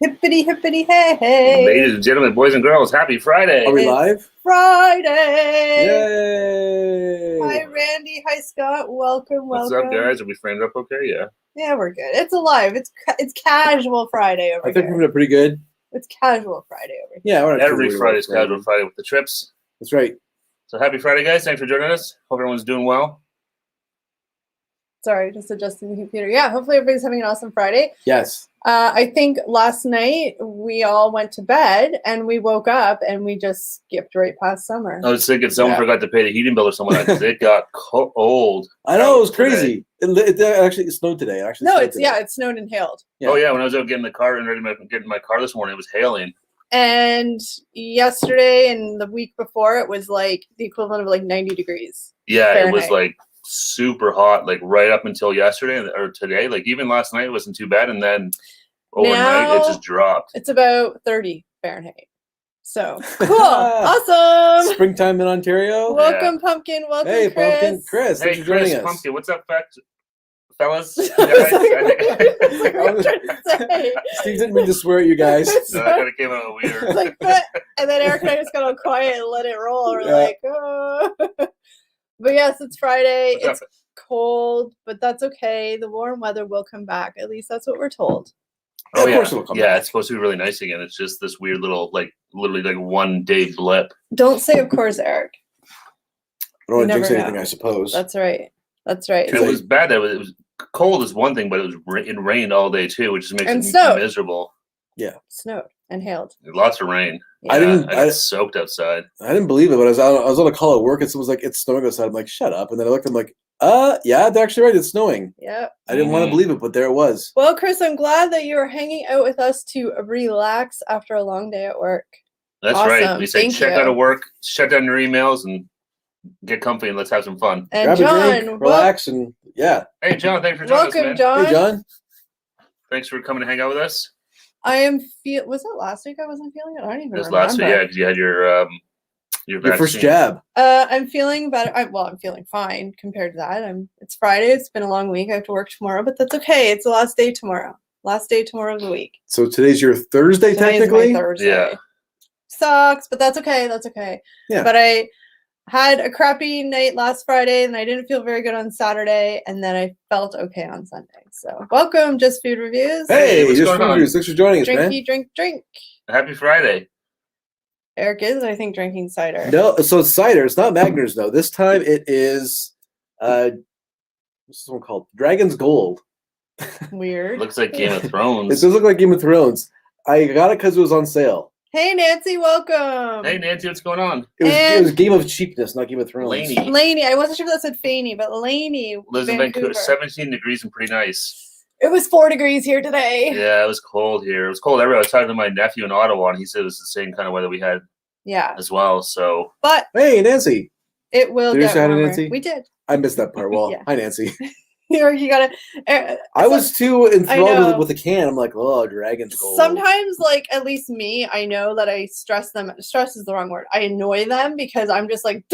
Hippity, hippity, hey, hey. Ladies and gentlemen, boys and girls, happy Friday. Are we live? Friday. Yay! Hi, Randy. Hi, Scott. Welcome. What's up, guys? Are we framed up okay? Yeah. Yeah, we're good. It's alive. It's casual Friday over here. I think we're doing pretty good. It's casual Friday over here. Yeah, we're not every Friday's casual Friday with the trips. That's right. So happy Friday, guys. Thanks for joining us. Hope everyone's doing well. Sorry, just adjusting the computer. Yeah, hopefully everybody's having an awesome Friday. Yes. I think last night we all went to bed and we woke up and we just skipped right past summer. I was thinking someone forgot to pay the heating bill or something like that. It got cold. I know, it was crazy. It actually snowed today. It snowed and hailed. Yeah. Oh, yeah, when I was out getting the car and ready to get in my car this morning, it was hailing. And yesterday and the week before, it was like the equivalent of like 90 degrees. Yeah, Fahrenheit. It was like super hot, like right up until yesterday or today. Like even last night it wasn't too bad, and then overnight now, it just dropped. It's about 30 Fahrenheit. So cool, awesome. Springtime in Ontario. Welcome, Pumpkin. Welcome, hey, Chris. Pumpkin, Chris. Hey, Thanks for joining us. Pumpkin. What's up, fellas? Steve didn't mean to swear at you guys. No, that kind of came out weird. Like that, and then Eric and I just got all quiet and let it roll. We're like, oh. But yes, it's Friday. It's cold, but that's okay. The warm weather will come back. At least that's what we're told. Oh, of course it will come back. It's supposed to be really nice again. It's just this weird little, like, literally like 1 day blip. Don't say of course, Eric. I don't want to jinx anything, I suppose. That's right. That's right. And it was bad. It was cold is one thing, but it rained all day too, which just makes it miserable. Yeah. Snowed and hailed. Lots of rain. Yeah. I got soaked outside. I didn't believe it, but I was on a call at work and someone was like, "It's snowing outside." I'm like, "Shut up!" And then I looked, I'm like, yeah, they're actually right. It's snowing." Yeah. I didn't want to believe it, but there it was. Well, Chris, I'm glad that you are hanging out with us to relax after a long day at work. That's awesome. Right. We say check out of work, shut down your emails, and get comfy and let's have some fun. And grab John, a drink, relax, and yeah. Hey, John, thanks for joining us, man. Welcome, John. Hey, John. Thanks for coming to hang out with us. I am was it last week I wasn't feeling it? I don't even remember. Last week, yeah, because you had your first jab. I'm feeling better. I'm feeling fine compared to that. It's Friday. It's been a long week. I have to work tomorrow, but that's okay. It's the last day tomorrow. Last day tomorrow of the week. So today's your Thursday, technically? My Thursday. Yeah. Sucks, but that's okay. That's okay. Yeah. But I had a crappy night last Friday, and I didn't feel very good on Saturday, and then I felt okay on Sunday. So welcome, Just Food Reviews. Hey, what's Just going Food on? Reviews. Thanks for joining us, man. Drink. Happy Friday. Eric is, I think, drinking cider. No, so it's cider. It's not Magners, though. This time it is, what's this one called? Dragon's Gold. Weird. Looks like Game of Thrones. It does look like Game of Thrones. I got it because it was on sale. Hey, Nancy, welcome. Hey, Nancy, what's going on? It was Game of Cheapness, not Game of Thrones. Laney. I wasn't sure if that said Faney, but Laney. Lives in Vancouver. 17 degrees and pretty nice. It was 4 degrees here today. Yeah, it was cold here. It was cold everywhere. I was talking to my nephew in Ottawa, and he said it was the same kind of weather we had as well. So, but hey, Nancy. It will get warmer. Nancy? We did. I missed that part. Well, hi, Nancy. You gotta. I was too enthralled with the can. I'm like, oh, Dragon's Gold. Sometimes, like, at least me, I know that I stress them. Stress is the wrong word. I annoy them because I'm just like,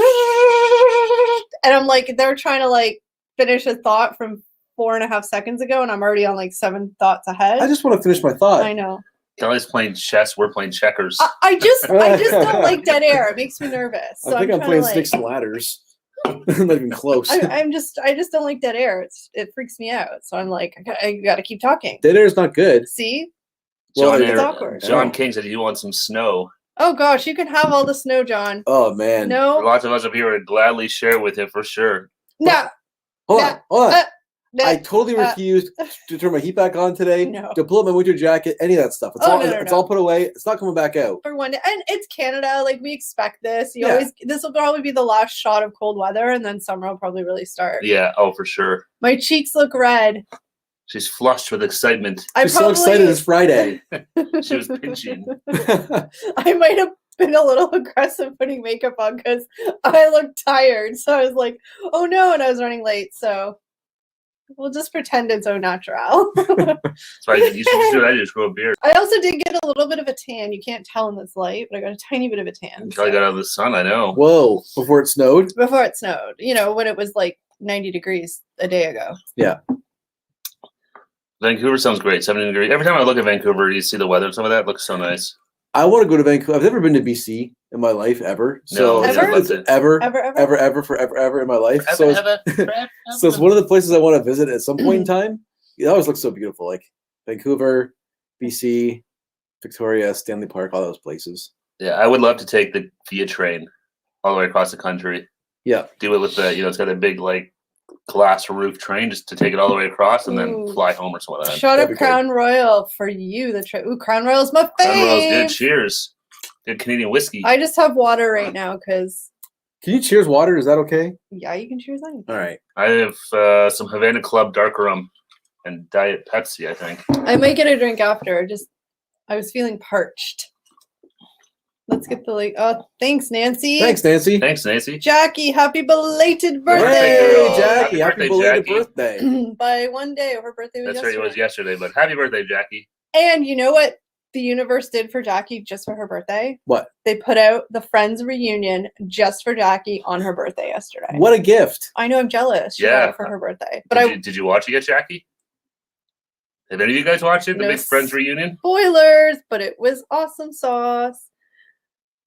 and I'm like, they're trying to like finish a thought from 4.5 seconds ago, and I'm already on like 7 thoughts ahead. I just want to finish my thought. I know. Kelly's playing chess. We're playing checkers. I just don't like dead air. It makes me nervous. So I think I'm playing Sticks and Ladders. Not even close. I just don't like dead air. It freaks me out. So I'm like, I gotta keep talking. Dead air is not good. See? Well, it's awkward. John King said you want some snow. Oh gosh, you can have all the snow, John. Oh man. No. Lots of us up here would gladly share with him for sure. No. Hold on. I totally refused to turn my heat back on today. No. To pull up my winter jacket, any of that stuff. It's all put away. It's not coming back out. For one, and it's Canada. Like we expect this. This will probably be the last shot of cold weather, and then summer will probably really start. Yeah. Oh, for sure. My cheeks look red. She's flushed with excitement. She's so excited it's Friday. She was pinching. I might have been a little aggressive putting makeup on because I looked tired. So I was like, oh no, and I was running late. So we'll just pretend it's au natural. So you should do that. I just grow a beard. I also did get a little bit of a tan. You can't tell in this light, but I got a tiny bit of a tan. Kelly got out of the sun, I know. Whoa, before it snowed? Before it snowed. You know, when it was like 90 degrees a day ago. Yeah. Vancouver sounds great. 70 degrees. Every time I look at Vancouver, you see the weather and some of that. It looks so nice. I want to go to Vancouver. I've never been to BC in my life ever. So No, Ever? it's ever in my life. So it's one of the places I want to visit at some point in time. It always looks so beautiful, like Vancouver, BC, Victoria, Stanley Park, all those places. Yeah, I would love to take the Via train all the way across the country. Yeah. Do it with the, it's got a big like glass roof train just to take it all the way across and then fly home or something like that. Shut up, Crown Royal for you. Crown Royal's my fave. Crown Royal's good. Cheers. Good Canadian whiskey. I just have water right now because. Can you cheers water? Is that okay? Yeah, you can cheers anything. All right. I have some Havana Club dark rum and Diet Pepsi, I think. I might get a drink after. I was feeling parched. Let's get the oh, thanks, Nancy. Thanks, Nancy. Thanks, Nancy. Jackie, happy belated birthday. Hey, Jackie, happy belated birthday. By one day. Her birthday was yesterday. That's right, it was yesterday, but happy birthday, Jackie. And you know what the universe did for Jackie just for her birthday? What? They put out the Friends reunion just for Jackie on her birthday yesterday. What a gift. I know, I'm jealous. She got it for her birthday. But did you watch it yet, Jackie? Have any of you guys watched it, the big Friends reunion? Spoilers, but it was awesome sauce.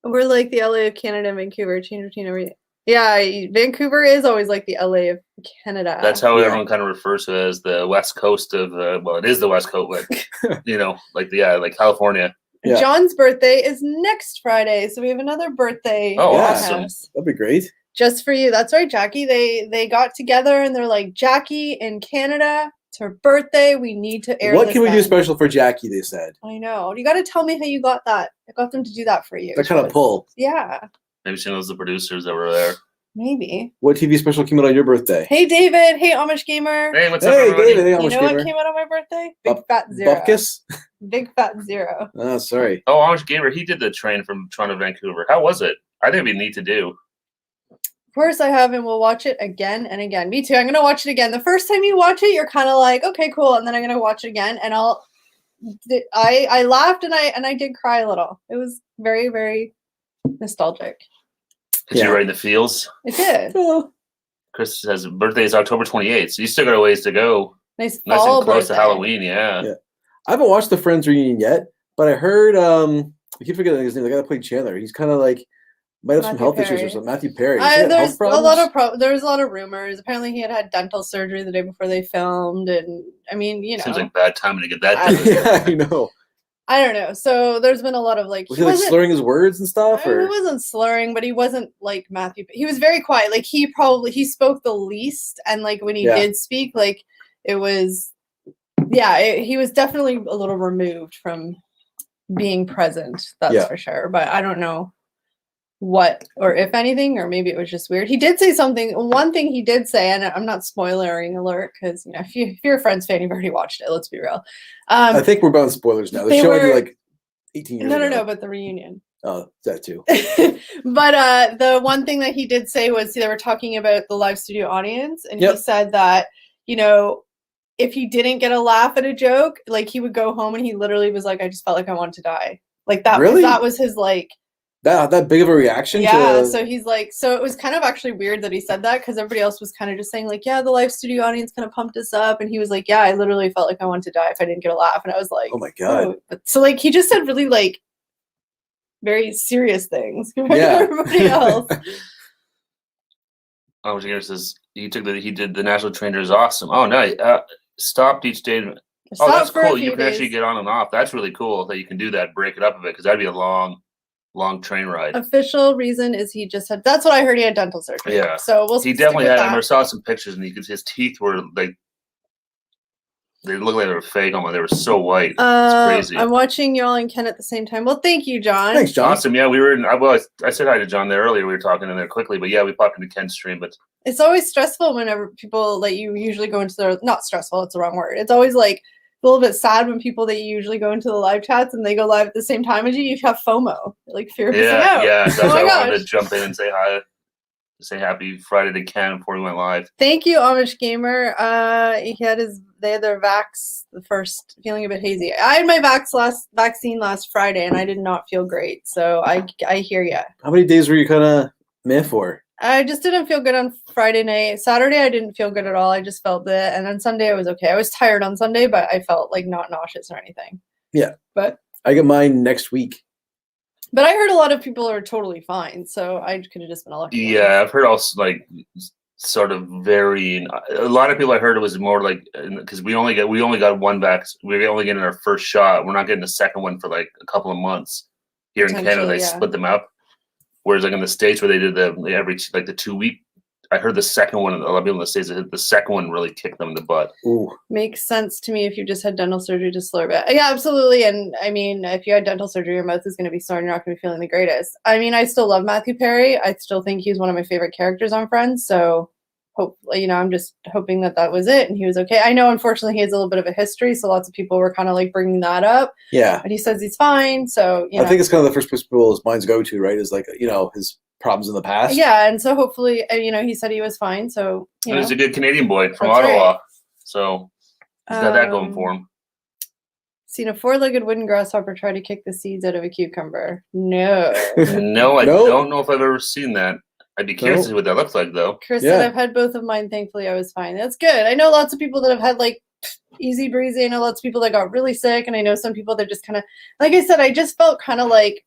We're like the LA of Canada and Vancouver. Change routine every. Yeah, Vancouver is always like the LA of Canada. That's how everyone kind of refers to it, as the West Coast of. Well, it is the West Coast, but like California. Yeah. John's birthday is next Friday, so we have another birthday. Oh, awesome! That'd be great. Just for you. That's right, Jackie. They got together and they're like, Jackie in Canada. It's her birthday. We need to air. What can we do special for Jackie? They said. I know. You got to tell me how you got that. I got them to do that for you. That kind of pull. Yeah. Maybe she knows the producers that were there. Maybe. What TV special came out on your birthday? Hey, David. Hey, Amish Gamer. Hey, what's up, everybody? David. Hey, Amish you know Gamer. what came out on my birthday? Big Fat Zero. Bupkis? Big Fat Zero. Oh, sorry. Oh, Amish Gamer. He did the train from Toronto to Vancouver. How was it? I think it'd be neat to do. Of course I have, and we'll watch it again and again. Me too. I'm going to watch it again. The first time you watch it, you're kind of like, okay, cool. And then I'm going to watch it again, and I laughed, and I did cry a little. It was very, very nostalgic. Did you ride the fields? It did. Chris says birthday is October 28th, so you still got a ways to go. Nice and fall close birthday. to Halloween, yeah. I haven't watched the Friends reunion yet, but I heard I keep forgetting his name. The guy that played Chandler. He's kind of like might have some health issues or something. Matthew Perry. There's a lot of rumors. Apparently, he had dental surgery the day before they filmed, and I mean, seems like bad timing to get that done. Yeah, I know. I don't know. So there's been a lot of like. Was he like slurring his words and stuff? Or? He wasn't slurring, but he wasn't like Matthew. He was very quiet. Like he spoke the least, and like when he did speak, like it was, he was definitely a little removed from being present. That's for sure. But I don't know what or if anything, or maybe it was just weird. He did say something. One thing he did say, and I'm not spoilering alert because if you're a Friends fan, you've already watched it. Let's be real. I think we're about on spoilers now. The show ended like 18 years ago. No, but the reunion. Oh, that too. But the one thing that he did say was they were talking about the live studio audience, and he said that if he didn't get a laugh at a joke, like he would go home and he literally was like, I just felt like I wanted to die. Like that. Really? That was his like. That big of a reaction? Yeah, so he's like, so it was kind of actually weird that he said that because everybody else was kind of just saying like, yeah, the live studio audience kind of pumped us up, and he was like, yeah, I literally felt like I wanted to die if I didn't get a laugh, and I was like, oh my god. Oh. But, so like he just said really like very serious things compared to everybody else. Oh, James says he did the national trainer is awesome. Oh no, stopped each day. Oh, that's cool. You can actually get on and off. That's really cool that you can do that. Break it up a bit because that'd be a long train ride. Official reason is he just had. That's what I heard. He had dental surgery. Yeah. So he definitely had. I saw some pictures, and his teeth were like. They looked like they were fake. They were so white. It's crazy. I'm watching y'all and Ken at the same time. Well, thank you, John. Thanks, John. Awesome. Yeah, we were in. I said hi to John there earlier. We were talking in there quickly, but yeah, we popped into Ken's stream. But it's always stressful whenever people that you usually go into their. Not stressful. It's the wrong word. It's always like a little bit sad when people that you usually go into the live chats and they go live at the same time as you. You have FOMO, like fear of missing out. Yeah. So I wanted to jump in and say hi. Say happy Friday to Ken before we went live. Thank you, Amish Gamer. They had their vax, the first, feeling a bit hazy. I had my vaccine last Friday, and I did not feel great. So I hear ya. How many days were you kind of meh for? I just didn't feel good on Friday night. Saturday, I didn't feel good at all. I just felt it. And then Sunday, I was okay. I was tired on Sunday, but I felt like not nauseous or anything. Yeah. But I get mine next week. But I heard a lot of people are totally fine. So I could have just been lucky. Yeah, I've heard also like sort of varying. A lot of people I heard it was more like because we only got one vaccine. We're only getting our first shot. We're not getting the second one for like a couple of months. Here in Canada, they split them up. Whereas like in the States where they did every like the 2 week, I heard the second one. A lot of people in the States, the second one really kicked them in the butt. Ooh. Makes sense to me if you just had dental surgery to slurp it. Yeah, absolutely. And I mean, if you had dental surgery, your mouth is going to be sore and you're not going to be feeling the greatest. I mean, I still love Matthew Perry. I still think he's one of my favorite characters on Friends. So hopefully, I'm just hoping that was it and he was okay. I know, unfortunately, he has a little bit of a history. So lots of people were kind of like bringing that up. Yeah. But he says he's fine. So, I think it's kind of the first place people's minds go to, right? Is like, his problems in the past. Yeah, and so hopefully, he said he was fine. So he's a good Canadian boy from Ottawa, so he's got that going for him. Seen a 4-legged wooden grasshopper try to kick the seeds out of a cucumber. No, no, I don't know if I've ever seen that. I'd be curious to see what that looks like, though. Chris said, "I've had both of mine. Thankfully, I was fine." That's good. I know lots of people that have had like easy breezy. I know lots of people that got really sick, and I know some people that just kind of, like I said, I just felt kind of like,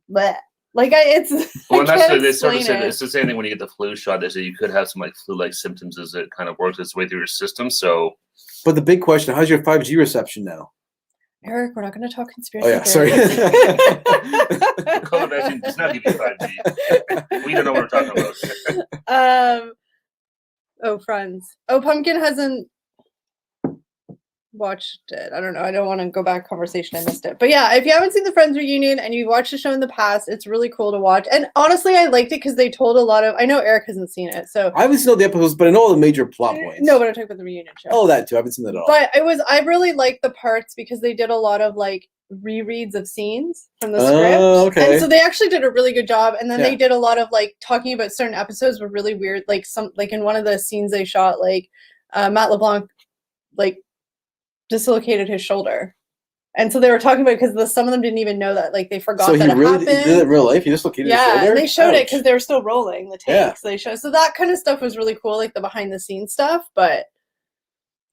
bleh. Like it's the same thing when you get the flu shot. They say you could have some like flu-like symptoms as it kind of works its way through your system. So, but the big question: how's your 5G reception now? Eric, we're not going to talk conspiracy. Oh yeah, sorry. COVID vaccine does not give you 5G. We don't know what we're talking about. Friends. Pumpkin hasn't watched it. I don't know. I don't want to go back conversation. I missed it. But yeah, if you haven't seen the Friends reunion and you've watched the show in the past, it's really cool to watch. And honestly, I liked it because they told a lot of, I know Eric hasn't seen it. So I haven't seen all the episodes, but I know all the major plot points. No, but I'm talking about the reunion show. Oh, that too. I haven't seen that at all. But I really liked the parts because they did a lot of like rereads of scenes from the script. Okay. And so they actually did a really good job. And then they did a lot of like talking about certain episodes were really weird. Like in one of the scenes they shot, like Matt LeBlanc, like dislocated his shoulder, and so they were talking about because some of them didn't even know that, like they forgot that it happened. He did it in real life. He dislocated his shoulder. And they showed it because they were still rolling the takes. They showed, so that kind of stuff was really cool, like the behind the scenes stuff. But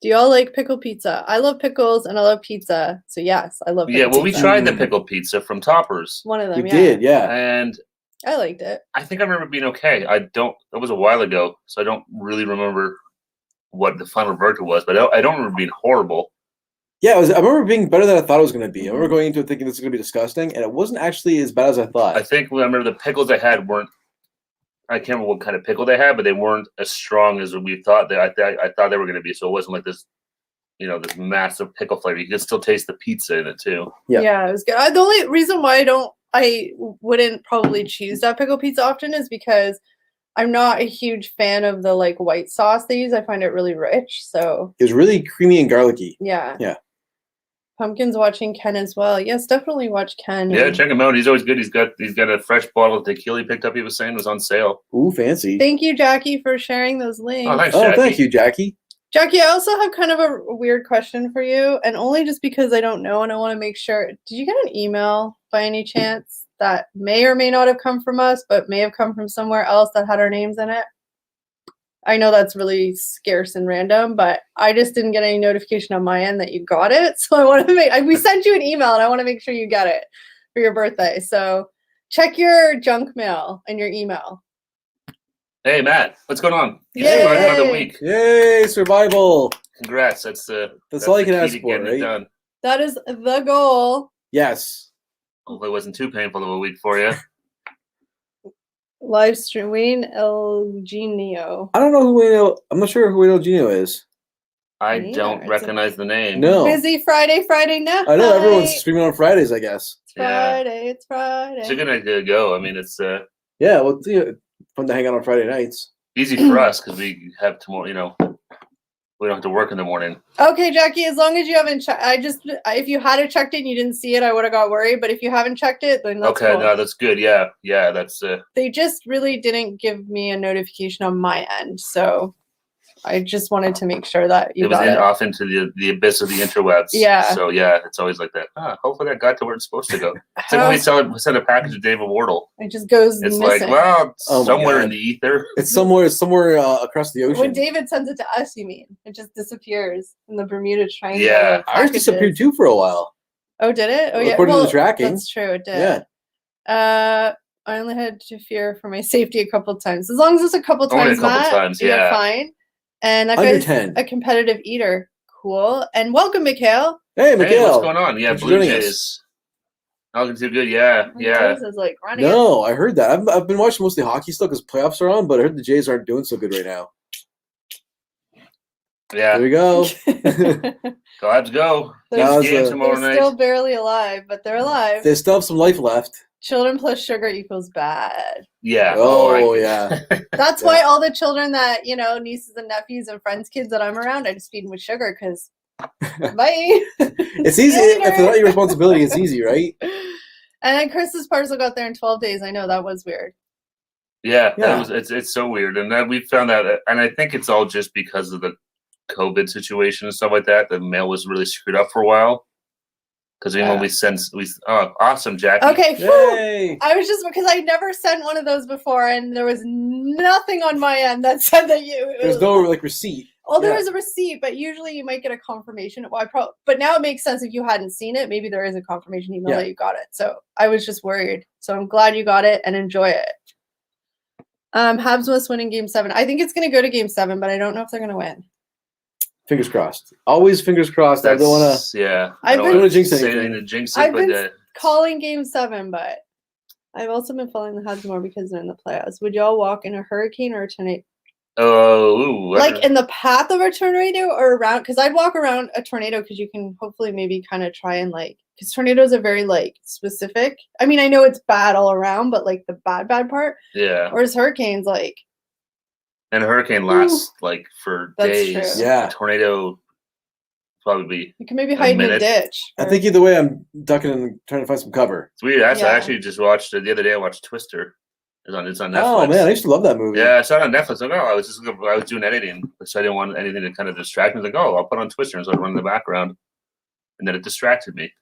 do y'all like pickle pizza? I love pickles and I love pizza. So yes, I love. Yeah, well, we tried the pickle pizza from Toppers. One of them, we did, yeah, and I liked it. I think I remember being okay. That was a while ago, so I don't really remember what the final verdict was, but I don't remember being horrible. Yeah, I remember being better than I thought it was going to be. I remember going into it thinking this is going to be disgusting, and it wasn't actually as bad as I thought. I remember the pickles I had weren't. I can't remember what kind of pickle they had, but they weren't as strong as we thought. I thought they were going to be. So it wasn't like this, this massive pickle flavor. You could still taste the pizza in it too. Yeah, it was good. The only reason why I wouldn't probably choose that pickle pizza often is because I'm not a huge fan of the like white sauce they use. I find it really rich. So it was really creamy and garlicky. Yeah. Yeah. Pumpkin's watching Ken as well. Yes, definitely watch Ken. Yeah, check him out. He's always good. He's got a fresh bottle of tequila he picked up. He was saying was on sale. Ooh, fancy. Thank you, Jackie, for sharing those links. Oh, thanks, Jackie. Thank you, Jackie. Jackie, I also have kind of a weird question for you, and only just because I don't know and I want to make sure. Did you get an email by any chance that may or may not have come from us, but may have come from somewhere else that had our names in it? I know that's really scarce and random, but I just didn't get any notification on my end that you got it. So I want to we sent you an email and I want to make sure you get it for your birthday. So check your junk mail and your email. Hey, Matt, what's going on? You survived another week. Yay, survival. Congrats. That's all you can ask for, right? Done. That is the goal. Yes. Hopefully it wasn't too painful of a week for you. Live streaming El Genio. I don't know I'm not sure who El Genio is. I don't recognize the name. No. Busy Friday night. I know everyone's streaming on Fridays, I guess. It's Friday. It's a good idea to go. I mean, it's yeah, well, it's fun to hang out on Friday nights. Easy for us because we have tomorrow. We don't have to work in the morning. Okay, Jackie, as long as you haven't checked, if you had checked it and you didn't see it, I would have got worried. But if you haven't checked it, then that's okay. Cool. No, that's good. Yeah, that's. They just really didn't give me a notification on my end, so I just wanted to make sure that you it was got it. Off into the abyss of the interwebs. Yeah. So yeah, it's always like that. Hopefully that got to where it's supposed to go. It's like when we send a package to David Wardle. It just goes It's missing. like, well, somewhere in the ether. It's somewhere across the ocean. When David sends it to us, you mean? It just disappears in the Bermuda Triangle. Yeah. Ours disappeared too for a while. Oh, did it? Oh yeah. According to the tracking. That's true. It did. Yeah. I only had to fear for my safety a couple times. As long as it's a couple times, you're fine. And that guy's a competitive eater. Cool. And welcome, Miguel. Hey, Miguel. Hey, what's going on? Yeah, Blue Jays. Not looking too good. Yeah. Is like running no, I heard that. I've been watching mostly hockey still because playoffs are on, but I heard the Jays aren't doing so good right now. Yeah. There we go. Let's go. They're still barely alive, but they're alive. They still have some life left. Children plus sugar equals bad. Yeah. Oh, yeah. That's why all the children that, nieces and nephews and friends' kids that I'm around, I just feed them with sugar because bye. It's easy. If it's not your responsibility, it's easy, right? And then Chris's parcel got there in 12 days. I know that was weird. Yeah. It's so weird. And then we found out, and I think it's all just because of the COVID situation and stuff like that. The mail was really screwed up for a while. Because when we awesome, Jackie. Okay, I was just because I never sent one of those before, and there was nothing on my end that said that There's no receipt. Well, there was a receipt, but usually you might get a confirmation. Well, but now it makes sense if you hadn't seen it. Maybe there is a confirmation email that you got it. So I was just worried. So I'm glad you got it and enjoy it. Habs must win in Game 7. I think it's going to go to Game 7, but I don't know if they're going to win. Fingers crossed. Always fingers crossed. I don't want to. Yeah. I don't want to jinx anything. I've been calling Game 7, but I've also been following the Habs more because they're in the playoffs. Would y'all walk in a hurricane or a tornado? Oh, in the path of a tornado or around? Because I'd walk around a tornado because you can hopefully maybe kind of try and because tornadoes are very specific. I mean, I know it's bad all around, but the bad part. Yeah. Whereas hurricanes And a hurricane lasts for days. True. Yeah. A tornado probably. You can maybe hide in a ditch. I think either way, I'm ducking and trying to find some cover. It's weird. I actually just watched it the other day. I watched Twister. It's on Netflix. Oh man, I used to love that movie. Yeah, I saw it on Netflix. I was doing editing, so I didn't want anything to kind of distract me. I'll put on Twister, and so I run in the background, and then it distracted me.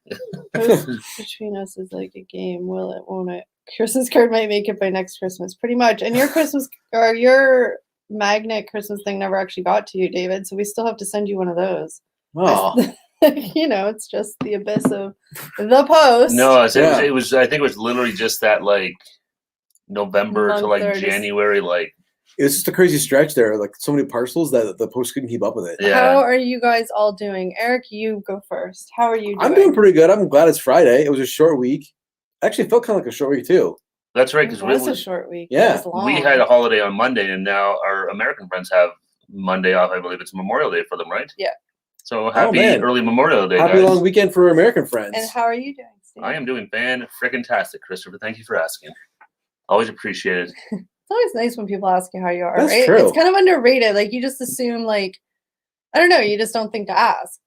Between us is like a game. Will it? Won't it? Christmas card might make it by next Christmas, pretty much. And your Christmas or your magnet Christmas thing never actually got to you, David. So we still have to send you one of those. Oh. It's just the abyss of the post. No, it was. I think it was literally just that November to January. It was just a crazy stretch there. So many parcels that the post couldn't keep up with it. Yeah. How are you guys all doing? Eric, you go first. How are you doing? I'm doing pretty good. I'm glad it's Friday. It was a short week. Actually, it felt kind of like a short week too. That's right, because it was a short week. Yeah, we had a holiday on Monday, and now our American friends have Monday off. I believe it's Memorial Day for them, right? Yeah. So happy early Memorial Day, happy guys. Long weekend for American friends. And how are you doing, Steve? I am doing fan-frickin-tastic, Christopher. Thank you for asking. Always appreciate it. It's always nice when people ask you how you are, That's right? True. It's kind of underrated. You just assume, I don't know, you just don't think to ask.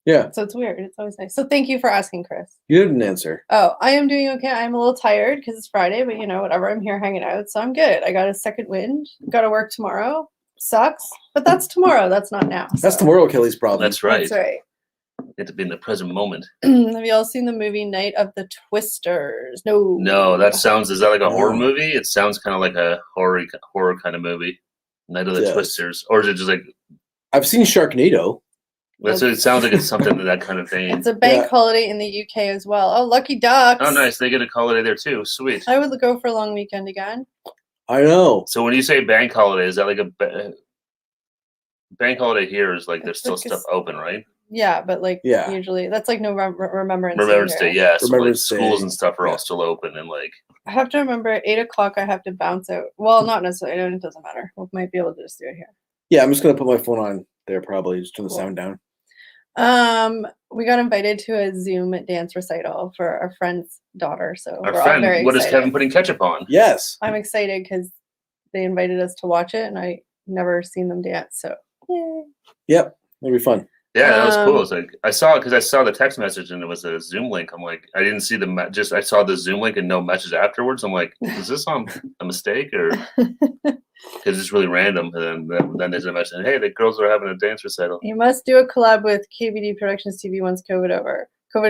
Yeah. So it's weird. It's always nice. So thank you for asking, Chris. You didn't answer. Oh, I am doing okay. I'm a little tired because it's Friday, but whatever. I'm here hanging out, so I'm good. I got a second wind. Got to work tomorrow. Sucks, but that's tomorrow. That's not now. That's tomorrow, Kelly's problem. That's right. That's right. You have to be in the present moment. Have you all seen the movie Night of the Twisters? No. No, is that like a horror movie? It sounds kind of like a horror kind of movie. Night of the Twisters. Or is it just I've seen Sharknado. That's what it sounds like. It's something that kind of thing. It's a bank holiday in the UK as well. Oh, lucky ducks. Oh, nice. They get a holiday there too. Sweet. I would go for a long weekend again. I know. So when you say bank holiday, is that like a bank holiday here is there's still stuff open, right? Yeah, but usually that's Remembrance Day. Yeah, so schools and stuff are all still open and I have to remember at 8:00 I have to bounce out. Well, not necessarily. It doesn't matter. We might be able to just do it here. Yeah, I'm just gonna put my phone on there. Probably just turn the sound down. We got invited to a Zoom dance recital for our friend's daughter, so we're all very excited. What is Kevin putting ketchup on? Yes, I'm excited because they invited us to watch it, and I never seen them dance. So, yay. Yep, it'll be fun. Yeah, that was cool. It's like I saw the text message and it was a Zoom link. I'm like, I didn't see I saw the Zoom link and no message afterwards. I'm like, is this on a mistake or because it's really random? And then there's a message, hey, the girls are having a dance recital. You must do a collab with KBD Productions TV once COVID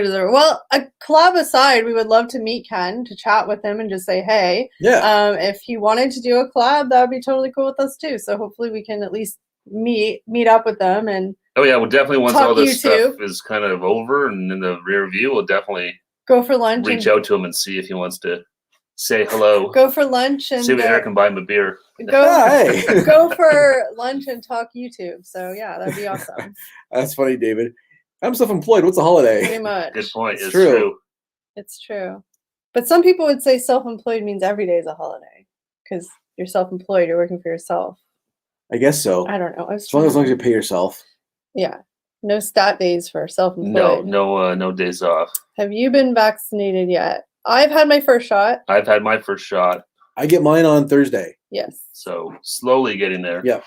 is over. Well, a collab aside, we would love to meet Ken to chat with him and just say, hey. Yeah. If he wanted to do a collab, that would be totally cool with us too. So hopefully we can at least meet up with them and. Oh yeah, well definitely once all this YouTube. stuff is kind of over and in the rear view, we'll definitely go for lunch. Reach out to him and see if he wants to say hello. Go for lunch and see if Eric can buy him a beer. Go for lunch and talk YouTube. So yeah, that'd be awesome. That's funny, David. I'm self-employed. What's a holiday? Pretty much. Good point. It's true. It's true. But some people would say self-employed means every day is a holiday because you're self-employed. You're working for yourself. I guess so. I don't know. As long as you pay yourself. Yeah. No stat days for self-employed. No days off. Have you been vaccinated yet? I've had my first shot. I've had my first shot. I get mine on Thursday. Yes. So slowly getting there. Yeah.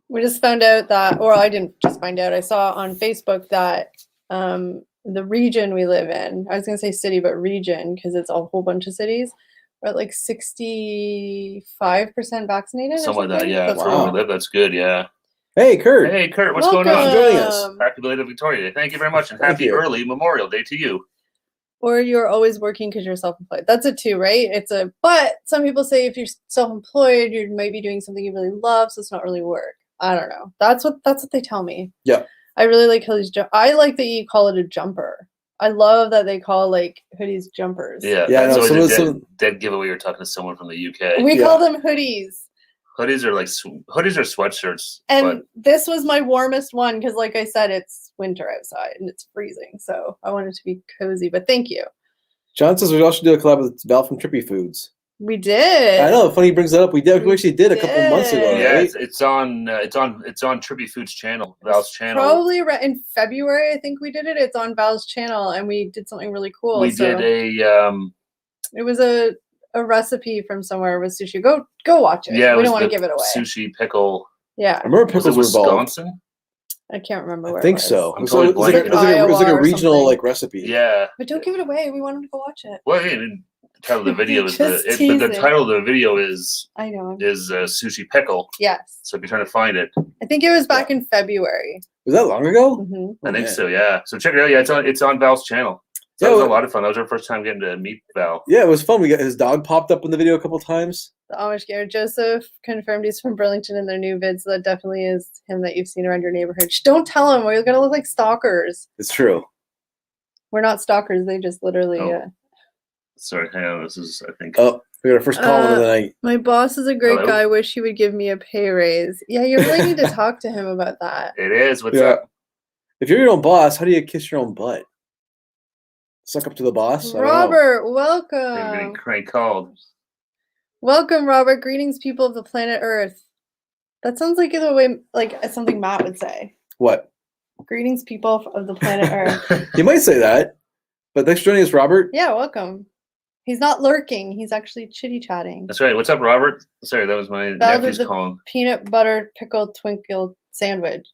We just found out that, or I didn't just find out, I saw on Facebook that the region we live in, I was going to say city, but region, because it's a whole bunch of cities, are at like 65% vaccinated. Something like that, yeah. That's where we live. That's good, yeah. Hey, Kurt. Hey, Kurt. What's Welcome. going on? Joining us. Happy belated Victoria Day. Thank you very much, and happy early Memorial Day to you. Or you're always working because you're self-employed. That's a two, right? But some people say if you're self-employed, you might be doing something you really love, so it's not really work. I don't know. That's what they tell me. Yeah. I really like hoodies. I like that you call it a jumper. I love that they call like hoodies jumpers. Yeah. Yeah. That's No, always a dead giveaway. You're talking to someone from the UK. We call them hoodies. Hoodies are like hoodies or sweatshirts. And this was my warmest one because, like I said, it's winter outside and it's freezing. So I wanted to be cozy. But thank you. John says we all should do a collab with Val from Trippy Foods. We did. I know. Funny he brings that up. We actually did a couple months ago. Yeah, right? it's on Trippy Foods channel, Val's channel. Probably in February, I think we did it. It's on Val's channel, and we did something really cool. We did a. It was a recipe from somewhere with sushi. Go watch it. Yeah, we don't want to give it away. Sushi pickle. Yeah, I remember pickles were Wisconsin. I can't remember where. I think so. I'm It was like a regional like recipe. Yeah, but don't give it away. We want them to go watch it. Well, the title of the video is the title of the video is sushi pickle. Yes. So if you're trying to find it, I think it was back in February. Was that long ago? Mm-hmm. I think so. Yeah. So check it out. Yeah, it's on Val's channel. So that was a lot of fun. That was our first time getting to meet Val. Yeah, it was fun. We got his dog popped up in the video a couple times. The Amish Gator Joseph confirmed he's from Burlington in their new vid, so that definitely is him that you've seen around your neighborhood. Shh, don't tell him. We're gonna look like stalkers. It's true. We're not stalkers. They just literally. Sorry, hang on. This is, I think. Oh, we got our first call of the night. My boss is a great guy. Wish he would give me a pay raise. Yeah, you really need to talk to him about that. It is. What's up? If you're your own boss, how do you kiss your own butt? Suck up to the boss? Robert, welcome. I'm getting crank called. Welcome, Robert. Greetings, people of the planet Earth. That sounds like the way, like something Matt would say. What? Greetings, people of the planet Earth. You might say that, but thanks for joining us, Robert. Yeah, welcome. He's not lurking. He's actually chitty-chatting. That's right. What's up, Robert? Sorry, that was my nephew's calling. Peanut butter pickled Twinkie sandwich.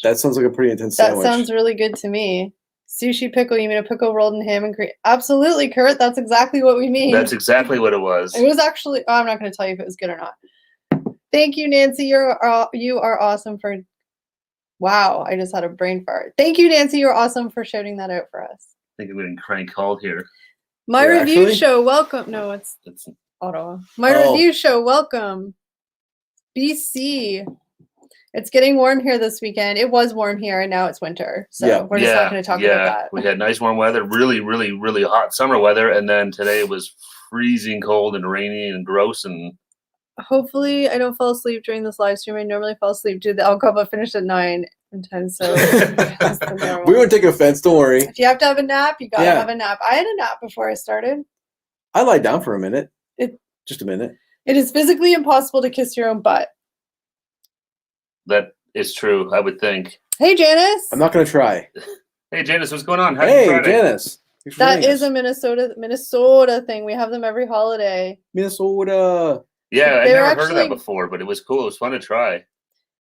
That sounds like a pretty intense sandwich. That sounds really good to me. Sushi pickle, you mean a pickle rolled in ham and cream? Absolutely, Kurt. That's exactly what we mean. That's exactly what it was. It was actually, I'm not going to tell you if it was good or not. Thank you, Nancy. You are awesome for, wow, I just had a brain fart. Thank you, Nancy. You're awesome for shouting that out for us. I think I'm getting crank called here. My review show, welcome. No, it's Ottawa. My review show, welcome. BC. It's getting warm here this weekend. It was warm here, and now it's winter. So we're just not going to talk about that. We had nice warm weather, really, really, really hot summer weather, and then today it was freezing cold and rainy and gross. And hopefully I don't fall asleep during this live stream. I normally fall asleep to the alcohol, but finished at 9 and 10. So we won't take offense. Don't worry. If you have to have a nap, you got to have a nap. I had a nap before I started. I lied down for a minute. Just a minute. It is physically impossible to kiss your own butt. That is true, I would think. Hey, Janice. I'm not going to try. Hey, Janice, what's going on? Hey, Janice. That is a Minnesota thing. We have them every holiday. Minnesota. Yeah, I've never heard of that before, but it was cool. It was fun to try.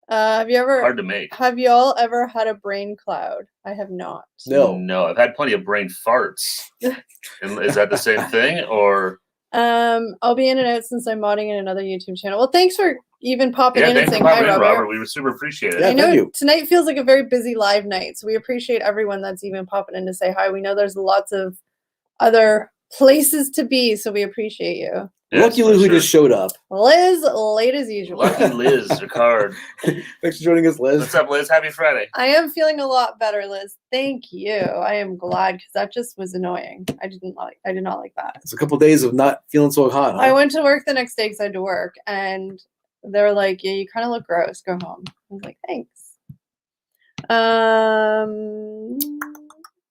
Have you ever? Hard to make. Have y'all ever had a brain cloud? I have not. No, I've had plenty of brain farts. Is that the same thing, or? I'll be in and out since I'm modding in another YouTube channel. Well, thanks for even popping in and saying hi, Robert. We super appreciate it. Yeah, I know thank you. Tonight feels like a very busy live night, so we appreciate everyone that's even popping in to say hi. We know there's lots of other places to be, so we appreciate you. Yes, Lucky Lou who just showed up. Liz, late as usual. Lucky Liz, Rickard. Thanks for joining us, Liz. What's up, Liz? Happy Friday. I am feeling a lot better, Liz. Thank you. I am glad because that just was annoying. I did not like that. It's a couple of days of not feeling so hot. Huh? I went to work the next day because I had to work, and they were like, "Yeah, you kind of look gross. Go home." I was like, "Thanks."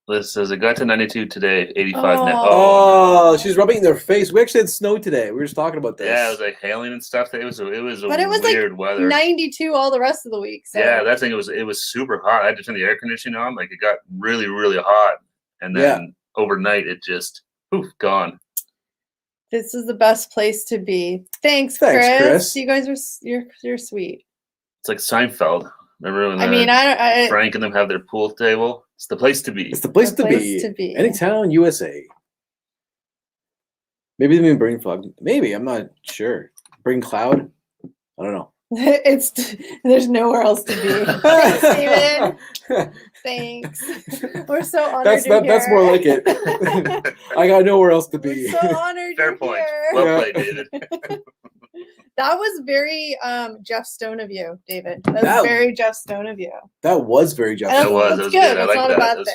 Liz says it got to 92 today, 85 now. Oh, she's rubbing their face. We actually had snow today. We were just talking about this. Yeah, it was like hailing and stuff. It was But weird like weather. 92 all the rest of the week. So. Yeah, that thing it was super hot. I had to turn the air conditioning on. Like it got really, really hot, and then overnight it just gone. This is the best place to be. Thanks, Chris. You guys are you're sweet. It's like Seinfeld. Remember when Frank and them have their pool table? It's the place to be. It's the place to be. Any town, USA. Maybe they mean brain fog. Maybe, I'm not sure. Brain cloud? I don't know. There's nowhere else to be. Thanks, David. Thanks. We're so honored. That's more like it. I got nowhere else to be. We're so honored. Fair point. Well played, David. That was very Jeff Stone of you, David. That was very Jeff Stone of you. That was very Jeff Stone. That was good. I like not that. A bad thing.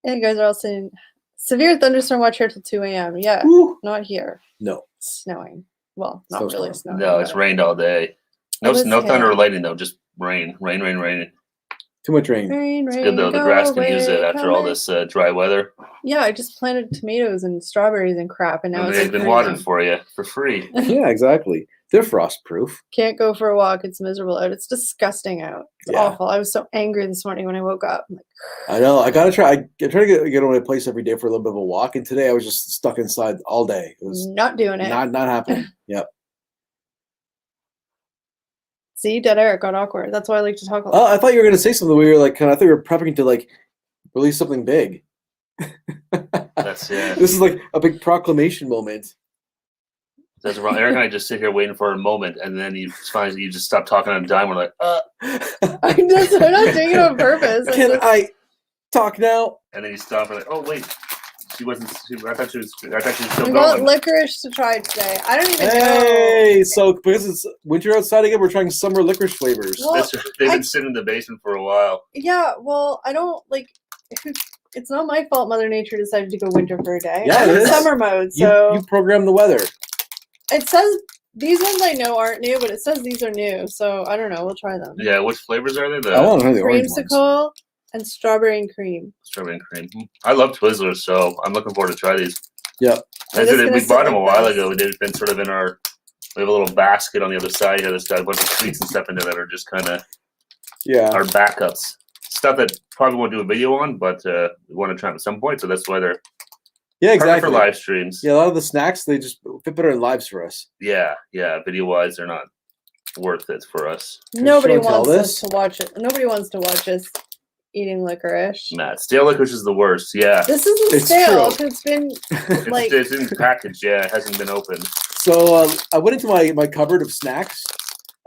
Yeah. You guys are all saying severe thunderstorm watch here till 2 a.m. Yeah, not here. No. It's snowing. Well, not really snowing. No, it's rained all day. No thunder or lightning though, just rain. Too much rain. It's good though. The grass can use it after all this dry weather. Yeah, I just planted tomatoes and strawberries and crap, and now they've been watered for you for free. Yeah, exactly. They're frost proof. Can't go for a walk. It's miserable out. It's disgusting out. It's awful. I was so angry this morning when I woke up. I'm like, I know. I gotta try. I try to get away place every day for a little bit of a walk, and today I was just stuck inside all day. It was not doing it. Not happening. Yep. See, dead air got awkward. That's why I like to talk a lot. Oh, I thought you were gonna say something. We were like, I thought you were prepping to like release something big. That's This is like a big proclamation moment. That's wrong. Eric and I just sit here waiting for a moment, and then you just stop talking on a dime. We're like, I'm not doing it on purpose. I talk now? And then you stop and like, oh wait, she wasn't. I thought she was still going. We got licorice to try today. I don't even know. Hey, so because it's winter outside again, we're trying summer licorice flavors. Well, they've been sitting in the basement for a while. Yeah, well, I don't like. It's not my fault. Mother Nature decided to go winter for a day. Yeah, I'm in summer mode. So you program the weather. It says these ones I know aren't new, but it says these are new. So I don't know. We'll try them. Yeah, which flavors are they? I don't know the Creamsicle and strawberry and cream. Strawberry and cream. I love Twizzlers, so I'm looking forward to try these. Yeah. We bought them a while ago. They've been sort of in our. We have a little basket on the other side here that's got a bunch of sweets and stuff in there that are just kind of our backups. Stuff that probably won't do a video on, but we want to try them at some point. So that's why they're exactly for live streams. Yeah, a lot of the snacks they just fit better in lives for us. Yeah. Video wise, they're not worth it for us. Nobody wants us to watch it. Nobody wants to watch us eating licorice. Matt, stale licorice is the worst. Yeah. This isn't stale because it's been like it's in package. Yeah, it hasn't been opened. So I went into my cupboard of snacks.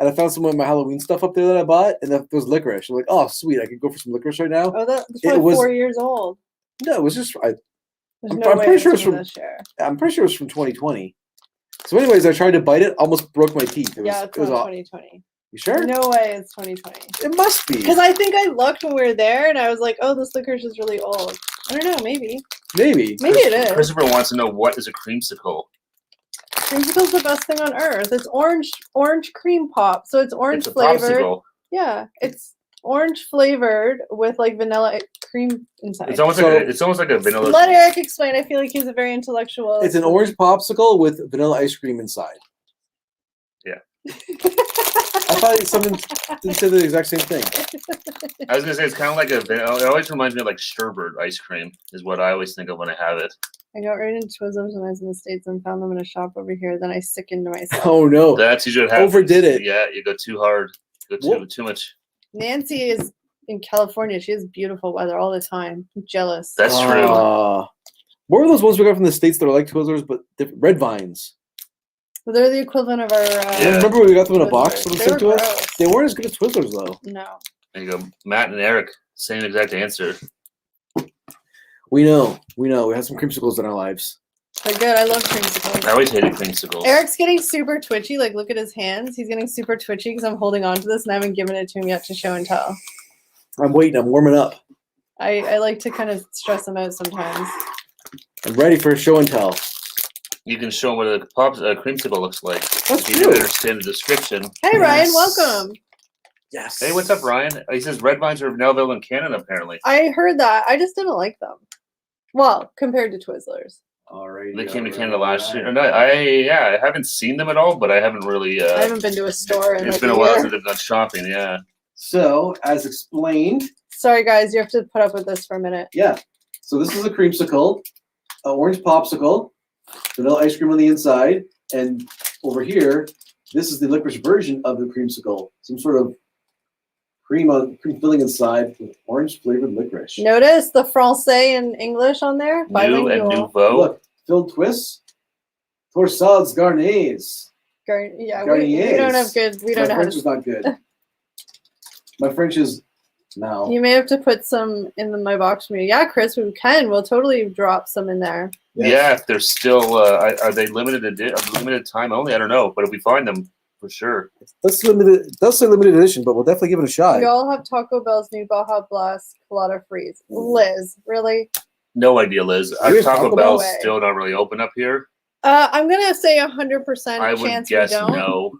And I found some of my Halloween stuff up there that I bought, and there was licorice. I'm like, oh, sweet, I could go for some licorice right now. Oh, that's probably 4 years old. No, it was just. I'm pretty sure it was from. I'm pretty sure it was from 2020. So, anyways, I tried to bite it, almost broke my teeth. It was 2020. You sure? No way, it's 2020. It must be. Because I think I looked when we were there, and I was like, oh, this licorice is really old. I don't know, maybe. Maybe it is. Christopher wants to know what is a creamsicle. Creamsicle's the best thing on earth. It's orange cream pop, so it's orange flavored. Popsicle. Yeah, it's orange flavored with like vanilla cream inside. It's almost like a vanilla. Let Eric explain. I feel like he's a very intellectual. It's an orange popsicle with vanilla ice cream inside. Yeah. I thought someone didn't say the exact same thing. I was gonna say it's kind of like it always reminds me of like sherbet ice cream is what I always think of when I have it. I got right into Twizzlers when I was in the States and found them in a shop over here. Then I sickened myself. Oh no. That's usually what happens. Overdid it. Yeah, you go too hard. Go too much. Nancy is in California. She has beautiful weather all the time. I'm jealous. That's true. What were those ones we got from the States that are like Twizzlers but different? Red Vines? Well, they're the equivalent of our. Remember when we got them in a box? They Sent to were us? gross. They weren't as good as Twizzlers though. No. There you go. Matt and Eric, same exact answer. We know. We have some creamsicles in our lives. They're good. I love creamsicles. I always hated creamsicles. Eric's getting super twitchy. Like, look at his hands. He's getting super twitchy because I'm holding on to this and I haven't given it to him yet to show and tell. I'm waiting. I'm warming up. I like to kind of stress him out sometimes. I'm ready for a show and tell. You can show them what a creamsicle looks like. That's you true. didn't understand the description. Hey, Ryan, welcome. Yes. Hey, what's up, Ryan? He says red vines are now available in Canada, apparently. I heard that. I just didn't like them. Well, compared to Twizzlers. Alright. They came to Canada last year. No, I haven't seen them at all, but I haven't really. I haven't been to a store in It's like been a while since I've done shopping. Yeah. So, as explained. Sorry, guys, you have to put up with this for a minute. Yeah. So this is a creamsicle, an orange popsicle, vanilla ice cream on the inside, and over here, this is the licorice version of the creamsicle. Some sort of cream filling inside with orange flavored licorice. Notice the Francais in English on there. New and Bilingual. nouveau. Look, filled twists, torsades garniers. Yeah, Garniers. we don't have good. We don't My know how French to. is not good. My French is now. You may have to put some in my box for me. Yeah, Chris, we can. We'll totally drop some in there. Yes. Yeah, if they're still, are they limited time only? I don't know, but if we find them, for sure. That's limited. It does say limited edition, but we'll definitely give it a shot. We all have Taco Bell's new Baja Blast Colada Freeze. Liz, really? No idea, Liz. Serious Taco Taco Bell's Bell? still not really open up here. I'm gonna say 100% I would chance guess we don't.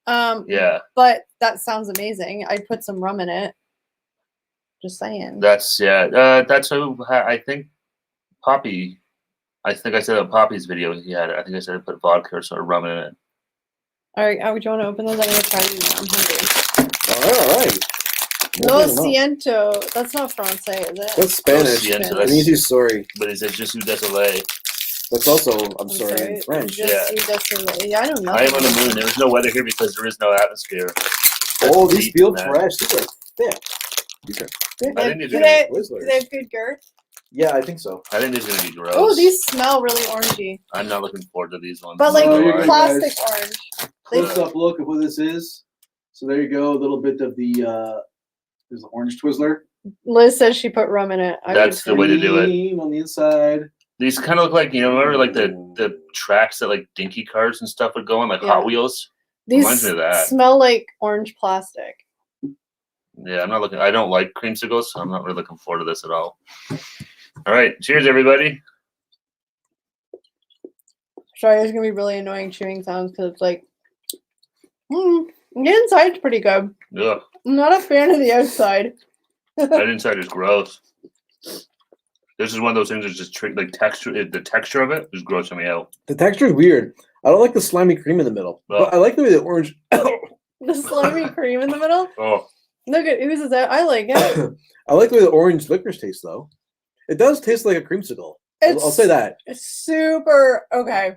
no. Yeah, But that sounds amazing. I'd put some rum in it. Just saying. that's who I think Papi. I think I said on Papi's video he had it. I think I said I put vodka or sort of rum in it. All right, do you want to open those? I'm gonna try these. I'm hungry. All right. Lo siento. That's not Francais, is it? That's Spanish. Lo siento, Spanish. that's- Easy sorry. But it says just désolé. That's also I'm sorry in French. Just, yeah, I don't know. I am on the moon. There is no weather here because there is no atmosphere. Oh, That's these deep, feel man. fresh. These are thick. These are I think Do these are they Twizzlers. have good girth? Yeah, I think so. I think these are gonna be gross. Oh, these smell really orangey. I'm not looking forward to these ones. But like Oh, you're good, plastic guys. orange. Close up look of what this is. So there you go. A little bit of the there's the orange Twizzler. Liz says she put rum in it. I That's would the way to do it. Cream on the inside. These kind of look like, remember like the tracks that like dinky cars and stuff would go on, like Yeah. Hot Wheels. These Reminds me of that. smell like orange plastic. Yeah, I don't like creamsicles, so I'm not really looking forward to this at all. All right, cheers, everybody. Sorry, there's gonna be really annoying chewing sounds because it's like, the inside's pretty good. Ugh, I'm not a fan of the outside. that inside is gross. This is one of those things that's just like texture. The texture of it is grossing me out. The texture is weird. I don't like the slimy cream in the middle. Oh. But I like the way the orange The slimy cream in the middle. Oh, Look, it oozes out. I like it. I like the way the orange licorice tastes though. It does taste like a creamsicle. I'll say that. It's super okay.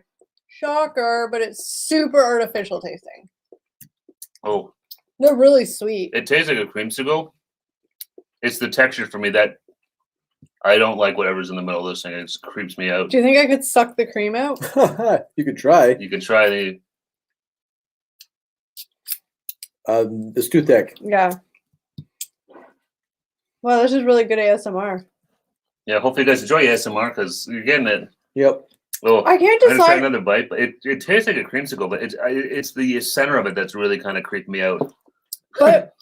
Shocker, but it's super artificial tasting. oh, They're really sweet. it tastes like a creamsicle. It's the texture for me that I don't like. Whatever's in the middle of this thing, it just creeps me out. Do you think I could suck the cream out? You could try. You can try the. It's too thick. Yeah. Wow, this is really good ASMR. Yeah, hopefully you guys enjoy ASMR because you're getting it. Yep. Oh, I can't I'm gonna try decide. another bite, but it tastes like a creamsicle, but it's the center of it that's really kind of creeping me out. But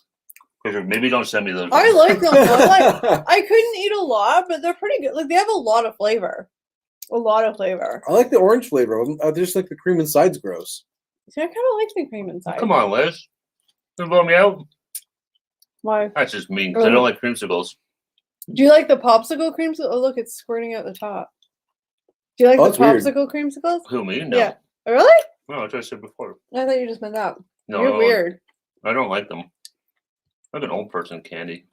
Maybe don't send me those. I like them. I couldn't eat a lot, but they're pretty good. Like they have a lot of flavor. A lot of flavor. I like the orange flavor of them. I just like the cream inside's gross. See, I kind of like the cream inside. Come on, Liz. You blow me out? Why? That's just mean. 'Cause I don't like creamsicles. Do you like the popsicle creamsicle? Oh, look, it's squirting out the top. Do you like Oh, the that's weird. popsicle creamsicles? Who, me? No. Yeah. Oh, really? No, that's what I said before. I thought you just meant that. No, You're weird. I don't like them. I'm like an old person candy.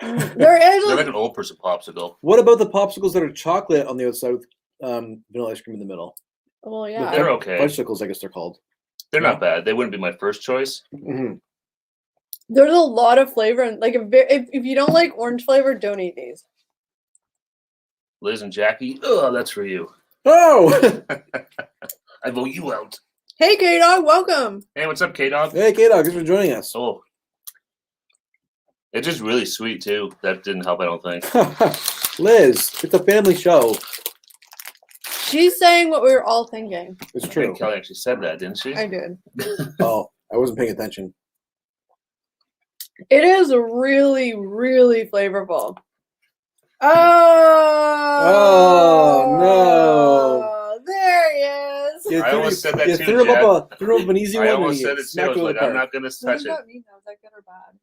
There is They're like an old person popsicle. What about the popsicles that are chocolate on the outside with vanilla ice cream in the middle. Well, yeah. They're okay. Fudgesicles, I guess they're called. They're not bad. They wouldn't be my first choice. Mm-hmm. There's a lot of flavor. And like, if you don't like orange flavor, don't eat these. Liz and Jackie, oh, that's for you. Oh! I vote you out. Hey, K-Dog, welcome. Hey, what's up, K-Dog? Hey, K-Dog, thanks for joining us. Oh. It's just really sweet, too. That didn't help, I don't think. Liz, it's a family show. She's saying what we were all thinking. It's true. Kelly actually said that, didn't she? I did. Oh, I wasn't paying attention. It is really, really flavorful. Oh no! There he is. You I almost said that too, threw him Jen. up an easy one. I almost said it too. I smacked was him like, I'm not going to What touch does it. that mean? Was that good or bad?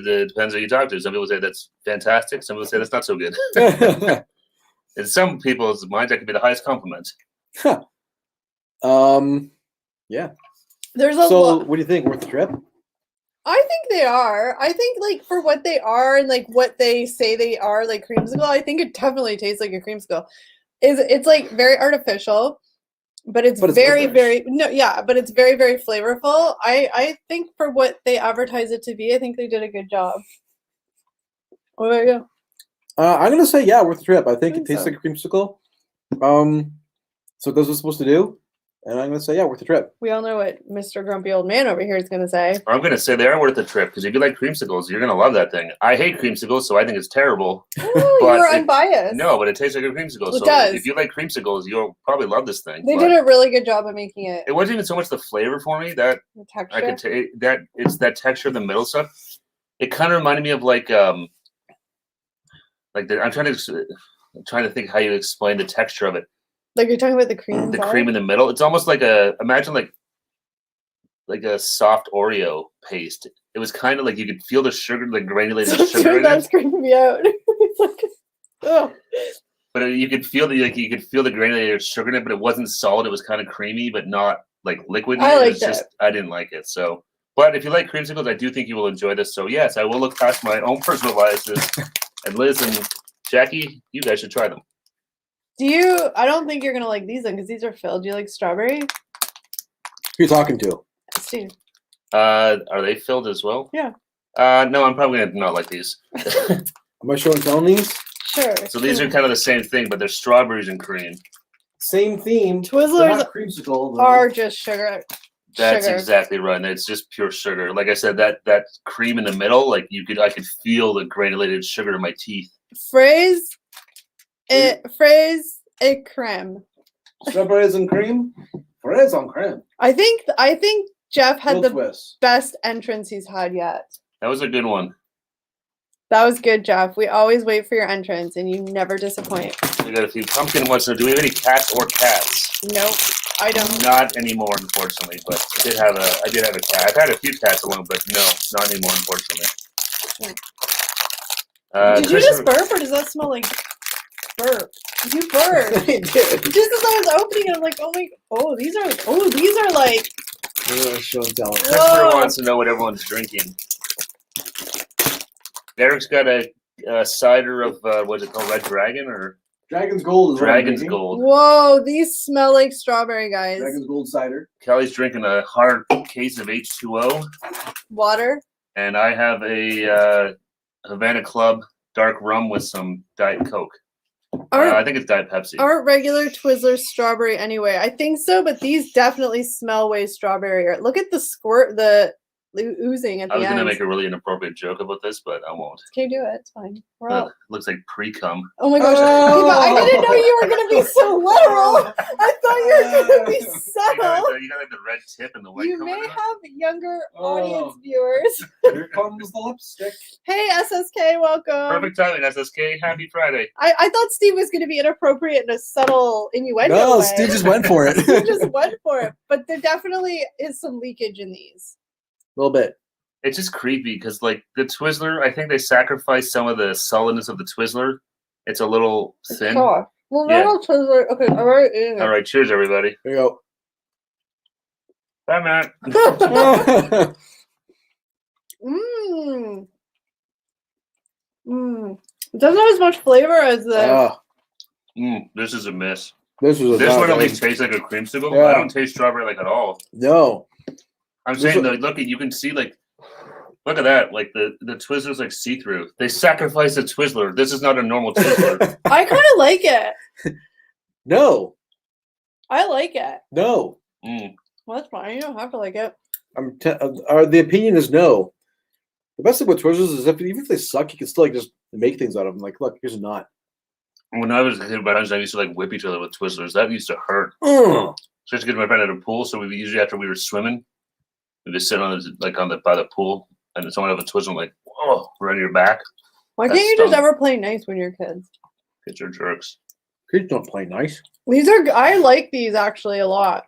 It depends who you talk to. Some people say that's fantastic. Some people say that's not so good. In some people's minds, that could be the highest compliment. Yeah. There's a So, lot. what do you think? Worth the trip? I think they are. I think like for what they are and like what they say they are, like creamsicle, I think it definitely tastes like a creamsicle. It's like very artificial, but it's very, very but it's very, very flavorful. I think for what they advertise it to be, I think they did a good job. What about you? I'm gonna say worth the trip. I think it tastes so. like a creamsicle. So it does what it's supposed to do, and I'm gonna say worth the trip. We all know what Mr. Grumpy Old Man over here is gonna say. I'm going to say they are worth the trip because if you like creamsicles, you're going to love that thing. I hate creamsicles, so I think it's terrible. Oh, you're unbiased. No, but it tastes like a creamsicle. It so does. If you like creamsicles, you'll probably love this thing. They did a really good job of making it. It wasn't even so much the flavor for me that The texture. I could take that. It's that texture of the middle stuff. It kind of reminded me of I'm trying to think how you explain the texture of it. Like you're talking about the cream. The cream in the middle. It's almost like imagine like a soft Oreo paste. It was kind of like you could feel the sugar, like granulated sugar. That's creeping me out. It's like, oh. But you could feel the granulated sugar in it, but it wasn't solid. It was kind of creamy, but not like liquidy. I liked it. I didn't like it. So, but if you like creamsicles, I do think you will enjoy this. So yes, I will look past my own personal biases. And Liz and Jackie, you guys should try them. I don't think you're gonna like these then because these are filled. Do you like strawberry? Who are you talking to? Steve. Are they filled as well? Yeah. No, I'm probably gonna not like these. Am I showing telling these? Sure. So these are kind of the same thing, but they're strawberries and cream. Same theme. Twizzlers creamsicle are just sugar. That's exactly right. And it's just pure sugar. Like I said, that cream in the middle, like I could feel the granulated sugar in my teeth. Phrase et creme. Strawberries and cream. Fraise en creme. I think Jeff had the twist. best entrance he's had yet. That was a good one. That was good, Jeff. We always wait for your entrance, and you never disappoint. We got a few pumpkin ones. So do we have any cats or cats? Nope, I don't. Not anymore, unfortunately. But I did have a cat. I've had a few cats along, but no, not anymore, unfortunately. Did you just burp, or does that smell like burp? You burped. I did. Just as I was opening it, I'm like, these are like. Show and tell. Christopher wants to know what everyone's drinking. Derek's got a cider of what's it called, Red Dragon or Dragon's Gold. Dragon's Gold. Whoa, these smell like strawberry, guys. Dragon's Gold cider. Kelly's drinking a hard case of H2O. Water. And I have a Havana Club dark rum with some Diet Coke. I think it's Diet Pepsi. Aren't regular Twizzlers strawberry anyway? I think so, but these definitely smell way strawberry. Look at the squirt, the oozing at the end. I was going to make a really inappropriate joke about this, but I won't. Can you do it? It's fine. We're all... looks like pre-cum. Oh my gosh. I didn't know you were going to be so literal. I thought you were going to be subtle. You got like the red tip and the white. You may have younger audience viewers. Here comes the lipstick. Hey, SSK, welcome. Perfect timing, SSK. Happy Friday. I thought Steve was going to be inappropriate in a subtle innuendo. No, way. Steve just went for it. Steve just went for it. But there definitely is some leakage in these. A little bit. It's just creepy because, like, the Twizzler, I think they sacrificed some of the solidness of the Twizzler. It's a little thin. Sure. Well, normal Twizzler. Okay, all right. All right, cheers, everybody. There you go. Bye, Matt. It doesn't have as much flavor as the This is a miss. This one at least tastes like a creamsicle. Yeah. I don't taste strawberry like at all. No. I'm saying though, look, you can see like, look at that. Like the Twizzler's like see-through. They sacrificed the Twizzler. This is not a normal Twizzler. I kind of like it. No. I like it. No. Well, that's fine. You don't have to like it. The opinion is no. The best thing with Twizzlers is even if they suck, you can still like just make things out of them. Like, look, here's a knot. When I was a kid, I used to like whip each other with Twizzlers. That used to hurt. Especially because my friend had a pool, so we usually after we were swimming, we'd just sit by the pool, and someone would have a Twizzler like, oh, right on your back. Why can't you just ever play nice when you're kids? Kids are jerks. Kids don't play nice. I like these actually a lot.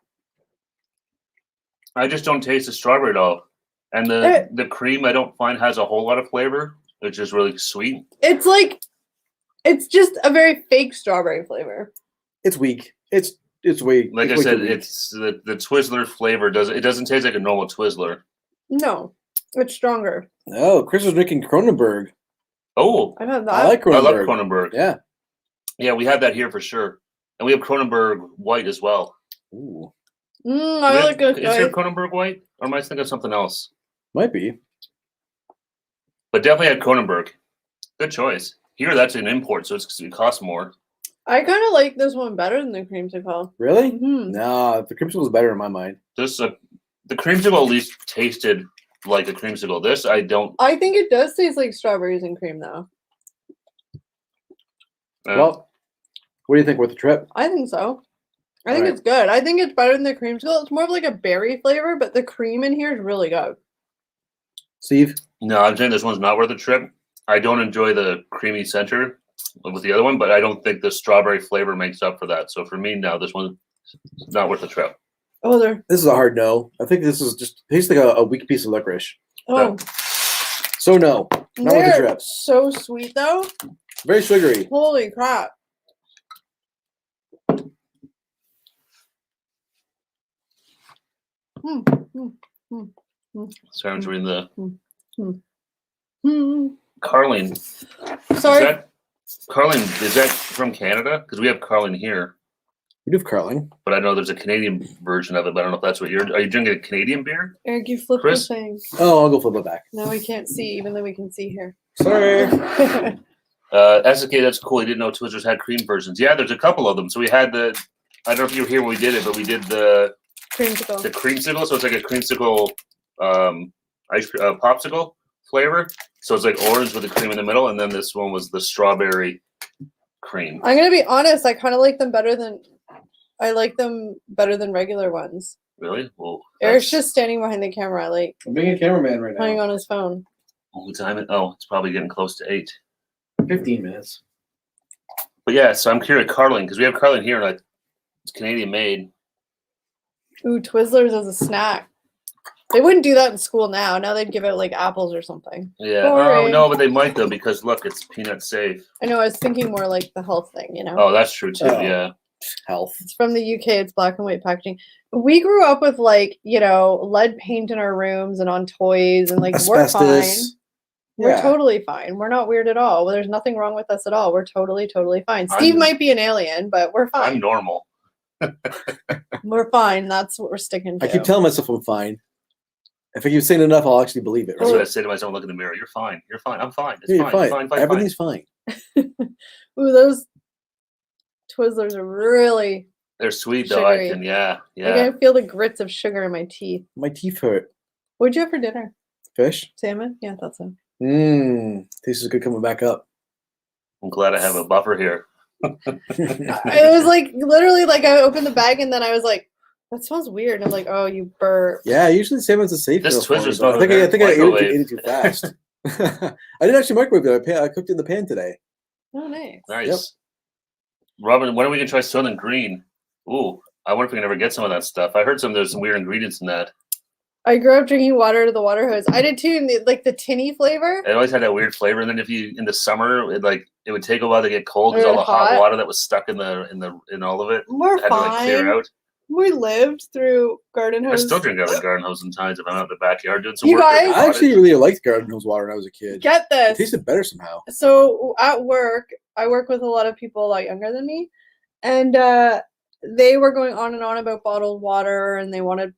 I just don't taste the strawberry at all. And the cream I don't find has a whole lot of flavor. It's just really sweet. It's just a very fake strawberry flavor. It's weak. It's weak. Like I said, it's the Twizzler flavor doesn't taste like a normal Twizzler. No, it's stronger. Oh, Chris is drinking Kronenberg. Oh, I've had that. I like Kronenberg. I love Kronenberg. Yeah. Yeah, we have that here for sure. And we have Kronenberg White as well. Ooh. I like it. Is there Kronenberg White? Or am I thinking of something else? Might be. But definitely had Kronenberg. Good choice. Here, that's an import, so it costs more. I kind of like this one better than the Creamsicle. Really? No, the Creamsicle is better in my mind. The Creamsicle at least tasted like a Creamsicle. This, I don't. I think it does taste like strawberries and cream, though. Well, what do you think with the trip? I think so. I think it's good. I think it's better than the Creamsicle. It's more of like a berry flavor, but the cream in here is really good. Steve? No, I'm saying this one's not worth the trip. I don't enjoy the creamy center with the other one, but I don't think the strawberry flavor makes up for that. So for me, now this one's not worth the trip. Oh, this is a hard no. I think this is just tastes like a weak piece of licorice. Oh. So no, not worth the trip. So sweet though. Very sugary. Holy crap. Sorry, I'm reading the Carling. Sorry. Carling, is that from Canada? Because we have Carling here. We do have Carling. But I know there's a Canadian version of it, but I don't know if that's what are you drinking a Canadian beer? Eric, you flipped the thing. Oh, I'll go flip it back. No, we can't see, even though we can see here. Sorry. That's okay, that's cool. I didn't know Twizzlers had cream versions. Yeah, there's a couple of them. So we had I don't know if you were here when we did it, but we did the Creamsicle. The Creamsicle, so it's like a Creamsicle popsicle flavor. So it's like orange with the cream in the middle, and then this one was the strawberry cream. I'm gonna be honest, I kind of like them better than regular ones. Really? Well, Eric's just standing behind the camera, I'm being a cameraman right now. Playing on his phone. What time? It's probably getting close to 8. 15 minutes. But yeah, so I'm curious, Carling, because we have Carling here, and it's Canadian made. Ooh, Twizzlers as a snack. They wouldn't do that in school now. Now they'd give it like apples or something. Yeah. Oh, no, but they might though, because look, it's peanut safe. I know. I was thinking more like the health thing, you know. Oh, that's true too. Yeah. Health. It's from the UK. It's black and white packaging. We grew up with like, lead paint in our rooms and on toys, and like asbestos. We're fine. We're totally fine. We're not weird at all. Well, there's nothing wrong with us at all. We're totally, totally fine. Steve might be an alien, but we're fine. I'm normal. We're fine. That's what we're sticking to. I keep telling myself I'm fine. If I keep saying enough, I'll actually believe it. That's what I say to myself. Look in the mirror. You're fine. You're fine. I'm fine. It's fine. Everything's fine. Ooh, those Twizzlers are really. They're sweet sugary. though. I can. Yeah. I can feel the grits of sugar in my teeth. My teeth hurt. What'd you have for dinner? Fish. Salmon. Yeah, I thought so. This is good coming back up. I'm glad I have a buffer here. It was like literally like I opened the bag and then I was like, that smells weird. And I'm like, oh, you burp. Yeah, usually salmon's a safe. This Twizzler smells. I think I ate it too fast. I didn't actually microwave it. I cooked it in the pan today. Oh, nice. Nice. Yep. Robin, when are we gonna try Southern Green? Ooh, I wonder if we can ever get some of that stuff. I heard there's some weird ingredients in that. I grew up drinking water to the water hose. I did too, and like the tinny flavor. It always had that weird flavor, and then if you in the summer, it would take a while to get cold because all the hot water that was stuck in all of it We're had fine. to like clear out. We lived through garden hose. I still drink out of the garden hose sometimes if I'm out in the backyard doing some You work. guys- I actually really liked garden hose water when I was a kid. Get It this. tasted better somehow. So at work, I work with a lot of people a lot younger than me, and they were going on and on about bottled water, and they wanted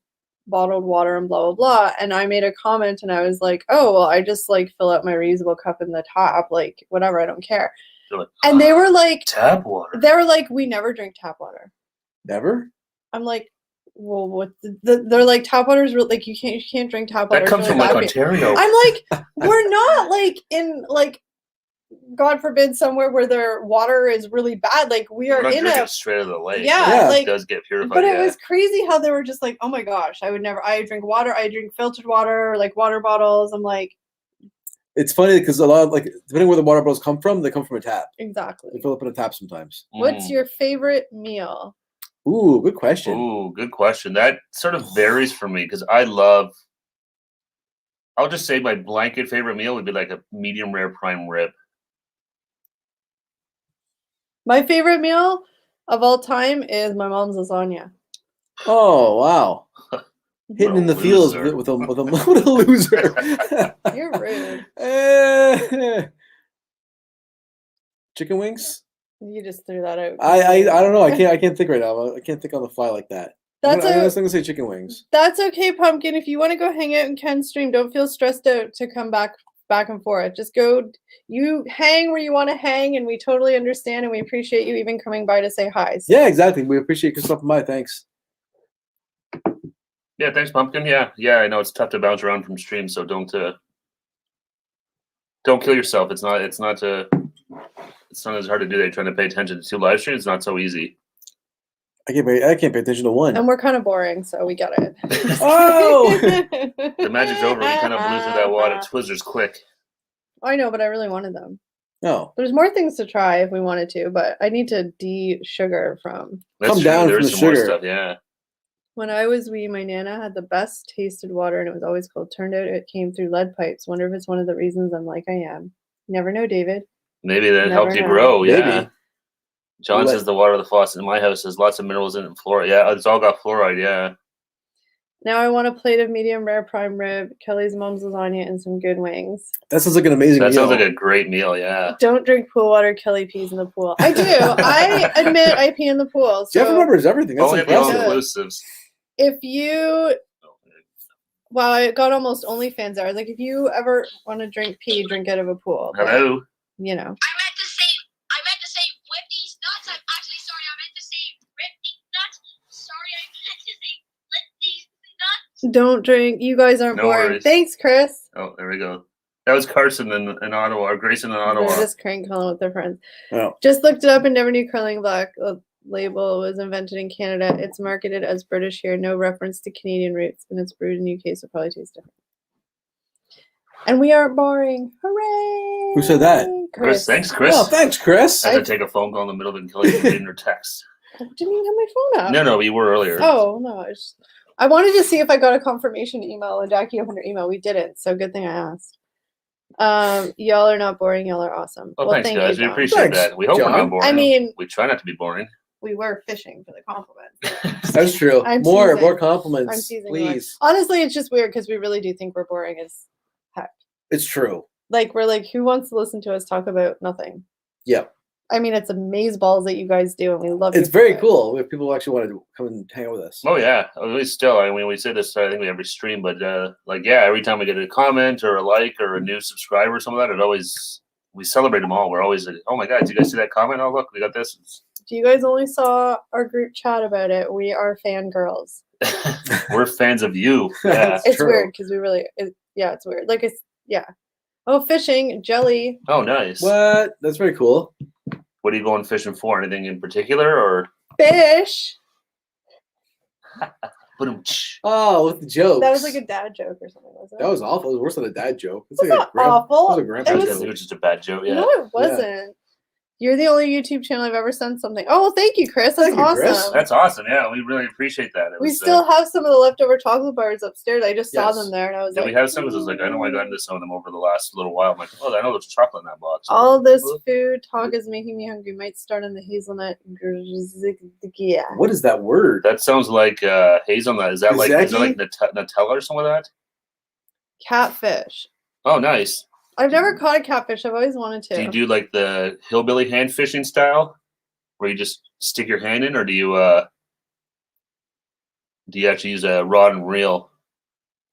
bottled water and blah blah blah. And I made a comment, and I was like, "Oh, well, I just like fill up my reusable cup in the tap, like whatever, I don't care." Like, And they were like, tap water. They were like, "We never drink tap water." Never? I'm like, well, what? They're like, tap water is like you can't drink tap water. That comes really from like bad. Ontario. I'm like, we're not like in like, God forbid, somewhere where their water is really bad. Like we are We're not in drinking a it straight out of the lake. Yeah, like- it does get purified. But it was crazy how they were just like, oh my gosh, I drink water, I drink filtered water, like water bottles. I'm like, It's funny because a lot of, like, depending where the water bottles come from, they come from a tap. exactly. They fill up in a tap sometimes. What's your favorite meal? Ooh, good question. Ooh, good question. That sort of varies for me because I'll just say my blanket favorite meal would be like a medium rare prime rib. My favorite meal of all time is my mom's lasagna. Oh, wow. Hitting What a in the fields loser. with a loser. You're rude. Chicken wings? You just threw that out. I don't know. I can't think right now. I can't think on the fly like that. I'm gonna say chicken wings. That's okay, Pumpkin. If you want to go hang out in Ken's stream, don't feel stressed out to come back and forth. Just go. You hang where you want to hang, and we totally understand, and we appreciate you even coming by to say hi. So. Yeah, exactly. We appreciate you stopping by. Thanks. Yeah, thanks, Pumpkin. Yeah. I know it's tough to bounce around from streams, so don't kill yourself. It's not as hard to do that. Trying to pay attention to 2 live streams, it's not so easy. I can't pay attention to one. And we're kind of boring, so we get it. Oh! The magic's over. We kind of blew through that water. Twizzlers quick. I know, but I really wanted them. No. There's more things to try if we wanted to, but I need to de-sugar from. That's Come true. down There's from the some more sugar. stuff. Yeah. When I was wee, my Nana had the best tasted water, and it was always cold. Turned out it came through lead pipes. Wonder if it's one of the reasons I'm like I am. Never know, David. Maybe that Never helped you know. grow. Yeah. Maybe. John says the water of the faucet in my house has lots of minerals in it and fluoride. Yeah, it's all got fluoride. Yeah. Now I want a plate of medium rare prime rib, Kelly's mom's lasagna, and some good wings. That sounds like an amazing That meal. sounds like a great meal. Yeah. Don't drink pool water. Kelly pees in the pool. I do. I admit I pee in the pool. So Jeff remembers everything. That's Only at the impressive. all-inclusives. if you, wow, I got almost OnlyFans there. I was like, if you ever want to drink pee, drink out of a pool. But, Hello. you know. I meant to say whip these nuts. I'm actually sorry. I meant to say rip these nuts. Sorry, I meant to say flip these nuts. Don't drink. You guys aren't No boring. worries. Thanks, Chris. Oh, there we go. That was Carson in Ottawa, or Grayson in Ottawa. They're just crank calling with their friends. Oh. Just looked it up and never knew curling black label was invented in Canada. It's marketed as British here. No reference to Canadian roots, and it's brewed in UK, so probably tastes different. And we aren't boring. Hooray! Who said that? Chris, thanks, Chris. Oh, thanks, Chris. I had to take a phone call in the middle of it, Kelly reading her text. I didn't even have my phone up. No, you were earlier. Oh, no. I wanted to see if I got a confirmation email, and Jackie opened her email. We didn't, so good thing I asked. Y'all are not boring. Y'all are awesome. Well, thanks, thank guys. you, We John. appreciate Thanks, that. We hope we're John. not boring. I mean, we try not to be boring. we were fishing for the compliments. That's true. I'm More teasing. I'm compliments, teasing. please. Honestly, it's just weird because we really do think we're boring as heck. It's true. Like, we're like, who wants to listen to us talk about nothing? Yep. I mean, it's amazeballs that you guys do, and we love It's you for very it. cool if people actually want to come and hang out with us. Oh yeah, at least still. I mean, we say this I think every stream, but every time we get a comment or a like or a new subscriber or some of that, we celebrate them all. We're always like, oh my god, did you guys see that comment? Oh look, we got this. If you guys only saw our group chat about it, we are fangirls. We're fans of you. Yeah. It's True. weird because we really, it's weird. Like, Oh, fishing, jelly. Oh, nice. What? That's very cool. What are you going fishing for? Anything in particular, or? Fish. Oh, with the jokes. That was like a dad joke or something, wasn't it? That was awful. It was worse than a dad joke. It's It's like not a awful. It was a grandpa It It was- joke. was just a bad joke. Yeah. No, it wasn't. You're the only YouTube channel I've ever sent something. Oh, well, thank you, Chris. That's awesome. Chris. That's awesome. Yeah, we really appreciate that. We still have some of the leftover chocolate bars upstairs. I just saw them there, and I was like, we have some. Because I was like, I know I got into some of them over the last little while. I'm like, oh, I know there's chocolate in that box. All this food talk is making me hungry. Might start on the hazelnut. Yeah. What is that word? That sounds like hazelnut. Is that like Nutella or something like that? Catfish. Oh, nice. I've never caught a catfish. I've always wanted to. Do you do like the hillbilly hand fishing style, where you just stick your hand in, or do you actually use a rod and reel?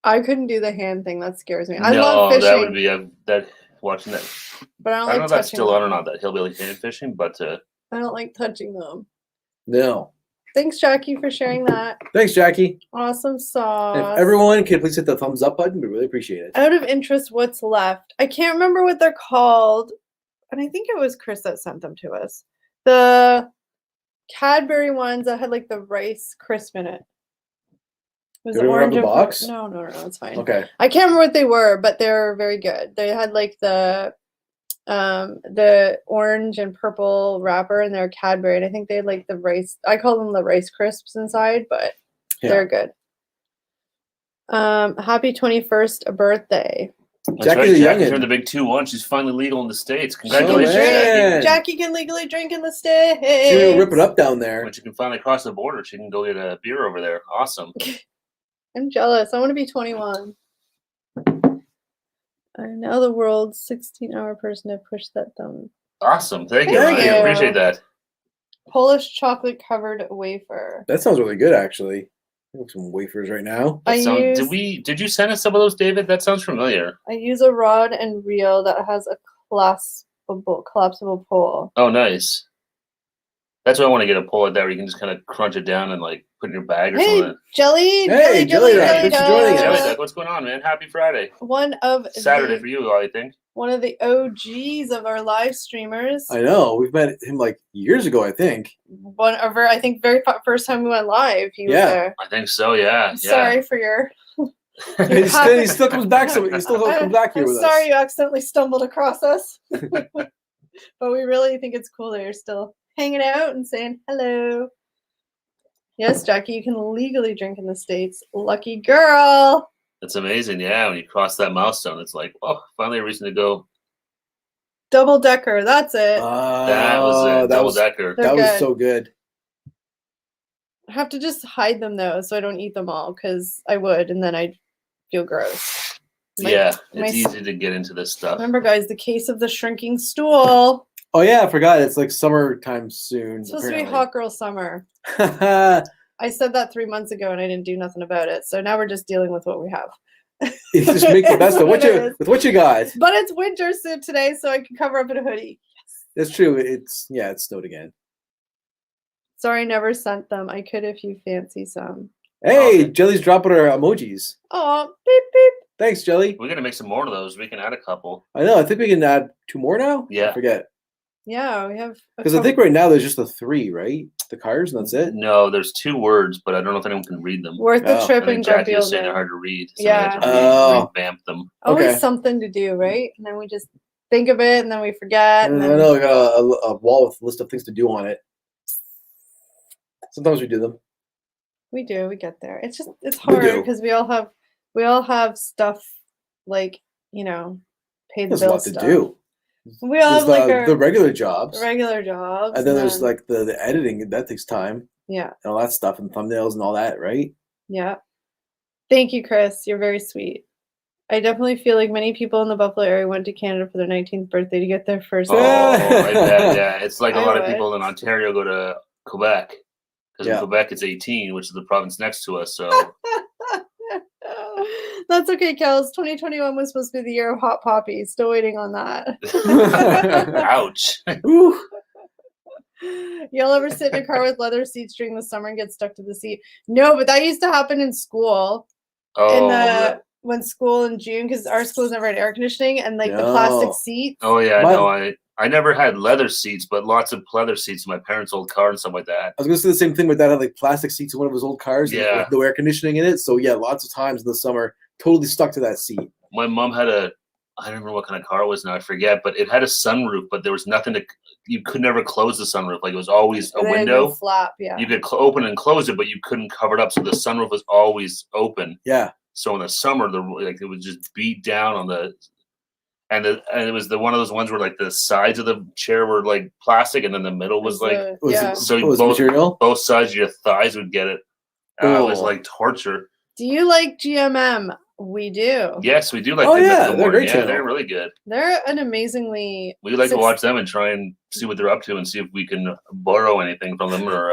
I couldn't do the hand thing. That scares me. I love fishing. That would be that watching that. But I don't know like if that's touching still them. on or not, that hillbilly hand fishing, but I don't like touching them. No. Thanks, Jackie, for sharing that. Thanks, Jackie. Awesome sauce. And if everyone could please hit the thumbs up button, we really appreciate it. Out of interest, what's left? I can't remember what they're called, and I think it was Chris that sent them to us. The Cadbury ones that had like the rice crisp in it. Was it orange? Box? No, it's fine. Okay. I can't remember what they were, but they're very good. They had like the orange and purple wrapper, and they're Cadbury, and I think they had like the rice. I call them the rice crisps inside, but they're good. Happy 21st birthday. Jackie turned the big 2-1. She's finally legal in the States. Congratulations, Jackie can legally drink in the States. She's gonna rip it up down there. When she can finally cross the border, she can go get a beer over there. Awesome. I'm jealous. I want to be 21. I'm now the world's 16-hour person to push that thumb. Awesome. Thank you. I appreciate that. Polish chocolate covered wafer. That sounds really good, actually. I have some wafers right now. Did you send us some of those, David? That sounds familiar. I use a rod and reel that has a collapsible pole. Oh, nice. That's why I want to get a pole like that where you can just kind of crunch it down and like put in your bag or something. Jelly Thanks for joining us. Jelly, what's going on, man? Happy Friday. Saturday for you, I think. One of the OGs of our live streamers. I know. We've met him like years ago, I think. I think very first time we went live, he was there. I think so, yeah. Sorry for your... he still comes back. He still comes back here with us. Sorry you accidentally stumbled across us. But we really think it's cool that you're still hanging out and saying hello. Yes, Jackie, you can legally drink in the States. Lucky girl. That's amazing. Yeah, when you cross that milestone, it's like, oh, finally a reason to go. Double decker. That's it. That was it. Double decker. That was so good. I have to just hide them though, so I don't eat them all, because I would, and then I'd feel gross. It's easy to get into this stuff. Remember, guys, the case of the shrinking stool. Oh yeah, I forgot. It's like summertime soon. It's supposed to be hot girl summer. I said that 3 months ago, and I didn't do nothing about it. So now we're just dealing with what we have. You just make the best of what you got. But it's winter suit today, so I can cover up in a hoodie. Yes. That's true. It snowed again. Sorry, I never sent them. I could if you fancy some. Hey, Jelly's dropping her emojis. Oh, beep beep. Thanks, Jelly. We're gonna make some more of those. We can add a couple. I know. I think we can add 2 more now. Yeah. I forget. Yeah, we have. Because I think right now there's just the 3, right? The cars, and that's it. No, there's 2 words, but I don't know if anyone can read them. Worth the trip and jump. Jackie was saying they're hard to read. So yeah. Revamp them. Always something to do, right? And then we just think of it, and then we forget. And I know we got a wall with a list of things to do on it. Sometimes we do them. We do. We get there. It's hard because we all have stuff like, pay the bills. There's a lot to do. We all have like the regular jobs. And then there's like the editing that takes time. Yeah. And all that stuff and thumbnails and all that, right? Yeah. Thank you, Chris. You're very sweet. I definitely feel like many people in the Buffalo area went to Canada for their 19th birthday to get their first. Oh, I bet, yeah. It's like a lot of people in Ontario go to Quebec. Because in Quebec it's 18, which is the province next to us. So that's okay, Kels. 2021 was supposed to be the year of hot poppies. Still waiting on that. Ouch. Y'all ever sit in a car with leather seats during the summer and get stuck to the seat? No, but that used to happen in school. When school in June, because our schools never had air conditioning, and like the plastic seats. Oh yeah, no, I never had leather seats, but lots of pleather seats in my parents' old car and stuff like that. I was gonna say the same thing. My dad had like plastic seats in one of his old cars, with no air conditioning in it. So yeah, lots of times in the summer, totally stuck to that seat. My mom had a I don't remember what kind of car it was now. I forget, but it had a sunroof, but there was nothing to. You could never close the sunroof. Like it was always a window. Flap, yeah. You could open and close it, but you couldn't cover it up. So the sunroof was always open. Yeah. So in the summer, it would just beat down on the. And it was one of those ones where like the sides of the chair were like plastic, and then the middle was like both sides of your thighs would get it. It was like torture. Do you like GMM? We do. Yes, we do like. Oh yeah, they're great. Yeah, they're really good. They're an amazingly. We like to watch them and try and see what they're up to and see if we can borrow anything from them or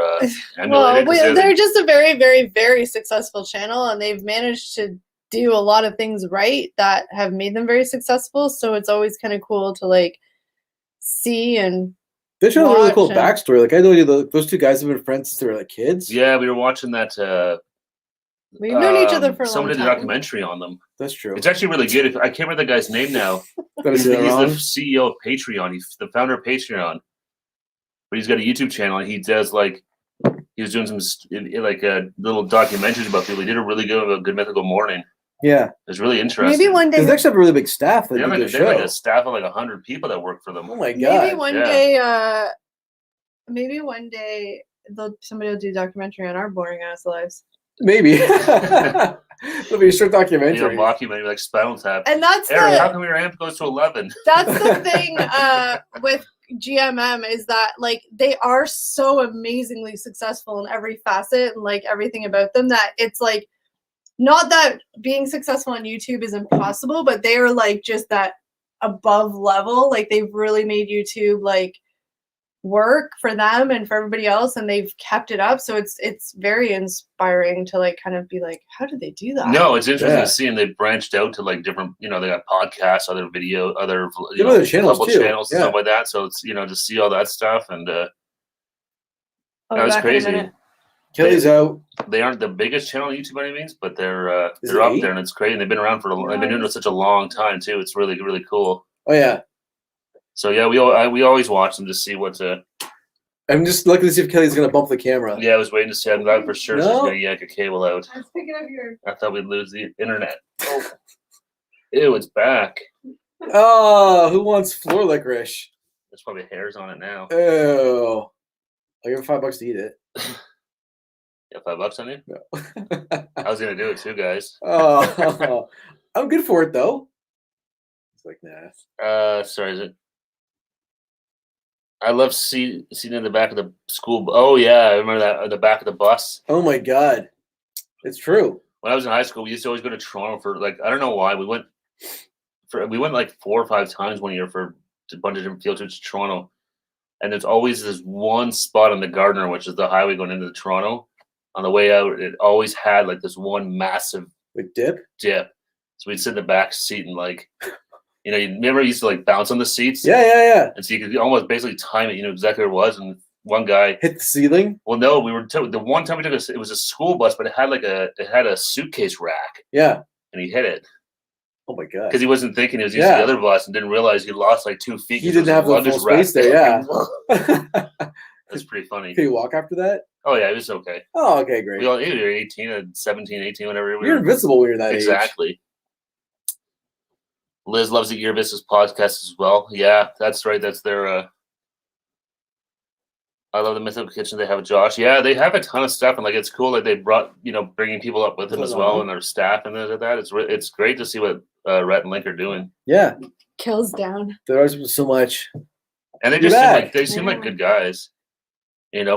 emulate it. They're just a very, very, very successful channel, and they've managed to do a lot of things right that have made them very successful. So it's always kind of cool to like see and. They show a really cool backstory. Like I know those two guys have been friends since they were like kids. Yeah, we were watching that. We've known each other for a long time. Someone did a documentary on them. That's true. It's actually really good. I can't remember the guy's name now. He's the CEO of Patreon. He's the founder of Patreon. But he's got a YouTube channel, and he does like he was doing some like little documentaries about people. He did a really good Mythical Morning. Yeah, it was really interesting. Maybe one day they actually have a really big staff. They have like a staff of like 100 people that work for them. Oh my god! Maybe one day somebody will do a documentary on our boring ass lives. Maybe it'll be a short documentary. Mockumentary like Spinal Tap. And that's Eric, how come your amp goes to 11? That's the thing with GMM is that like they are so amazingly successful in every facet and like everything about them that it's like. Not that being successful on YouTube is impossible, but they are like just that above level. Like they've really made YouTube like work for them and for everybody else, and they've kept it up. So it's very inspiring to like kind of be like, how did they do that? No, it's interesting to see, and they've branched out to like different. They got podcasts, other channels too. Channels and stuff like that. So it's to see all that stuff, and that was crazy. Kelly's out. They aren't the biggest channel on YouTube by any means, but they're up there, and it's great. And they've been around they've been doing it such a long time too. It's really, really cool. Oh yeah. So yeah, we always watch them to see what's I'm just looking to see if Kelly's gonna bump the camera. Yeah, I was waiting to see that for sure. No? She's gonna yank a cable out. I was picking up your. I thought we'd lose the internet. Oh. Ew, it's back. Oh, who wants floor licorice? There's probably hairs on it now. Oh, I'll give him $5 to eat it. Yeah, $5 on you? No. I was gonna do it too, guys. Oh, I'm good for it though. It's like nah. Sorry, is it? I love seeing in the back of the school. Oh yeah, I remember that the back of the bus. Oh my god, it's true. When I was in high school, we used to always go to Toronto for like I don't know why we went like 4 or 5 times one year for a bunch of different field trips to Toronto, and there's always this one spot on the Gardiner, which is the highway going into Toronto. On the way out, it always had like this one massive dip. So we'd sit in the back seat and like, you remember you used to like bounce on the seats. Yeah. And so you could almost basically time it. You know exactly where it was. And one guy hit the ceiling. Well, no, we were the one time we took it was a school bus, but it had a suitcase rack. Yeah. And he hit it. Oh my god! Because he wasn't thinking he was using the other bus and didn't realize he lost like 2 feet. He didn't have the full space there. Yeah. That's pretty funny. Can you walk after that? Oh yeah, it was okay. Oh, okay, great. We were 18, 17, 18, whatever. You're invincible when you're that age. Exactly. Liz loves the Ear Business podcast as well. Yeah, that's right. That's their. I love the Mythical Kitchen. They have Josh. Yeah, they have a ton of stuff, and like it's cool that they brought bringing people up with them as well, and their staff and that. It's great to see what Rhett and Link are doing. Yeah, kills down. There always been so much, and they seem like good guys.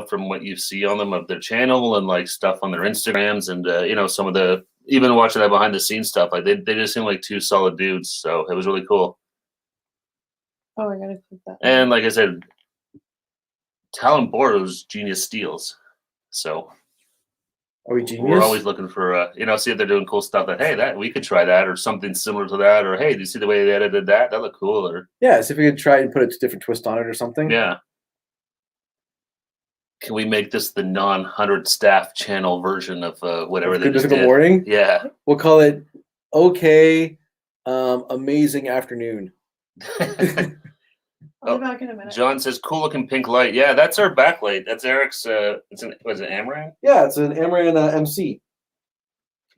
From what you see on them of their channel and like stuff on their Instagrams and some of the even watching that behind the scenes stuff, like they just seem like 2 solid dudes. So it was really cool. Oh, I gotta click that. And like I said, Talon borrows, genius steals. So are we genius? We're always looking for see if they're doing cool stuff that that we could try that or something similar to that, or hey, do you see the way they edited that? That looked cool. Or yeah, see if we could try and put a different twist on it or something. Yeah. Can we make this the non-100 staff channel version of whatever they just did? Morning? Yeah. We'll call it Okay Amazing Afternoon. I'll be back in a minute. John says, cool looking pink light. Yeah, that's our backlight. That's Eric's, was it Amaran? Yeah, it's an Amaran MC.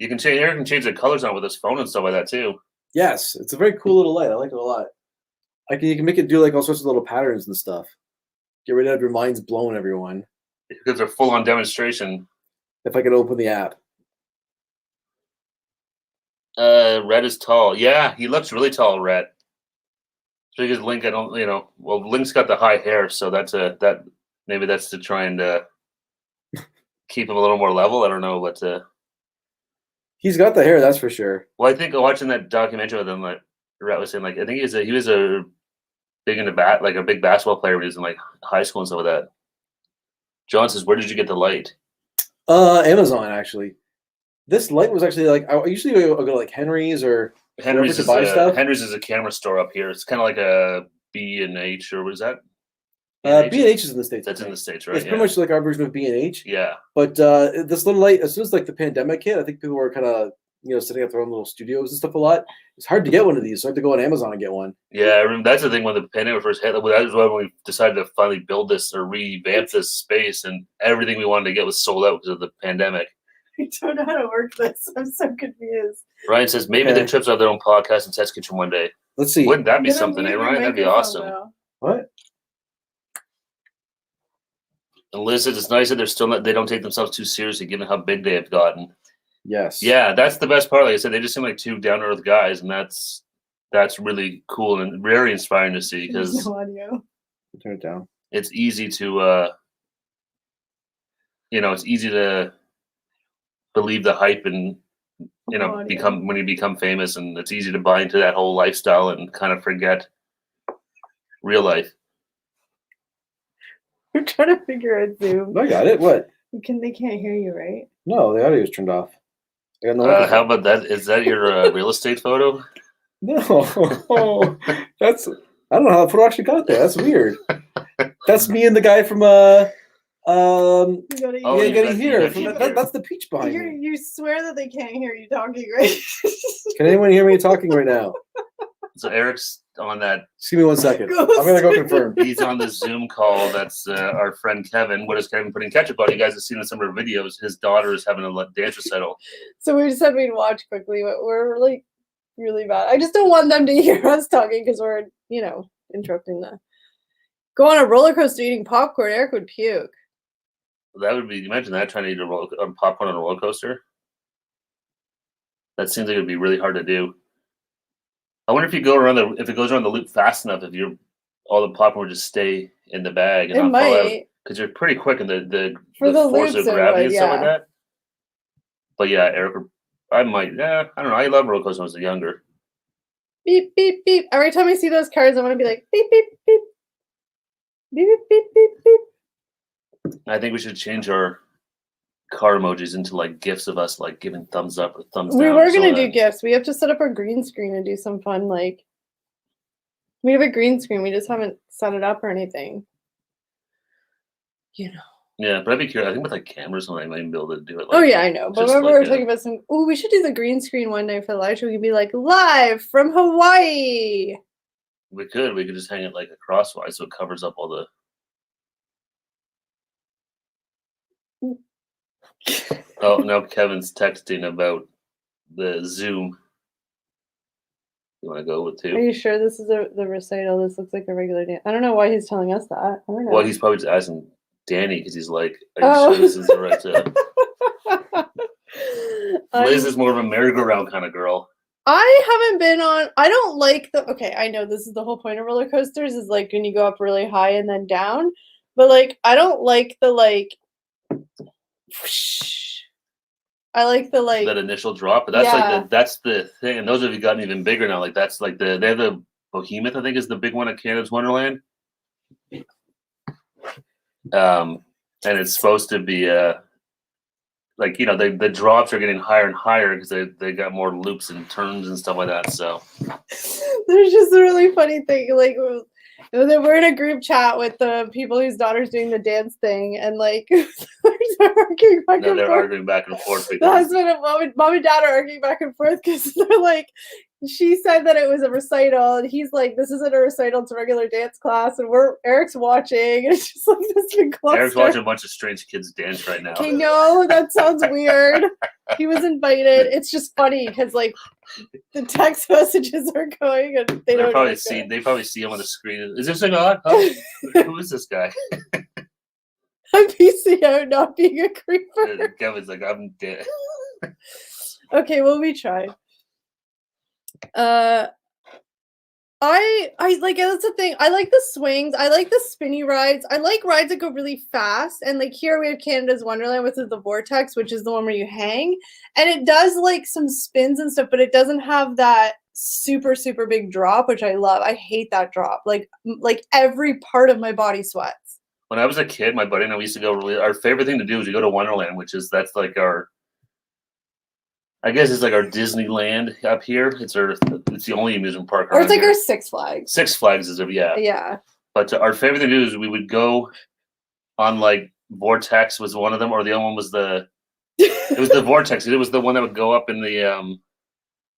Eric can change the colors on with his phone and stuff like that too. Yes, it's a very cool little light. I like it a lot. You can make it do like all sorts of little patterns and stuff. Get rid of your mind's blown, everyone. Because they're full on demonstration. If I could open the app. Red is tall. Yeah, he looks really tall, Red. Because Link, I don't, well, Link's got the high hair, so maybe that's to try and keep him a little more level. I don't know what to. He's got the hair, that's for sure. Well, I think watching that documentary with him, like Red was saying, like I think he was a big a big basketball player when he was in like high school and stuff like that. John says, "Where did you get the light?" Amazon actually. This light was actually like I usually go to like Henry's or Henry's to buy stuff. Henry's is a camera store up here. It's kind of like a B&H, or what is that? B&H is in the States. That's in the States, right? It's pretty much like our version of B&H. Yeah. But this little light, as soon as like the pandemic hit, I think people were kind of setting up their own little studios and stuff a lot. It's hard to get one of these, so I have to go on Amazon and get one. Yeah, I remember that's the thing when the pandemic first hit. That was when we decided to finally build this or revamp this space, and everything we wanted to get was sold out because of the pandemic. I don't know how to work this. I'm so confused. Ryan says maybe the Trips have their own podcast in Test Kitchen one day. Let's see. Wouldn't that be something, eh, Ryan? That'd be awesome. Though. What? And Liz says it's nice that they don't take themselves too seriously given how big they have gotten. Yes. Yeah, that's the best part. Like I said, they just seem like two down to earth guys, and that's really cool and very inspiring to see because no audio. Turn it down. It's easy to it's easy to believe the hype and when you become famous, and it's easy to buy into that whole lifestyle and kind of forget real life. We're trying to figure out Zoom. I got it. What? They can't hear you, right? No, the audio is turned off. I got no how about that? Is that your real estate photo? No, that's I don't know how the photo actually got there. That's weird. That's me and the guy from Getting Here. That's the peach behind me. You swear that they can't hear you talking, right? Can anyone hear me talking right now? So Eric's on that. Just give me 1 second. I'm gonna go confirm. He's on the Zoom call. That's our friend Kevin. What is Kevin putting ketchup on? You guys have seen in some of our videos. His daughter is having a dance recital. So we said we'd watch quickly, but we're like really bad. I just don't want them to hear us talking because we're interrupting them. Go on a roller coaster eating popcorn. Eric would puke. That would be. Imagine that trying to eat a popcorn on a roller coaster. That seems like it'd be really hard to do. I wonder if you go around if it goes around the loop fast enough, if all the popcorn would just stay in the bag and not fall out, because you're pretty quick in the force of gravity and stuff like that. But yeah, Eric, I might. Yeah, I don't know. I love roller coasters when I was younger. Beep beep beep. Every time I see those cards, I want to be like beep beep beep, beep beep beep beep beep. I think we should change our car emojis into like gifs of us like giving thumbs up or thumbs down. We were gonna do gifs. We have to set up our green screen and do some fun like. We have a green screen. We just haven't set it up or anything. Yeah, but I'd be curious. I think with like cameras, I might be able to do it. Like, I know. But remember, we were talking about some. Oh, we should do the green screen one night for the live show. We could be like live from Hawaii. We could just hang it like crosswise so it covers up all the. Oh, now Kevin's texting about the Zoom. You want to go with 2? Are you sure this is the recital? This looks like a regular dance. I don't know why he's telling us that. I don't know. Well, he's probably just asking Danny because he's like, are you sure this is the right Liz is more of a merry-go-round kind of girl. I haven't been on. I don't like okay, I know this is the whole point of roller coasters is like when you go up really high and then down. But like, I don't like the like. I like the like that initial drop, but that's like that's the thing, and those have gotten even bigger now. Like that's like they have the Behemoth, I think, is the big one at Canada's Wonderland. And it's supposed to be like the drops are getting higher and higher because they got more loops and turns and stuff like that. So there's just a really funny thing, like. We're in a group chat with the people whose daughter's doing the dance thing, and like they're arguing back and forth. The husband and mom and dad are arguing back and forth because they're like, she said that it was a recital, and he's like, "This isn't a recital; it's a regular dance class." And Eric's watching, and it's just like this big cluster. Eric's watching a bunch of strange kids dance right now. Okay, no, that sounds weird. He was invited. It's just funny because like the text messages are going, and they don't probably see. They probably see him on the screen. Is this a god? Oh, who is this guy? I'm piecing out not being a creeper. Kevin's like, I'm dead. Okay, well, we tried. I like, that's the thing. I like the swings. I like the spinny rides. I like rides that go really fast. And like here we have Canada's Wonderland, which is the Vortex, which is the one where you hang. And it does like some spins and stuff, but it doesn't have that super, super big drop, which I love. I hate that drop. Like every part of my body sweats. When I was a kid, my buddy and I used to go. Our favorite thing to do is to go to Wonderland, that's like our. I guess it's like our Disneyland up here. It's the only amusement park. Or it's like here. our Six Flags. Six Flags is Yeah. But our favorite thing to do is we would go on like Vortex was one of them, or the other one was it was the Vortex. It was the one that would go up in the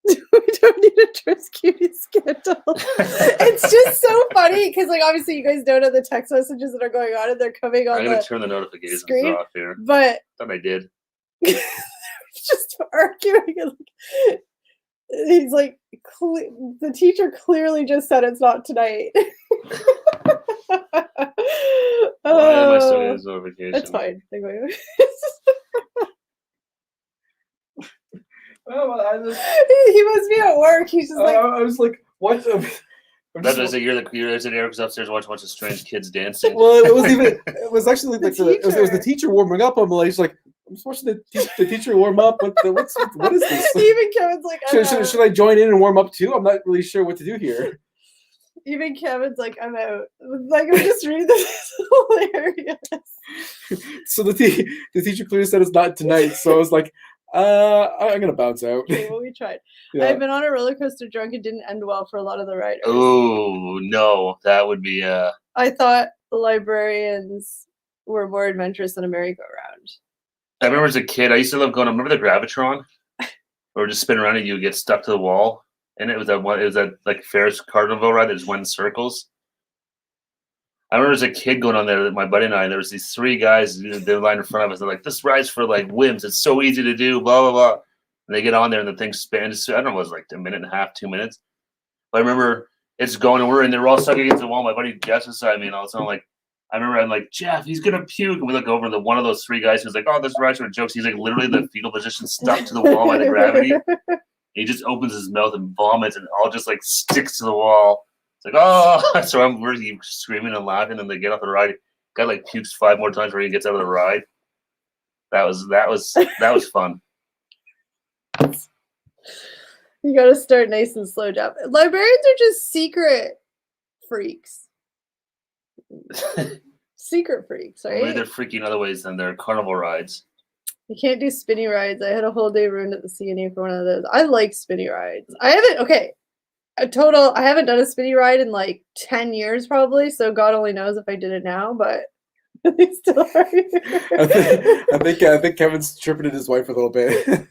We don't need a Tris Cutie scandal. It's just so funny because, like, obviously you guys don't know the text messages that are going on, and they're coming on. I'm gonna turn the notifications screen, off here. But I did. Just arguing. Like, he's like, the teacher clearly just said it's not tonight. Why am I still getting this notification? That's fine. He must be at work. He's just like. I was like, what? That's what I said. You're Eric's upstairs watching a bunch of strange kids dancing. Well, it was actually like it was the teacher warming up. I'm like, he's like, I'm just watching the teacher warm up. What is this? Even Kevin's like, should I join in and warm up too? I'm not really sure what to do here. Even Kevin's like, I'm out. Like, I'm just reading this. It's hilarious. So the teacher clearly said it's not tonight. So I was like, I'm gonna bounce out. Okay, well, we tried. Yeah. I've been on a roller coaster drunk. It didn't end well for a lot of the riders. Oh no, that would be. I thought the librarians were more adventurous than a merry-go-round. I remember as a kid, I used to love going. Remember the Gravitron, or just spin around and you would get stuck to the wall. And it was that like Ferris Carnival ride that just went in circles. I remember as a kid going on there, my buddy and I, there was these three guys, they were lying in front of us. They're like, this ride's for like whims. It's so easy to do, blah, blah, blah. And they get on there and the thing spans. I don't know, it was like a minute and a half, 2 minutes. But I remember it's going and we're all stuck against the wall. My buddy Jeff beside me, and all of a sudden, like, I remember I'm like, Jeff, he's going to puke. And we look over and one of those three guys who's like, oh, this ride's for jokes. He's like literally in the fetal position stuck to the wall by the gravity. He just opens his mouth and vomits and all just like sticks to the wall. It's like, oh, so I'm really screaming and laughing, and they get off the ride. Guy like pukes 5 more times before he gets out of the ride. That was fun. You gotta start nice and slow down. Librarians are just secret freaks. Secret freaks, right? Maybe they're freaky in other ways than their carnival rides. You can't do spinny rides. I had a whole day ruined at the CNE for one of those. I like spinny rides. I haven't done a spinny ride in like 10 years probably, so God only knows if I did it now, but they still are. I think Kevin's tripping at his wife a little bit.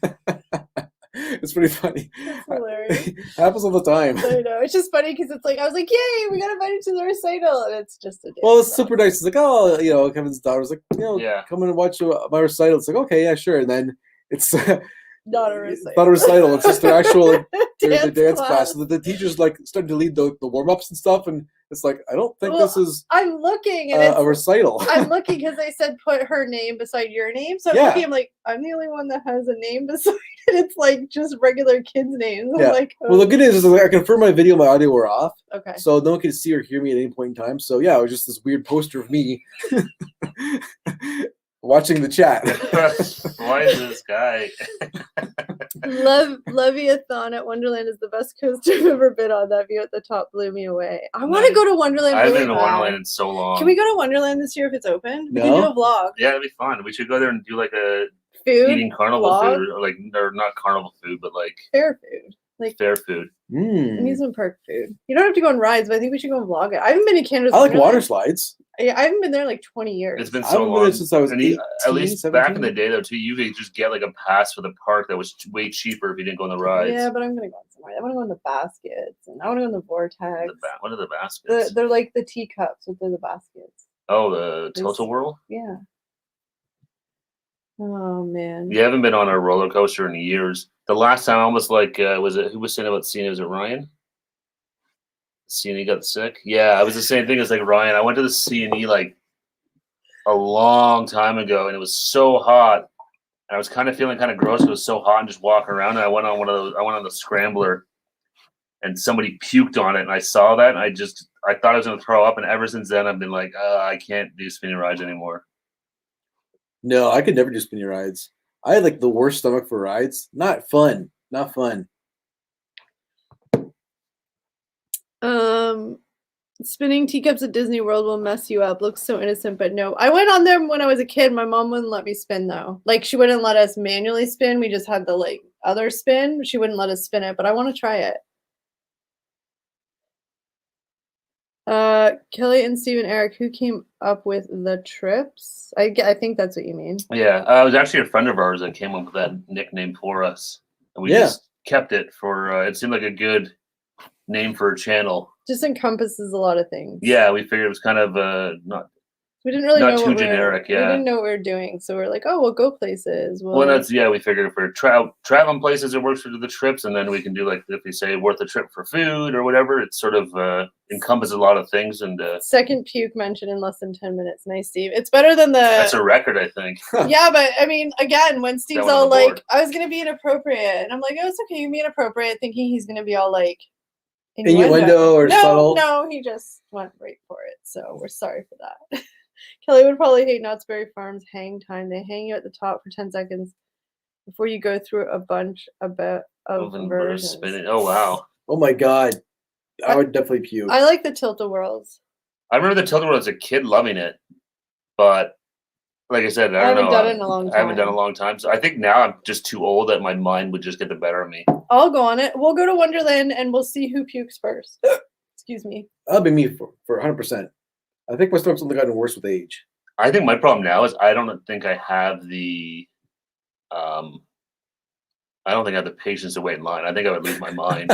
It's pretty funny. That's hilarious. It happens all the time. I know. It's just funny because it's like, I was like, yay, we got invited to the recital, and it's just a day. Well, it's super nice. It's like, oh, Kevin's daughter was like, come in and watch my recital. It's like, okay, yeah, sure. And then it's not a recital. Not a recital. It's just their actual dance class. So the teacher's like starting to lead the warm-ups and stuff, and it's like, I don't think this is I'm looking and a recital. I'm looking because they said put her name beside your name. So I'm looking, I'm like, I'm the only one that has a name beside it. It's like just regular kids' names. Yeah. I'm like, Well, the good news is I confirm my video and my audio were off. Okay. So no one could see or hear me at any point in time. So yeah, it was just this weird poster of me watching the chat. Why is this guy? Love-y-a-thon at Wonderland is the best coaster I've ever been on. That view at the top blew me away. I want to go to Wonderland. I haven't been to Wonderland in so long. Can we go to Wonderland this year if it's open? No? We can do a vlog. Yeah, it'd be fun. We should go there and do like a eating carnival vlog? food, or not carnival food, but like fair food. Like fair food. Amusement park food. You don't have to go on rides, but I think we should go and vlog it. I haven't been to Canada. I like water slides. I haven't been there like 20 years. It's been so long. Been since I was 18, at least 17? back in the day, though, too, you could just get like a pass for the park that was way cheaper if you didn't go on the rides. Yeah, but I'm gonna go somewhere. I want to go in the baskets, and I want to go in the vortex. What are the baskets? They're like the teacups, but they're the baskets. Oh, the Tilt-A-Whirl? Yeah. Oh man. You haven't been on a roller coaster in years. The last time I was like, was it who was saying about seeing it? Was it Ryan? C&E got sick. Yeah, I was the same thing as like Ryan. I went to the C&E like a long time ago, and it was so hot. And I was kind of feeling kind of gross. It was so hot, and just walking around. And I went on one of those. I went on the scrambler, and somebody puked on it, and I saw that, and I thought I was going to throw up. And ever since then, I've been like, I can't do spinning rides anymore. No, I could never do spinning rides. I had like the worst stomach for rides. Not fun. Not fun. Spinning teacups at Disney World will mess you up. Looks so innocent, but no. I went on there when I was a kid. My mom wouldn't let me spin though. Like she wouldn't let us manually spin. We just had the like other spin. She wouldn't let us spin it, but I want to try it. Kelly and Steve and Eric, who came up with the trips? I think that's what you mean. Yeah, it was actually a friend of ours that came up with that nickname for us, and we just kept it for. It seemed like a good name for a channel. Just encompasses a lot of things. Yeah, we figured it was kind of not. We didn't really not know too generic. We didn't know what we were doing, so we're like, oh, we'll go places. Well, that's we figured if we're traveling places, it works for the trips, and then we can do like if we say worth a trip for food or whatever. It sort of encompasses a lot of things. And second puke mentioned in less than 10 minutes. Nice, Steve. It's better than the. That's a record, I think. Yeah, but I mean, again, when Steve's all like, I was gonna be inappropriate, and I'm like, oh, it's okay, you can be inappropriate, thinking he's gonna be all like. Innuendo or subtle? No, he just went right for it. So we're sorry for that. Kelly would probably hate Knott's Berry Farm's hang time. They hang you at the top for 10 seconds before you go through a bunch of versions. Oh, wow. Oh, my God. I would definitely puke. I like the Tilt-A-Whirls. I remember the Tilt-A-Whirl as a kid loving it. But like I said, I haven't done it in a long time. I haven't done it in a long time. So I think now I'm just too old that my mind would just get the better of me. I'll go on it. We'll go to Wonderland and we'll see who pukes first. Excuse me. That'll be me for 100%. I think my stomach's only gotten worse with age. I think my problem now is I don't think I have the patience to wait in line. I think I would lose my mind.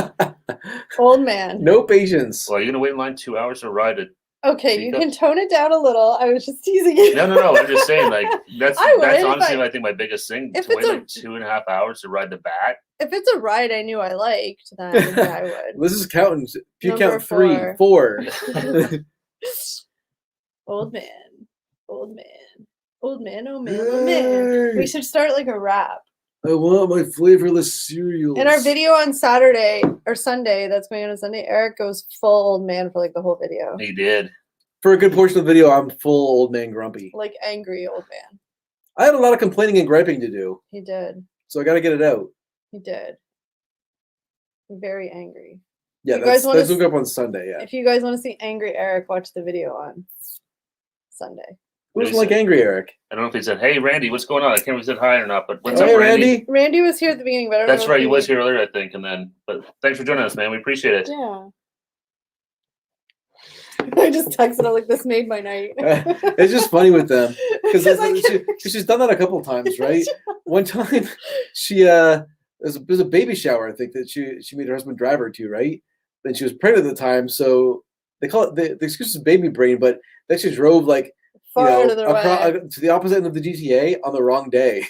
Old man. No patience. Well, are you gonna wait in line 2 hours to ride it? Okay, you can tone it down a little. I was just teasing you. No. I'm just saying, like that's honestly, I think my biggest thing. To wait like 2.5 hours to ride the bat. If it's a ride I knew I liked, then yeah, I would. This is counting. If you count 3, 4. Old man. Oh man. We should start like a rap. I want my flavorless cereals. In our video on Saturday or Sunday, that's going on Sunday, Eric goes full old man for like the whole video. He did. For a good portion of the video, I'm full old man grumpy. Like angry old man. I had a lot of complaining and griping to do. He did. So I got to get it out. He did. Very angry. Yeah, let's look up on Sunday. Yeah. If you guys want to see angry Eric, watch the video on Sunday. Who's like angry Eric? I don't know if he said, "Hey, Randy, what's going on?" I can't remember if he said hi or not. But what's up, Randy? Randy was here at the beginning, but that's right. He was here earlier, I think. And then, but thanks for joining us, man. We appreciate it. Yeah. I just texted him like, "This made my night." It's just funny with them because she's done that a couple times, right? One time, she it was a baby shower. I think that she made her husband drive her to, right? Then she was pregnant at the time, so they call it the excuse is baby brain, but they she drove like. To the opposite end of the GTA on the wrong day.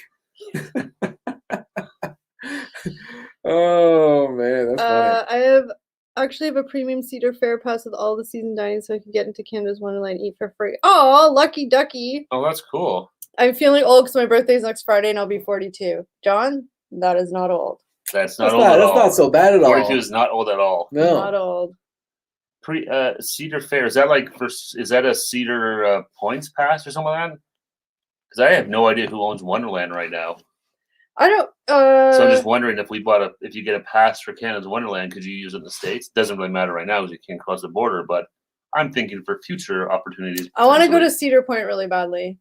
Oh man, that's funny. I actually have a premium Cedar Fair pass with all the season dining, so I can get into Canada's Wonderland and eat for free. Oh, lucky ducky! Oh, that's cool. I'm feeling old because my birthday's next Friday and I'll be 42. John, that is not old. That's not old at all. That's not so bad at all. 42 is not old at all. No, not old. Cedar Fair, is that a Cedar points pass or something like that? Because I have no idea who owns Wonderland right now. I don't. So I'm just wondering if you get a pass for Canada's Wonderland, could you use it in the States? Doesn't really matter right now because you can't cross the border. But I'm thinking for future opportunities. I want to go to Cedar Point really badly.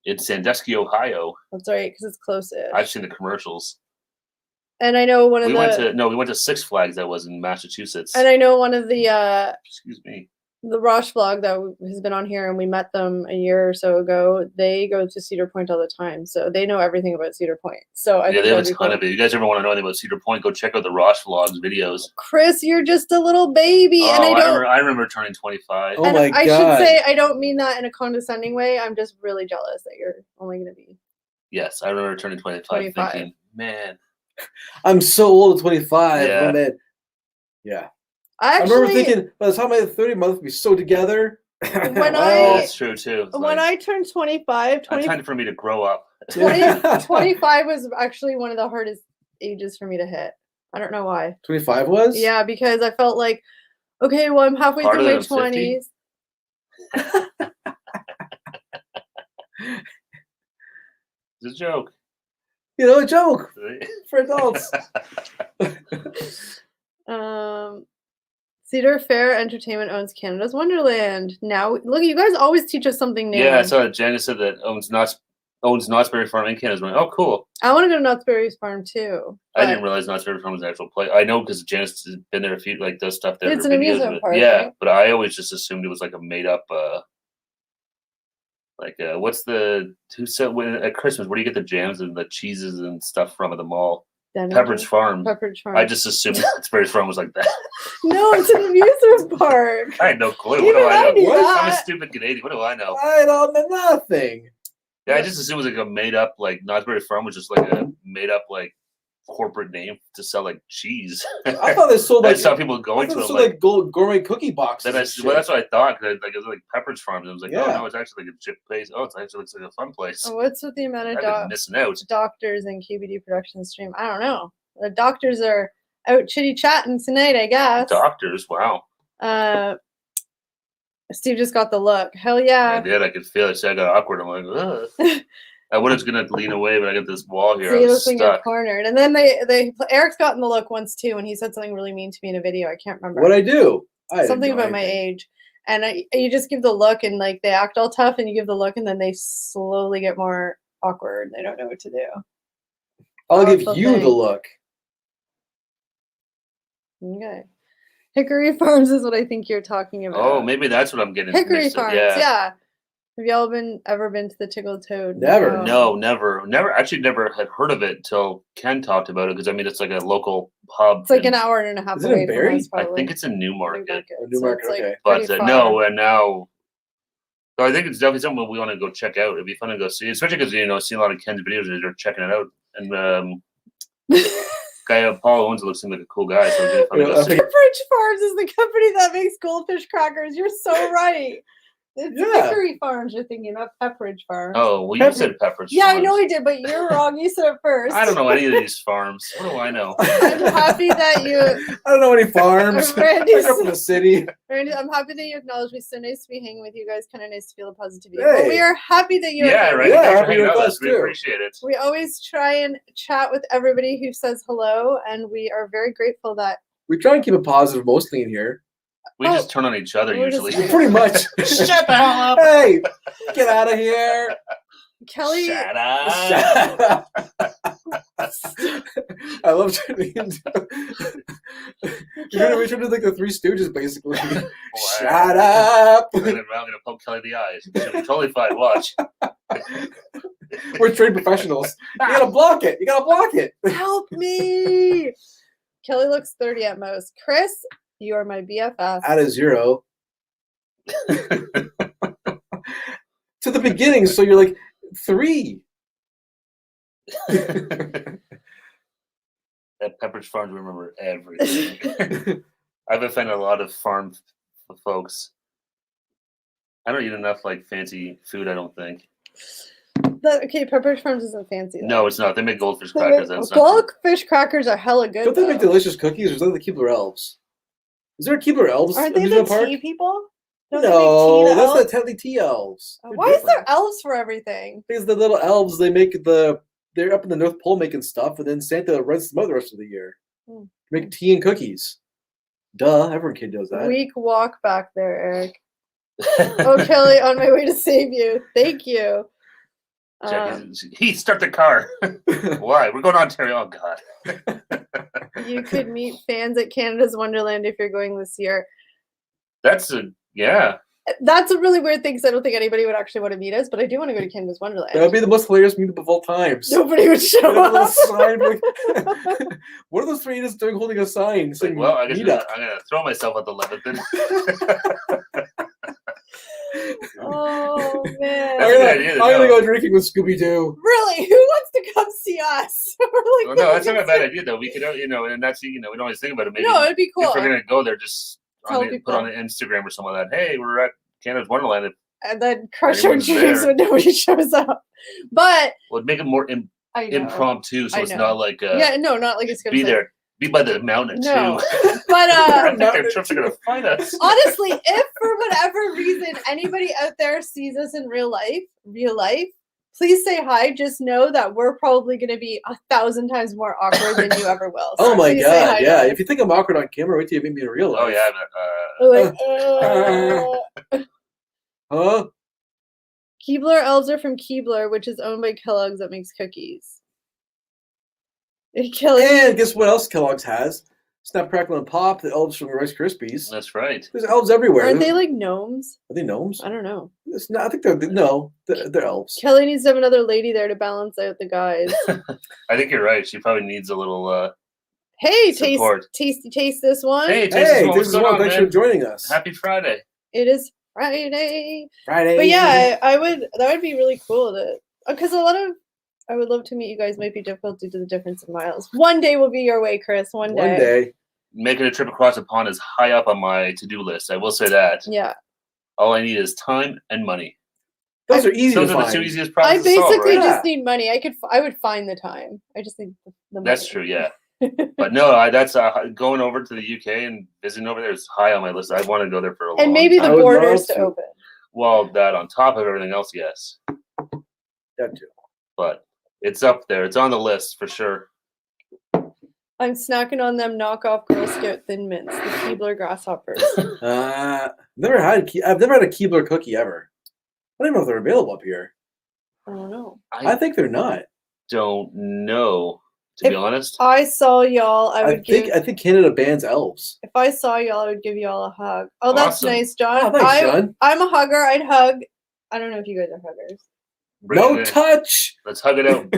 In Sandusky, Ohio. That's right, because it's close-ish. I've seen the commercials. And I know we went to Six Flags that was in Massachusetts. And I know one of the excuse me. the Roche vlog that has been on here, and we met them a year or so ago. They go to Cedar Point all the time, so they know everything about Cedar Point. So I think they have a ton of it. You guys ever want to know anything about Cedar Point? Go check out the Roche vlogs videos. Chris, you're just a little baby, and I remember turning 25. Oh my God! I should say I don't mean that in a condescending way. I'm just really jealous that you're only going to be. Yes, I remember turning 25. Thinking, man, I'm so old at 25. Yeah. Oh, man. Yeah. I remember thinking, by the time I hit 30, my life would be so together. That's true too. When I turned 25, it's time for me to grow up. 25 was actually one of the hardest ages for me to hit. I don't know why. 25 was? Yeah, because I felt like, okay, well, I'm halfway through my 20s. It's a joke. A joke for adults. Cedar Fair Entertainment owns Canada's Wonderland. Now, look, you guys always teach us something new. Yeah, I saw that Janice said that owns Knott's Berry Farm in Canada. Oh, cool. I want to go to Knott's Berry Farm too. I didn't realize Knott's Berry Farm was an actual place. I know because Janice has been there a few, does stuff there. It's an amusement park. Yeah, right? but I always just assumed it was a made up. What's who said at Christmas? Where do you get the jams and the cheeses and stuff from at the mall? Pepperidge Farm. I just assumed Knott's Berry Farm was like that. No, it's an amusement park. I had no clue. What do I know? I'm a stupid Canadian. What do I know? I don't know nothing. Yeah, I just assumed it was a made up Knott's Berry Farm was just a made up corporate name to sell cheese. I thought they sold I saw people going to it gourmet cookie boxes. That's what I thought. It was Pepperidge Farm. And I was like, oh no, it's actually a chip place. Oh, it actually looks like a fun place. What's with the amount of missing out? Doctors and KBD production stream? I don't know. The doctors are out chitty chatting tonight, I guess. Doctors, wow. Steve just got the look. Hell yeah. I did. I could feel it. So I got awkward. I'm like, ugh. I was gonna lean away, but I got this wall here. So you look like you're cornered. And then Eric's gotten the look once too, and he said something really mean to me in a video. I can't remember. What'd I do? Something about my age. And you just give the look, and they act all tough, and you give the look, and then they slowly get more awkward. They don't know what to do. I'll give you the look. Okay. Hickory Farms is what I think you're talking about. Oh, maybe that's what I'm getting. Hickory Farms, yeah. Have y'all ever been to the Tickled Toad? Never. No, never. Actually, never had heard of it until Ken talked about it because it's a local pub. It's an hour and a half away from us, I think it's in Newmarket. Newmarket, okay. But no, and now. So I think it's definitely something we want to go check out. It'd be fun to go see, especially because seeing a lot of Ken's videos and they're checking it out. And guy Paul Owens looks like a cool guy, so it'd be fun to go see. Pepperidge Farms is the company that makes goldfish crackers. You're so right. It's Hickory Farms you're thinking of, Pepperidge Farms. Oh, well, you said Pepperidge Yeah, Farms. I know I did, but you're wrong. You said it first. I don't know any of these farms. What do I know? I'm happy that you... I don't know any farms. I grew up in the city. Randy, I'm happy that you acknowledge me. So nice to be hanging with you guys. Kind of nice to feel the positivity. Hey. But we are happy that you... Yeah, right. Yeah, we appreciate it. We always try and chat with everybody who says hello, and we are very grateful that... We try and keep it positive mostly in here. We just turn on each other usually. Pretty much. Shut the hell up. Hey, get out of here. Kelly. Shut up. I love turning into. We turned into the Three Stooges, basically. Shut up. I'm going to poke Kelly in the eyes. She'll be totally fine. Watch. We're trained professionals. You got to block it. Help me. Kelly looks 30 at most. Chris. You are my BFF. Out of 0. To the beginning, so you're 3. At Pepperidge Farms, we remember everything. I've offended a lot of farm folks. I don't eat enough fancy food, I don't think. Pepperidge Farms isn't fancy. No, it's not. They make goldfish crackers. Goldfish crackers are hella good. Don't they make delicious cookies, or is that the Keebler Elves? Is there a Keebler Elves? Aren't they the tea people? No, that's the Teddy Tea Elves. Why is there elves for everything? Because the little elves, they're up in the North Pole making stuff, and then Santa rents them out the rest of the year. Make tea and cookies. Duh, every kid does that. Weak walk back there, Eric. Oh, Kelly, on my way to save you. Thank you. Start the car. Why? We're going on Terry. Oh, God. You could meet fans at Canada's Wonderland if you're going this year. That's a Yeah. That's a really weird thing because I don't think anybody would actually want to meet us, but I do want to go to Canada's Wonderland. That would be the most hilarious meetup of all time. Nobody would show up. Sign, like, what are those three idiots doing holding a sign? Like, well, I guess I'm gonna throw myself at the limit then. Oh man! I'm gonna go drinking with Scooby Doo. Really? Who wants to come see us? Well, no, that's not a bad idea though. We could, and that's we don't always think about it. Maybe no, it'd be cool. If we're gonna go there, just put on Instagram or something like that. Hey, we're at Canada's Wonderland. And then crush our dreams when nobody shows up. But well, make it more impromptu, so it's not like not like it's gonna be there. Be by the mountain too. But I think our trips are gonna find us. Honestly, if for whatever reason anybody out there sees us in real life, please say hi. Just know that we're probably gonna be 1,000 times more awkward than you ever will. So oh my god, yeah. If you think I'm awkward on camera, wait till you meet me in real life. Oh yeah. Huh? Keebler elves are from Keebler, which is owned by Kellogg's that makes cookies. And guess what else Kellogg's has? Snap, Crackle, and Pop, the elves from Rice Krispies. That's right. There's elves everywhere. Aren't they like gnomes? Are they gnomes? I don't know. It's not, I think they're elves. Kelly needs to have another lady there to balance out the guys. I think you're right. She probably needs a little hey, support. taste this one. Hey, taste this one. Thanks for joining us. Happy Friday. It is Friday. Friday. But yeah, that would be really cool to, because I would love to meet you guys. Might be difficult due to the difference in miles. One day will be your way, Chris. One day. Making a trip across the pond is high up on my to-do list. I will say that. Yeah. All I need is time and money. Those are easy to find. Those are the two easiest problems I basically to solve, right? just need money. I would find the time. I just need the money. That's true, yeah. But no, that's going over to the UK and visiting over there is high on my list. I want to go there for a long time. And maybe the borders to open. Well, that on top of everything else, yes. That too. But it's up there. It's on the list for sure. I'm snacking on them knockoff Girl Scout Thin Mints, the Keebler grasshoppers. I've never had a Keebler cookie ever. I don't even know if they're available up here. I don't know. I think they're not. Don't know, to be honest. I saw y'all, I think Canada bans elves. If I saw y'all, I would give y'all a hug. Oh, that's nice, John. Oh, thanks, John. I'm a hugger. I'd hug. I don't know if you guys are huggers. No touch. Let's hug it out.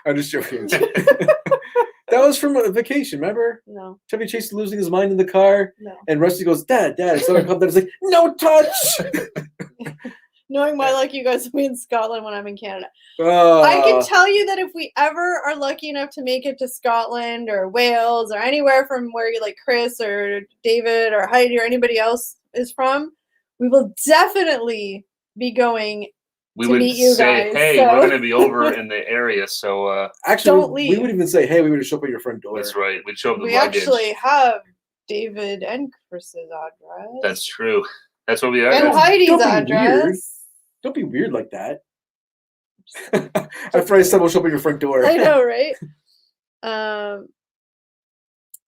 I'm just joking. That was from a vacation, remember? No. Chevy Chase losing his mind in the car. No. And Rusty goes, Dad. It's not come. It's like, no touch. Knowing my luck, you guys will be in Scotland when I'm in Canada. I can tell you that if we ever are lucky enough to make it to Scotland or Wales or anywhere from where you like Chris or David or Heidi or anybody else is from, we will definitely be going. We would say, hey, we're going to be over in the area, so... Actually, don't leave. We would even say, hey, we would show up at your front door. That's right. We'd show up We actually have David and Chris's address. That's true. That's what we are. And Heidi's address. Weird. Don't be weird like that. After I said we'll show up at your front door. I know, right?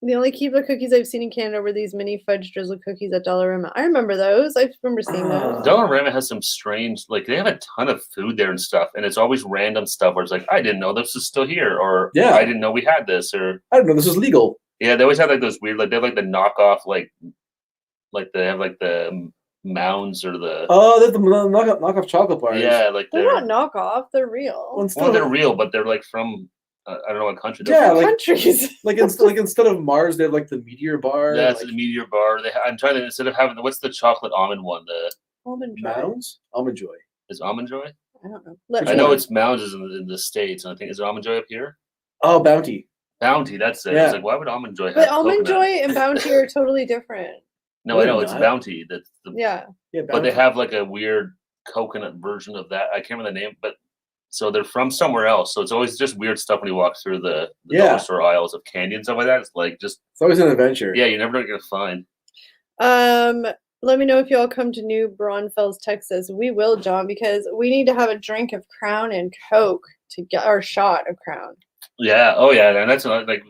The only Keebler cookies I've seen in Canada were these mini fudge drizzle cookies at Dollarama. I remember those. I remember seeing those. Dollarama has some strange, like they have a ton of food there and stuff, and it's always random stuff where it's like, I didn't know this was still here, or I didn't know we had this, or I didn't know this was legal. Yeah, they always have like those weird, like they have like the knockoff, like they have like the mounds or the they're the knockoff chocolate bars. Yeah, like they're not knockoff. They're real. Well, they're real, but they're like from. I don't know what country. Yeah, like countries. like instead of Mars, they have like the meteor bar. Yeah, it's the meteor bar. I'm trying to instead of having what's the chocolate almond one? The Almond Joy. Mounds. Almond Joy. Is Almond Joy? I don't know. I know it's Mounds is in the States, and I think is Almond Joy up here. Oh, Bounty. Bounty, that's it. Yeah. I was like, why would Almond Joy have? But Almond coconut? Joy and Bounty are totally different. No, I know it's Bounty. That's yeah. But they have like a weird coconut version of that. I can't remember the name, but. So they're from somewhere else. So it's always just weird stuff when you walk through the dollar store aisles of candy and stuff like that. It's like just it's always an adventure. Yeah, you're never gonna find. Let me know if y'all come to New Braunfels, Texas. We will, John, because we need to have a drink of Crown and Coke to get our shot of Crown. Yeah. Oh yeah, and that's like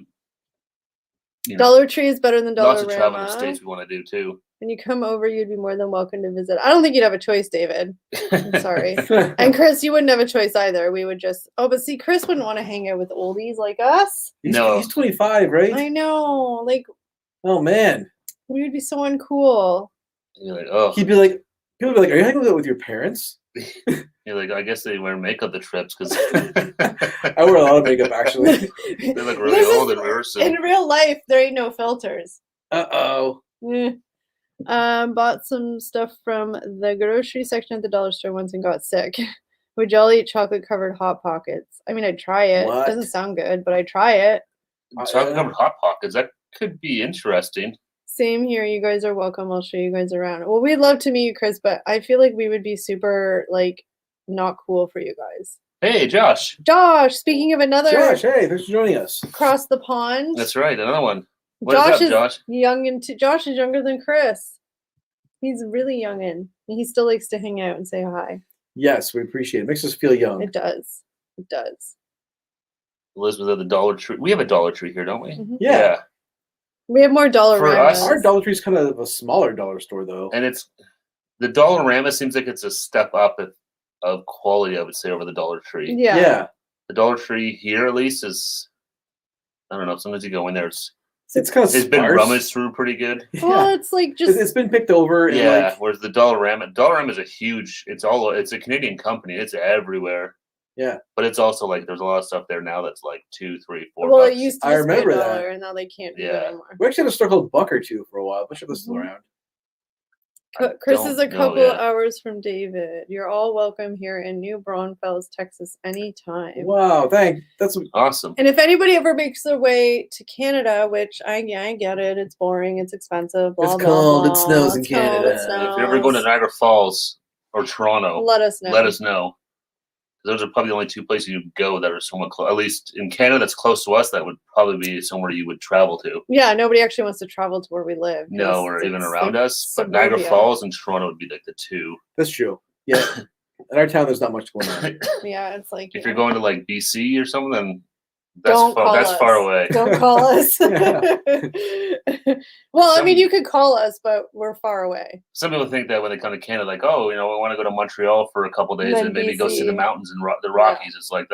Dollar Tree is better than Dollarama. Lots of travel in the States we want to do too. When you come over, you'd be more than welcome to visit. I don't think you'd have a choice, David. I'm sorry. And Chris, you wouldn't have a choice either. We would just... Oh, but see, Chris wouldn't want to hang out with oldies like us. He's 25, right? I know. Like... Oh, man. We would be so uncool. You're like, oh. He'd be like, people would be like, are you hanging out with your parents? You're like, I guess they wear makeup the trips because I wear a lot of makeup actually. They look really old in rehearsal. In real life, there ain't no filters. Uh-oh. Bought some stuff from the grocery section at the dollar store once and got sick. Would y'all eat chocolate-covered Hot Pockets? I mean, I'd try it. What? Doesn't sound good, but I'd try it. Chocolate-covered Hot Pockets, that could be interesting. Same here. You guys are welcome. I'll show you guys around. Well, we'd love to meet you, Chris, but I feel like we would be super, like, not cool for you guys. Hey, Josh. Josh, speaking of another... Josh, hey, thanks for joining us. Across the pond. That's right, another one. Josh is up, Josh? Josh is younger than Chris. He's really youngin'. And he still likes to hang out and say hi. Yes, we appreciate it. Makes us feel young. It does. It does. Elizabeth at the Dollar Tree. We have a Dollar Tree here, don't we? Mm-hmm. Yeah. We have more Dollarama. Our Dollar Tree is kind of a smaller dollar store, though. And the Dollarama seems like it's a step up of quality, I would say, over the Dollar Tree. Yeah. The Dollar Tree here, at least, is, I don't know, sometimes you go in there, it's kind of it's been rummaged through pretty good. Well, it's like just... It's been picked over. Yeah, whereas the Dollarama is a huge, it's a Canadian company. It's everywhere. Yeah. But it's also like, there's a lot of stuff there now that's like $2, $3, $4. Well, it used to I just be remember $1, that. and now they can't do that anymore. We actually had a store called Buck or Two for a while. I'm sure this is around. Chris is a couple hours from David. You're all welcome here in New Braunfels, Texas, anytime. Wow, thanks. That's awesome. And if anybody ever makes their way to Canada, which I get it, it's boring, it's expensive, blah, it's blah, cold, blah. it snows in Canada. It snows. If you're ever going to Niagara Falls or Toronto, let us know. Let us know. Those are probably the only two places you go that are somewhat close. At least in Canada, that's close to us. That would probably be somewhere you would travel to. Yeah, nobody actually wants to travel to where we live. No, or even around us. But Niagara Falls and Toronto would be like the two. That's true. Yeah. In our town, there's not much going on. Yeah, it's like... If you're going to like BC or something, then that's far away. Don't call us. Well, I mean, you could call us, but we're far away. Some people think that when they come to Canada, like, oh, we want to go to Montreal for a couple of days and maybe go see the mountains and the Rockies. Yeah. It's like,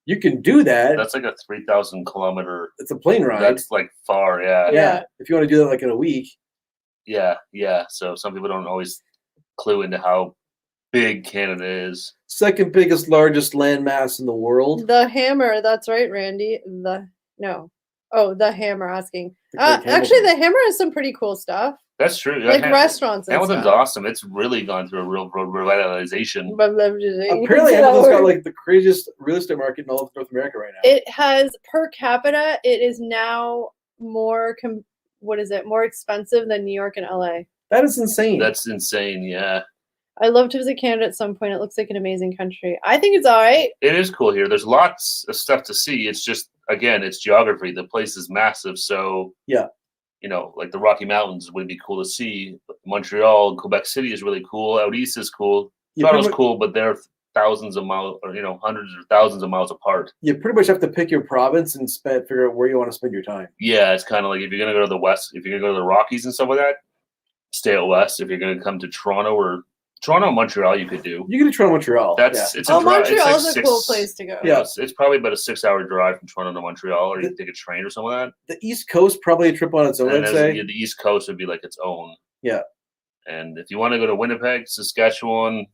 you can do that. That's like a 3,000 kilometer. It's a plane ride. That's like far, yeah. Yeah. If you want to do that like in a week. Yeah. So some people don't always clue into how big Canada is. Second biggest, largest landmass in the world. The Hammer. That's right, Randy. The Hammer asking. Actually, the Hammer has some pretty cool stuff. That's true. Like restaurants and Hamilton's stuff. Awesome. It's really gone through a real revitalization. Apparently, Hamilton's got like the craziest real estate market in all of North America right now. It has, per capita, it is now more expensive than New York and LA. That is insane. That's insane, yeah. I love to visit Canada at some point. It looks like an amazing country. I think it's all right. It is cool here. There's lots of stuff to see. It's just, again, it's geography. The place is massive. So, yeah, like the Rocky Mountains would be cool to see. Montreal, Quebec City is really cool. Out east is cool. Toronto's cool, but they're thousands of miles, or hundreds or thousands of miles apart. You pretty much have to pick your province and figure out where you want to spend your time. Yeah, it's kind of like if you're going to go to the west, if you're going to go to the Rockies and stuff like that, stay out west. If you're going to come to Toronto, Montreal, you could do. You can do Toronto, Montreal. It's a drive. Montreal's a cool place to go. Yeah, it's probably about a 6-hour drive from Toronto to Montreal, or you can take a train or something like that. The East Coast probably a trip on its own. I'd say the East Coast would be like its own. Yeah, and if you want to go to Winnipeg, Saskatchewan,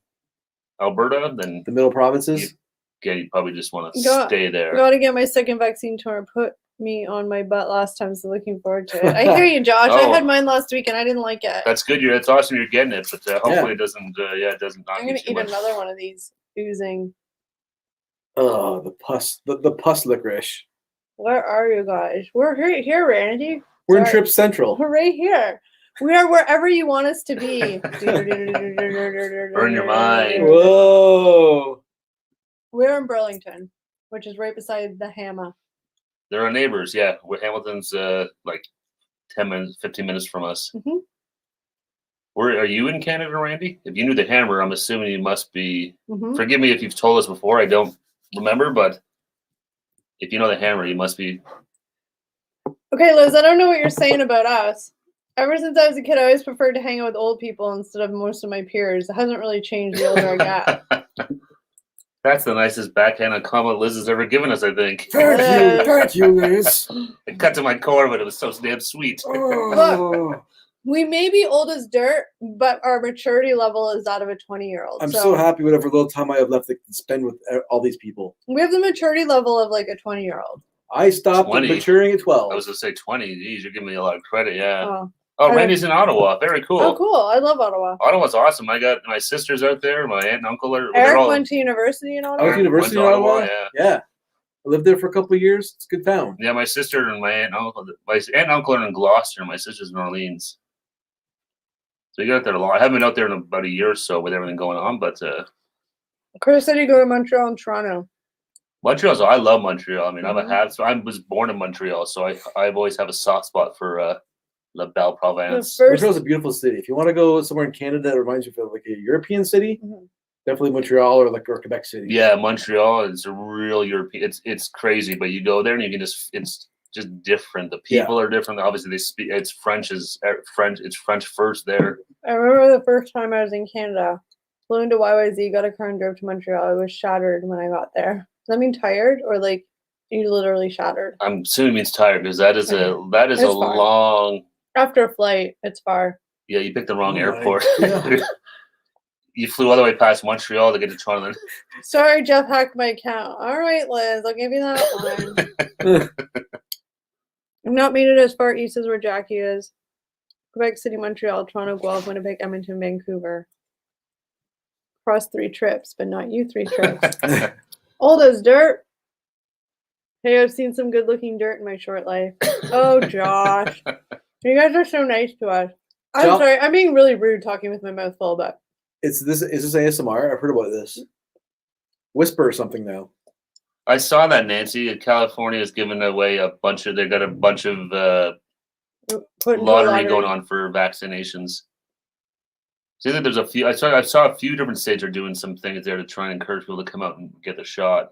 Alberta, then the middle provinces. You probably just want to stay there. Got to get my second vaccine tomorrow. Put me on my butt last time, so looking forward to it. I hear you, Josh. I had mine last week and I didn't like it. That's good. It's awesome you're getting it, but hopefully it doesn't. It doesn't. I'm gonna eat another one of these oozing. Oh, the pus licorice. Where are you guys? We're here, Randy. We're in Trip Central. We're right here. We are wherever you want us to be. Burn your mind. Whoa. We're in Burlington, which is right beside the Hammer. They're our neighbors, yeah. Hamilton's like 10 minutes, 15 minutes from us. Mm-hmm. Are you in Canada, Randy? If you knew the Hammer, I'm assuming you must be. Mm-hmm. Forgive me if you've told us before. I don't remember, but if you know the Hammer, you must be. Okay, Liz, I don't know what you're saying about us. Ever since I was a kid, I always preferred to hang out with old people instead of most of my peers. It hasn't really changed the older I got. That's the nicest backhanded comment Liz has ever given us, I think. Thank you, Liz. It cut to my core, but it was so damn sweet. Oh. We may be old as dirt, but our maturity level is that of a 20-year-old. I'm so happy whatever little time I have left to spend with all these people. We have the maturity level of like a 20-year-old. I stopped maturing at 12. I was going to say 20. Geez, you're giving me a lot of credit, yeah. Oh, Randy's in Ottawa. Very cool. Oh, cool. I love Ottawa. Ottawa's awesome. I got my sisters out there. My aunt and uncle are. Eric went to university in Ottawa? I went to university in Ottawa. Yeah. I lived there for a couple of years. It's a good town. Yeah, my sister and my aunt and uncle are in Gloucester. My sister's in Orleans. So you got out there a lot. I haven't been out there in about a year or so with everything going on, but Chris said you go to Montreal and Toronto. Montreal, I love Montreal. I mean, I was born in Montreal, so I've always have a soft spot for La Belle Province. Montreal's a beautiful city. If you want to go somewhere in Canada that reminds you of like a European city, definitely Montreal or Quebec City. Yeah, Montreal is a real European. It's crazy, but you go there and you can it's just different. The people are different. Obviously, they speak. It's French. It's French first there. I remember the first time I was in Canada, flew into YYZ, got a car and drove to Montreal. I was shattered when I got there. Does that mean tired or like you literally shattered? I'm assuming it means tired because that is a long. After a flight, it's far. Yeah, you picked the wrong airport. You flew all the way past Montreal to get to Toronto. Sorry, Jeff hacked my account. All right, Liz, I'll give you that one. I've not made it as far east as where Jackie is. Quebec City, Montreal, Toronto, Guelph, Winnipeg, Edmonton, Vancouver. Crossed 3 trips, but not you 3 trips. Old as dirt. Hey, I've seen some good-looking dirt in my short life. Oh, Josh. You guys are so nice to us. I'm sorry. I'm being really rude talking with my mouth full, but... Is this ASMR? I've heard about this. Whisper or something now. I saw that, Nancy. California is giving away they got a bunch of lottery going on for vaccinations. See that there's a few. I saw a few different states are doing some things there to try and encourage people to come out and get the shot.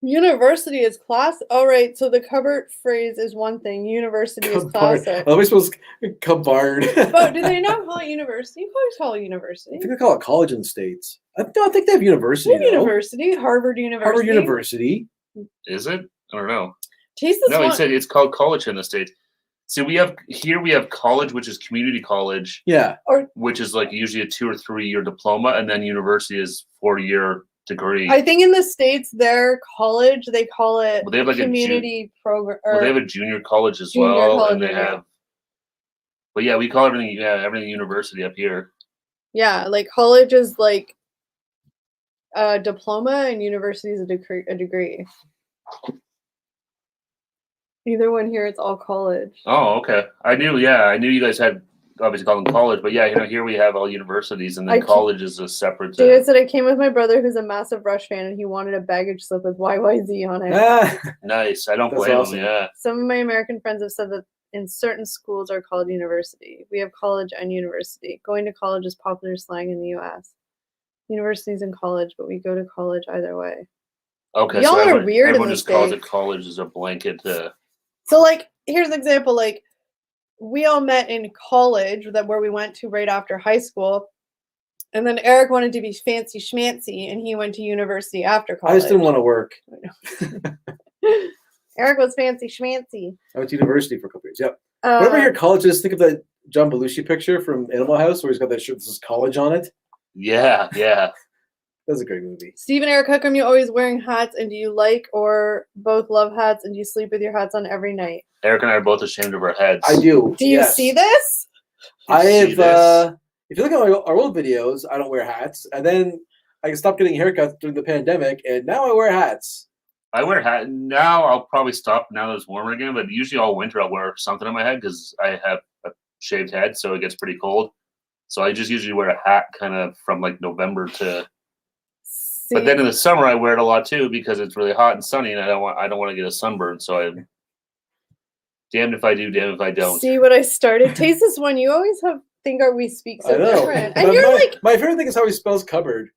University is class. All right, so the cupboard phrase is one thing. University is classic. I always supposed cupboard. But do they not call it university? You always call it university. I think they call it college in the States. I think they have university. University, Harvard University. Harvard University. Is it? I don't know. Taste this one. He said it's called college in the States. See, we have college, which is community college. Yeah. Which is like usually a 2 or 3 year diploma, and then university is 4-year degree. I think in the States, their college, they call it they have like community program. They have a junior college as well, and they have. But yeah, we call everything university up here. Yeah, like college is like a diploma, and university is a degree. Either one here, it's all college. Oh, okay. I knew you guys had obviously called them college, but yeah, here we have all universities, and then college is a separate. David said I came with my brother, who's a massive Rush fan, and he wanted a baggage slip with YYZ on it. Nice. I don't blame him. Yeah. Some of my American friends have said that in certain schools are called university. We have college and university. Going to college is popular slang in the U.S. Universities and college, but we go to college either way. Okay, y'all are weird. Everyone just calls it college as a blanket. So, like, here's an example. Like, we all met in college, where we went to right after high school, and then Eric wanted to be fancy schmancy, and he went to university after college. I just didn't want to work. Eric was fancy schmancy. I went to university for a couple years. Yep. Whenever I hear college, just think of that John Belushi picture from Animal House, where he's got that shirt that says college on it. Yeah. That's a great movie. Steve and Eric, how come you always wearing hats? And do you like or both love hats? And do you sleep with your hats on every night? Eric and I are both ashamed of our heads. I do. Do you see this? I have. If you look at our old videos, I don't wear hats, and then I stopped getting haircuts during the pandemic, and now I wear hats. I wear hat now. I'll probably stop now that it's warmer again. But usually all winter I'll wear something on my head because I have a shaved head, so it gets pretty cold. So I just usually wear a hat kind of from like November to. But then in the summer I wear it a lot too because it's really hot and sunny, and I don't want to get a sunburn. So I'm damned if I do, damned if I don't. See what I started? Taste this one. You always we speak so different. And you're like my favorite thing is how he spells cupboard.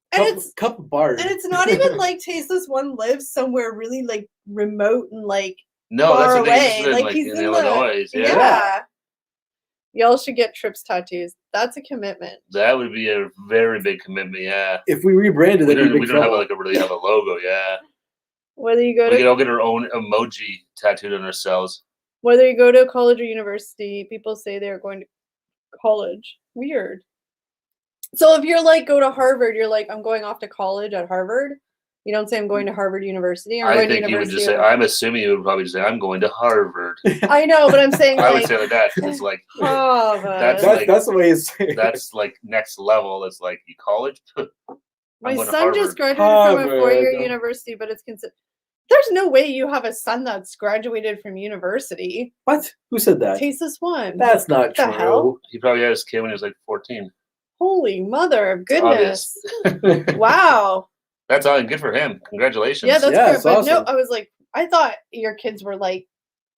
Cup bar. And it's not even like Taste this one lives somewhere really like remote and like no, far that's away. Like he's in Illinois. Yeah. Y'all should get Trips tattoos. That's a commitment. That would be a very big commitment, yeah. If we rebranded it, we don't really have a logo, yeah. Whether you go we could all get our own emoji tattooed on ourselves. Whether you go to college or university, people say they're going to college. Weird. So if you're like, go to Harvard, you're like, I'm going off to college at Harvard. You don't say I'm going to Harvard University. I think you would just say, I'm assuming you would probably just say, I'm going to Harvard. I know, but I'm saying I would say like that. It's like, that's the way it's that's like next level. It's like, you college? My son just graduated from a 4-year university, but it's considered. There's no way you have a son that's graduated from university. What? Who said that? Tasteless one. That's not true. Hell? He probably had his kid when he was like 14. Holy mother of goodness. Wow. That's all good for him. Congratulations. Yeah, that's great. But awesome. no, I was like, I thought your kids were like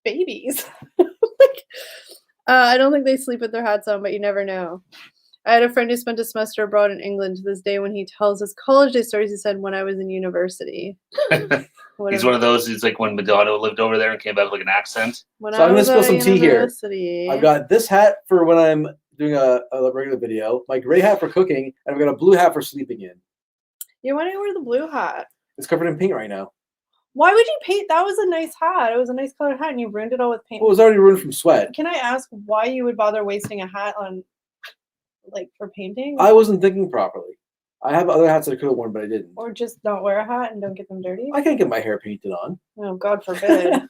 babies. I don't think they sleep with their hats on, but you never know. I had a friend who spent a semester abroad in England. To this day, when he tells us college day stories, he said, when I was in university. He's one of those, he's like when Madonna lived over there and came back with like an accent. So I'm going to spill some tea here. I've got this hat for when I'm doing a regular video, my gray hat for cooking, and I've got a blue hat for sleeping in. Yeah, why do you wear the blue hat? It's covered in paint right now. Why would you paint? That was a nice hat. It was a nice colored hat, and you ruined it all with paint. Well, it was already ruined from sweat. Can I ask why you would bother wasting a hat on, like, for painting? I wasn't thinking properly. I have other hats that I could have worn, but I didn't. Or just don't wear a hat and don't get them dirty? I can't get my hair painted on. Oh, God forbid.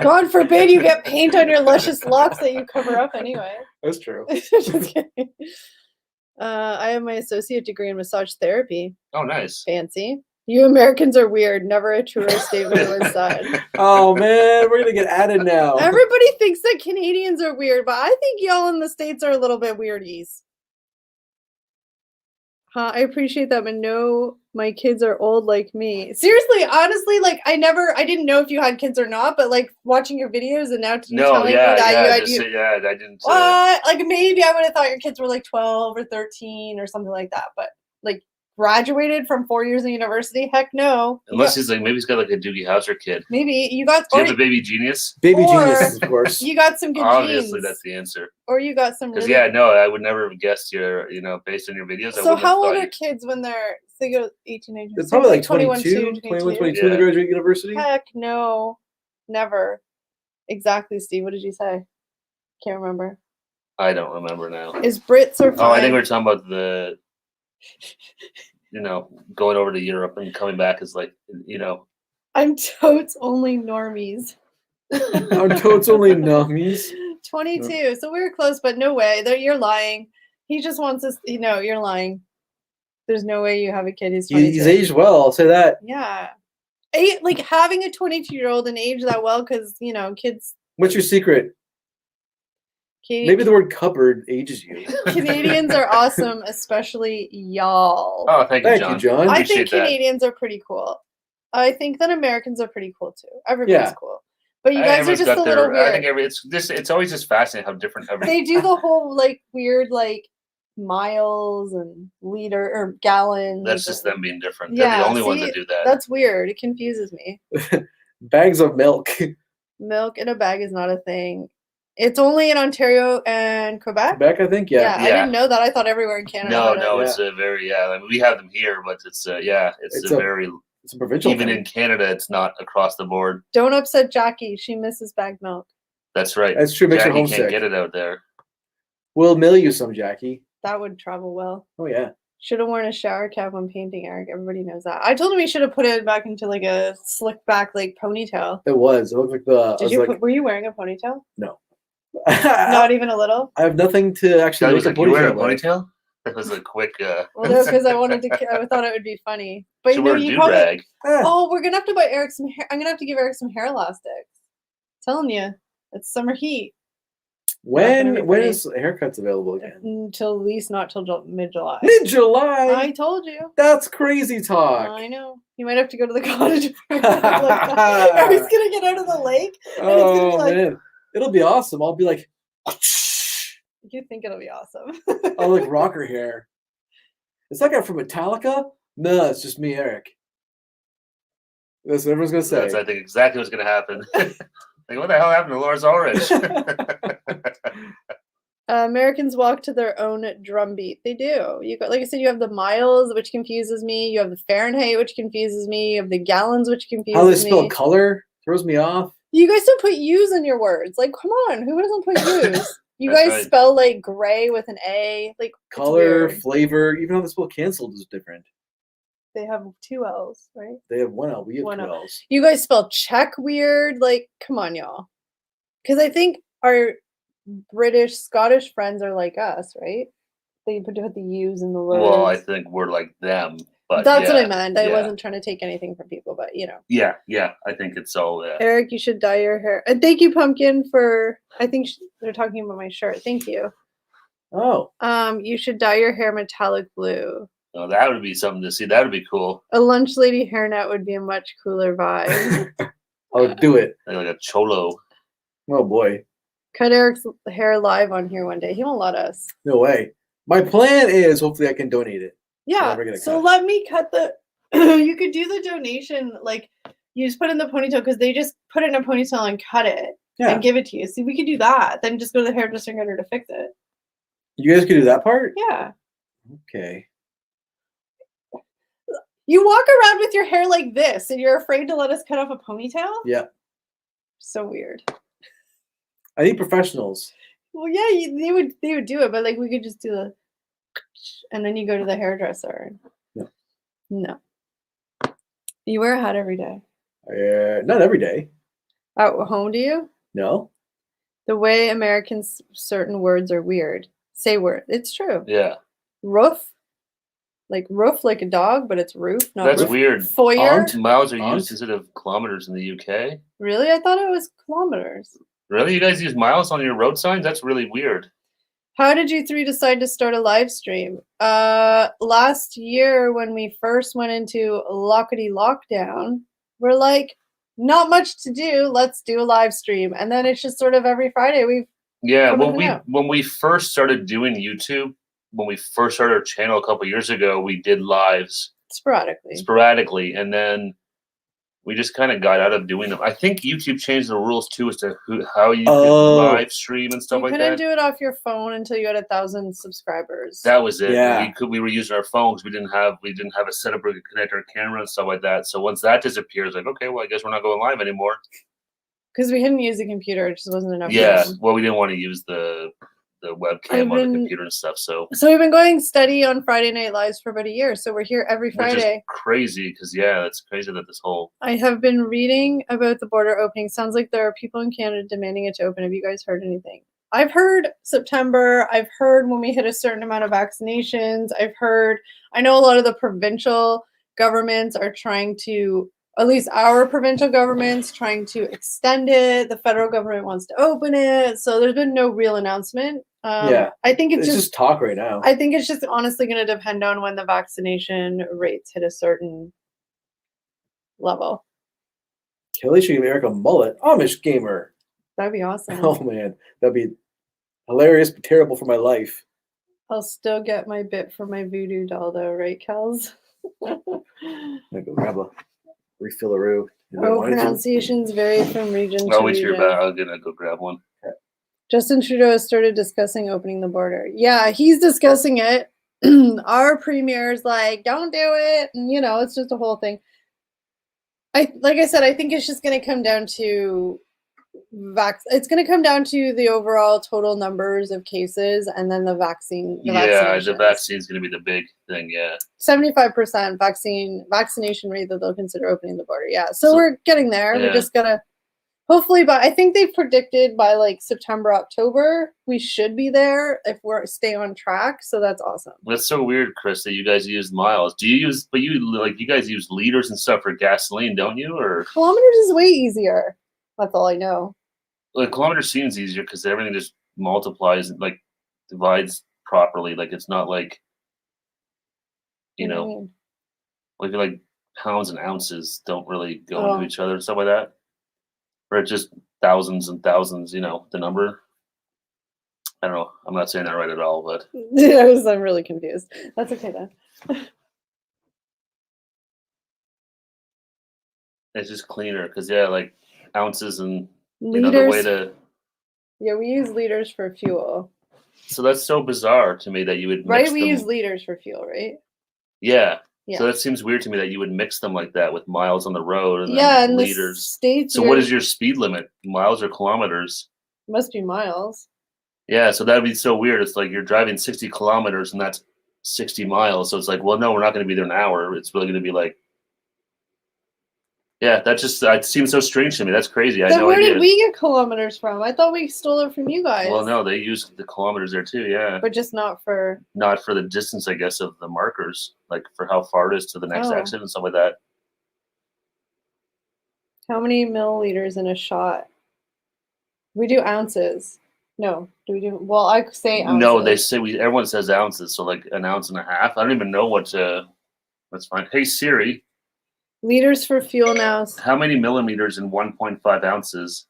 God forbid you get paint on your luscious locks that you cover up anyway. That's true. Just kidding. I have my associate degree in massage therapy. Oh, nice. Fancy. You Americans are weird. Never a truer statement was said. Oh, man. We're going to get added now. Everybody thinks that Canadians are weird, but I think y'all in the States are a little bit weirdies. I appreciate that, but no, my kids are old like me. Seriously, honestly, like I didn't know if you had kids or not, but like watching your videos and now telling me that I didn't. Like maybe I would have thought your kids were like 12 or 13 or something like that, but like graduated from 4 years in university? Heck no. Unless he's like, maybe he's got like a Doogie Howser kid. Maybe you got. Do you have a baby genius? Baby genius, of course. You got some good Obviously, genes. that's the answer. Or you got some. Because no, I would never have guessed your, based on your videos. So how old are kids when they're? So they go 18, 19. It's probably like 22 when they graduate university. Heck no, never. Exactly, Steve. What did you say? Can't remember. I don't remember now. Is Brits or? Oh, I think we we're talking about the. Going over to Europe and coming back is like, I'm totes only normies. I'm totes only normies. 22. So we were close, but no way. You're lying. He just wants us. You're lying. There's no way you have a kid who's 22. He's aged well. I'll say that. Yeah. Like having a 22-year-old and age that well, because kids. What's your secret? Maybe the word cupboard ages you. Canadians are awesome, especially y'all. Oh, thank you, John. I think Canadians are pretty cool. I think that Americans are pretty cool too. Everybody's cool. But you guys are just a little weird. I think it's always just fascinating how different everything. They do the whole like weird like miles and liter or gallons. That's just them being different. They're the only ones that do that. That's weird. It confuses me. Bags of milk. Milk in a bag is not a thing. It's only in Ontario and Quebec. Quebec, I think, yeah. I didn't know that. I thought everywhere in Canada. No, it's a very I mean, we have them here, but it's a provincial. Even in Canada, it's not across the board. Don't upset Jackie. She misses bagged milk. That's right. That's true. Makes her homesick. Can't get it out there. We'll mail you some, Jackie. That would travel well. Oh yeah. Should have worn a shower cap when painting, Eric. Everybody knows that. I told him he should have put it back into like a slick back like ponytail. It was. It looked like the. Were you wearing a ponytail? No. Not even a little? I have nothing to actually make a ponytail. You wear a ponytail? That was a quick. Well, no, because I thought it would be funny. But you probably. Oh, we're gonna have to buy Eric some hair. I'm gonna have to give Eric some hair elastics. Telling you, it's summer heat. When is haircuts available again? Until at least not till mid-July. Mid-July. I told you. That's crazy talk. I know. You might have to go to the cottage. Eric's gonna get out of the lake. Oh man. It'll be awesome. I'll be like, you think it'll be awesome. I'll like rocker hair. Is that guy from Metallica? No, it's just me, Eric. That's what everyone's gonna say. That's, I think, exactly what's gonna happen. Like, what the hell happened to Lars Ulrich? Americans walk to their own drum beat. They do. You got, like I said, you have the miles, which confuses me. You have the Fahrenheit, which confuses me. You have the gallons, which confuses me. How they spell color throws me off. You guys don't put U's in your words. Like, come on, who doesn't put U's? You That's guys right. spell like gray with an A. Like Color, flavor, even how the spell canceled is different. They have 2 L's, right? They have 1 L. We have 1 2 L. L's. You guys spell check weird. Like, come on, y'all. Because I think our British, Scottish friends are like us, right? They put the U's in the words. Well, I think we're like them. But that's yeah, what I meant. I yeah. wasn't trying to take anything from people, but you know. Yeah. I think it's all. Eric, you should dye your hair. And thank you, Pumpkin, for. I think they're talking about my shirt. Thank you. Oh. You should dye your hair metallic blue. Oh, that would be something to see. That would be cool. A lunch lady hairnet would be a much cooler vibe. I'll do it. Like a cholo. Oh boy. Cut Eric's hair live on here one day. He won't let us. No way. My plan is hopefully I can donate it. Yeah. So let me cut the. You could do the donation, like you just put in the ponytail because they just put it in a ponytail and cut it and give it to you. See, we could do that. Then just go to the hairdresser and get her to fix it. You guys could do that part? Yeah. Okay. You walk around with your hair like this and you're afraid to let us cut off a ponytail? Yeah. So weird. I need professionals. Well, yeah, they would do it, but like we could just do the, and then you go to the hairdresser. No. You wear a hat every day. Not every day. At home, do you? No. The way Americans certain words are weird. Say word. It's true. Yeah. Roof. Like roof, like a dog, but it's roof. Not That's roof. weird. Foyer. Miles are used instead of kilometers in the UK. Really? I thought it was kilometers. Really? You guys use miles on your road signs? That's really weird. How did you 3 decide to start a live stream? Last year when we first went into lockety lockdown, we're like, not much to do. Let's do a live stream. And then it's just sort of every Friday when we first started doing YouTube, when we first started our channel a couple years ago, we did lives sporadically, and then we just kind of got out of doing them. I think YouTube changed the rules too as to how you can live stream and stuff like that. You couldn't do it off your phone until you had 1,000 subscribers. That was it. Yeah. We were using our phones. We didn't have a setup where we could connect our camera and stuff like that. So once that disappears, it's like, okay, well, I guess we're not going live anymore. Because we hadn't used the computer, it just wasn't enough. Yeah. Well, we didn't want to use the webcam on the computer and stuff. So we've been going steady on Friday Night Lives for about a year. So we're here every Friday. Which is crazy because it's crazy that this whole. I have been reading about the border opening. Sounds like there are people in Canada demanding it to open. Have you guys heard anything? I've heard September. I've heard when we hit a certain amount of vaccinations. I know a lot of the provincial governments are trying to, at least our provincial government's trying to extend it. The federal government wants to open it. So there's been no real announcement. I think it's just talk right now. I think it's just honestly going to depend on when the vaccination rates hit a certain level. Kelly should give Eric a mullet. Amish gamer. That'd be awesome. Oh man, that'd be hilarious but terrible for my life. I'll still get my bit for my voodoo doll though, right, Kels? I'm gonna go grab a refillaroo. Pronunciations vary from region to I'll wait region. I'm gonna go grab one. Justin Trudeau has started discussing opening the border. Yeah, he's discussing it. Our premier's like, don't do it. And, it's just a whole thing. Like I said, I think it's just going to come down to it's going to come down to the overall total numbers of cases and then the vaccine. The vaccine's going to be the big thing. Yeah. 75% vaccination rate that they'll consider opening the border. Yeah. So we're getting there. Yeah. We're just going to. Hopefully, I think they predicted by like September, October, we should be there if we're stay on track. So that's awesome. That's so weird, Chris, that you guys use miles. You guys use liters and stuff for gasoline, don't you? Or kilometers is way easier. That's all I know. Like kilometers seems easier because everything just multiplies and like divides properly. Like it's not like like pounds and ounces don't really go into each other and stuff like that. Or it's just thousands and thousands, the number. I don't know. I'm not saying that right at all, but I'm really confused. That's okay then. It's just cleaner because like ounces and liters. The way to. Yeah, we use liters for fuel. So that's so bizarre to me that you would we use liters for fuel, right? Yeah. Yeah. So that seems weird to me that you would mix them like that with miles on the road and yeah, then in liters. the States. So what is your speed limit? Miles or kilometers? Must be miles. Yeah, so that'd be so weird. It's like you're driving 60 kilometers and that's 60 miles. So it's like, well, no, we're not going to be there an hour. It's really going to be like, yeah, that seems so strange to me. That's crazy. I had Then no where idea. did we get kilometers from? I thought we stole it from you guys. Well, no, they use the kilometers there too. Yeah, But just not for the distance, I guess, of the markers, like for how far it is to the next Oh. exit and stuff like that. how many milliliters in a shot. We do ounces. No, do we do? Well, I say ounces. No, they say everyone says ounces, so like an ounce and a half. I don't even know what to. That's fine. Hey Siri, Liters for fuel now. how many millimeters in 1.5 ounces?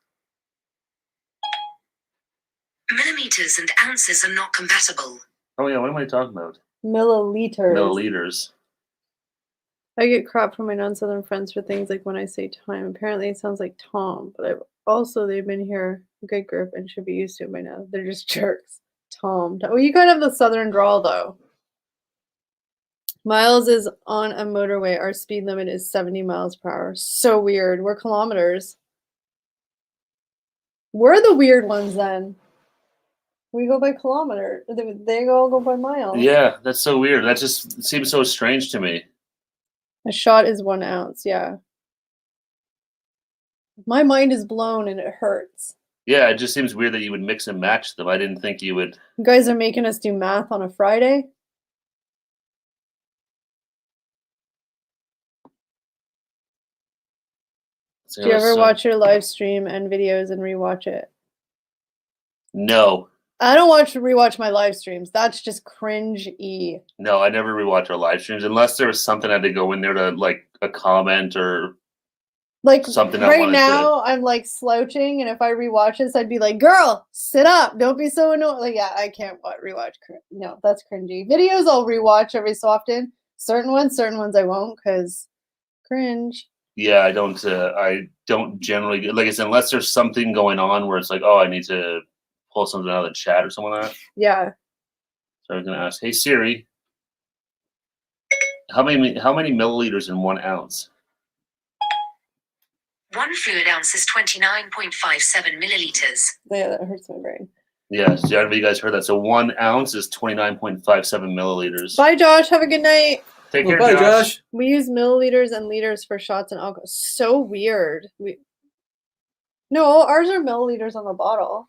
Millimeters and ounces are not compatible. Oh yeah, what am I talking about? Milliliters. Milliliters. I get crap from my non-Southern friends for things like when I say time. Apparently, it sounds like Tom, but they've been here a good group and should be used to it by now. They're just jerks. Tom. Well, you kind of have the Southern drawl though. Miles is on a motorway. Our speed limit is 70 miles per hour. So weird. We're kilometers. We're the weird ones then. We go by kilometer. They all go by miles. Yeah, that's so weird. That just seems so strange to me. A shot is 1 ounce. Yeah. My mind is blown and it hurts. Yeah, it just seems weird that you would mix and match them. I didn't think you would. You guys are making us do math on a Friday? Do you ever watch your live stream and videos and rewatch it? No. I don't rewatch my live streams. That's just cringe-y. No, I never rewatch our live streams unless there was something I had to go in there to like a comment or like something. Right now, I'm like slouching, and if I rewatch this, I'd be like, "Girl, sit up! Don't be so annoying." Like, yeah, I can't rewatch. No, that's cringy. Videos I'll rewatch every so often. Certain ones I won't because cringe. Yeah, I don't generally like I said unless there's something going on where it's like, oh, I need to pull something out of the chat or something like that. Yeah. So I was gonna ask, hey Siri, how many milliliters in 1 ounce? 1 fluid ounce is 29.57 milliliters. Yeah, that hurts my brain. Yeah, so you guys heard that. So 1 ounce is 29.57 milliliters. Bye, Josh. Have a good night. Take care, bye, Josh. We use milliliters and liters for shots and alcohol. So weird. No, ours are milliliters on the bottle.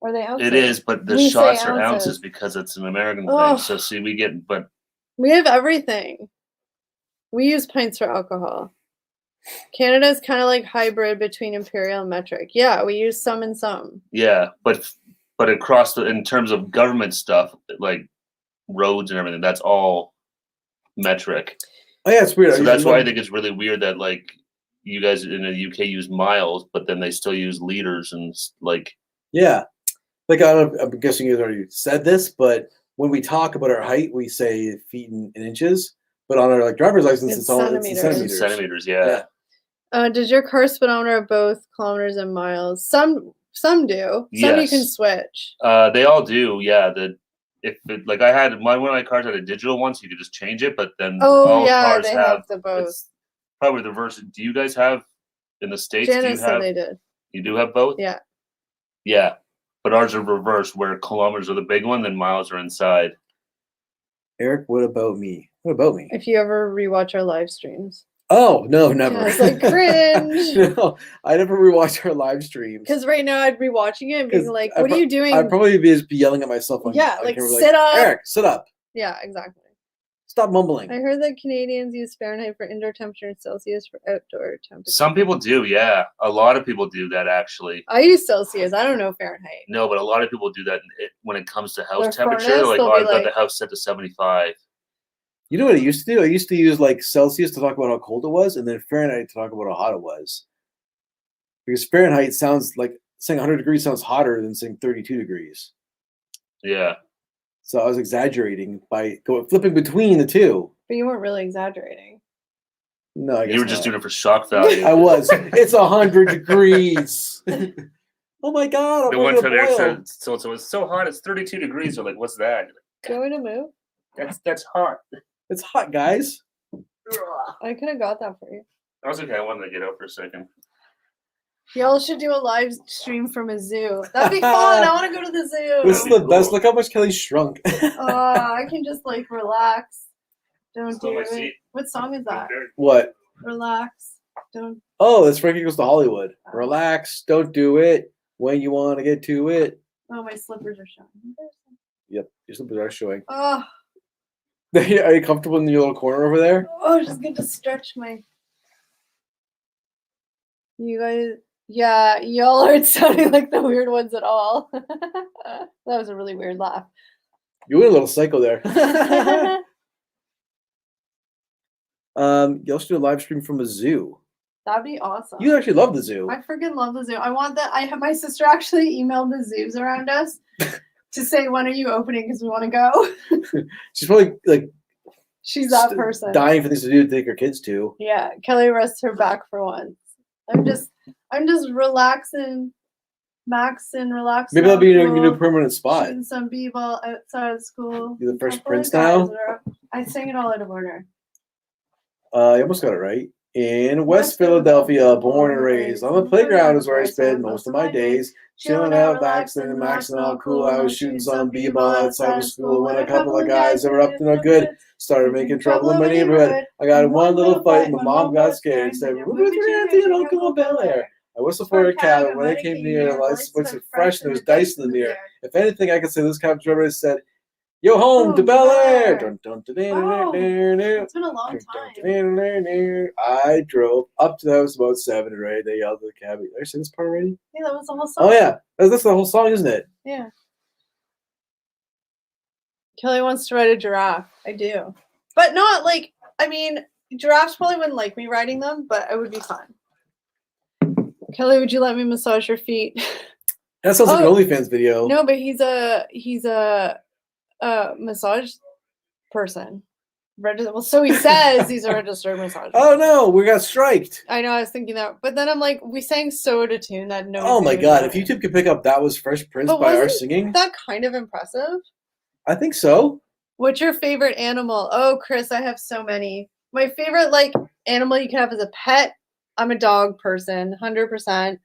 Or are they ounces? It is, but the shots are ounces because it's an American thing. So see, we have everything. We use pints for alcohol. Canada is kind of like hybrid between imperial and metric. Yeah, we use some and some. Yeah, but across in terms of government stuff, like roads and everything, that's all metric. Oh yeah, it's weird. So that's why I think it's really weird that like you guys in the UK use miles, but then they still use liters and like. Yeah, like I'm guessing you already said this, but when we talk about our height, we say feet and inches. But on our like driver's license, it's all centimeters. Centimeters, yeah. Does your car speedometer have both kilometers and miles? Some do. Some you can switch. They all do. Yeah. Like I had one of my cars had a digital one, so you could just change it. But then all cars they have the both. It's probably the reverse. Do you guys have in the States? Janice said they did. You do have both. Yeah. Yeah, but ours are reversed, where kilometers are the big one, then miles are inside. Eric, what about me? What about me? If you ever rewatch our live streams. Oh, no, never. Yeah, it's like cringe. No, I never rewatch our live streams. Because right now I'd be watching it and being like, what are you doing? I'd probably be yelling at myself. Like sit up. Eric, sit up. Yeah, exactly. Stop mumbling. I heard that Canadians use Fahrenheit for indoor temperature and Celsius for outdoor temperature. Some people do, yeah. A lot of people do that, actually. I use Celsius. I don't know Fahrenheit. No, but a lot of people do that when it comes to house Their temperature. furnace, Like, I've got the house set to 75. You know what I used to do? I used to use like Celsius to talk about how cold it was, and then Fahrenheit to talk about how hot it was. Because Fahrenheit sounds like saying 100 degrees sounds hotter than saying 32 degrees. Yeah. So I was exaggerating by flipping between the two. But you weren't really exaggerating. No, I guess you were just doing it for shock value. I was. It's 100 degrees. Oh my god! The one time Eric said, so it's so hot. It's 32 degrees. You're like, what's that? Do you want me to move? That's hot. It's hot, guys. I could have got that for you. That was okay. I wanted to get out for a second. Y'all should do a live stream from a zoo. That'd be fun. I want to go to the zoo. This is the best. Look how much Kelly's shrunk. I can just like relax. Don't Still do my it. seat. What song is that? What? Relax. Don't. Oh, that's Frankie Goes to Hollywood. Relax. Don't do it when you want to get to it. Oh, my slippers are showing. Yep, your slippers are showing. Oh, Are you comfortable in your little corner over there? just get to stretch my. You guys, yeah, y'all aren't sounding like the weird ones at all. That was a really weird laugh. You went a little psycho there. You also do a live stream from a zoo. That'd be awesome. You actually love the zoo. I freaking love the zoo. I want that. I have my sister actually emailed the zoos around us to say, when are you opening? Because we want to go. She's probably like She's that person. dying for things to do to take her kids to. Yeah, Kelly rests her back for once. I'm just relaxing, maxing, relaxing. Maybe that'll be your new permanent spot. Shooting some b-ball outside of school. You're the Fresh Couple of Prince guys now? I sang it all out of order. You almost got it right. In West Philadelphia, born and raised. On the playground is where I spend most of my days. Chilling out, relaxing, and maxing all cool. I was shooting some b-ball outside of school when a couple of guys that were up to no good started making trouble in my neighborhood. I got in one little fight and my mom got scared and said, "We're with your auntie and uncle in Bel Air." I whistled for a cab, and when I came near, the lights looked fresh and there was dice in the mirror. If anything, I could say this cab driver said, "Yo, home to Bel Air." It's been a long time. I drove up to the house about 7 or 8. They yelled at the cabbie. Did I sing this part already? Yeah, that was the whole song. Oh yeah, that's the whole song, isn't it? Yeah. Kelly wants to ride a giraffe. I do, but not like. I mean, giraffes probably wouldn't like me riding them, but it would be fun. Kelly, would you let me massage your feet? That sounds like an OnlyFans video. No, but he's a massage person. Well, so he says he's a registered massage. Oh no, we got striked. I know, I was thinking that, but then I'm like, we sang so to tune that no. Oh my god! If YouTube could pick up "That Was Fresh Prince" by our singing, that kind of impressive. I think so. What's your favorite animal? Oh, Chris, I have so many. My favorite like animal you can have as a pet. I'm a dog person, 100%.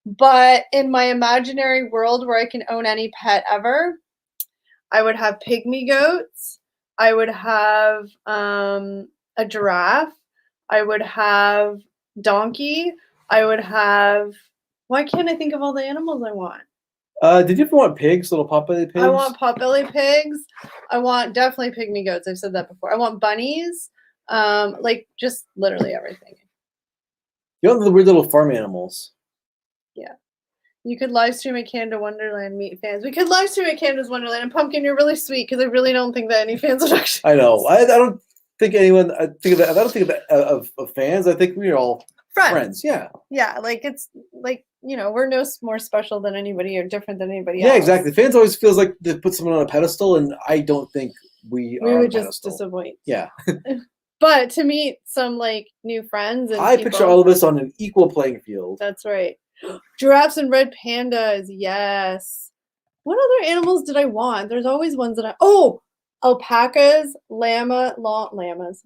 But in my imaginary world where I can own any pet ever, I would have pygmy goats. I would have a giraffe. I would have donkey. I would have. Why can't I think of all the animals I want? Did you ever want pigs, little potbelly pigs? I want potbelly pigs. I want definitely pygmy goats. I've said that before. I want bunnies. Like just literally everything. You want the weird little farm animals. Yeah. You could live stream at Canada Wonderland, meet fans. We could live stream at Canada's Wonderland. And Pumpkin, you're really sweet because I really don't think that any fans would actually. I know. I don't think anyone. I don't think of fans. I think we're all friends. Yeah. Yeah, like it's like we're no more special than anybody or different than anybody else. Yeah, exactly. Fans always feels like they put someone on a pedestal, and I don't think we are. We would just disappoint. Yeah. But to meet some like new friends and I picture all of us on an equal playing field. That's right. Giraffes and red pandas, yes. What other animals did I want? There's always ones that alpacas, llamas.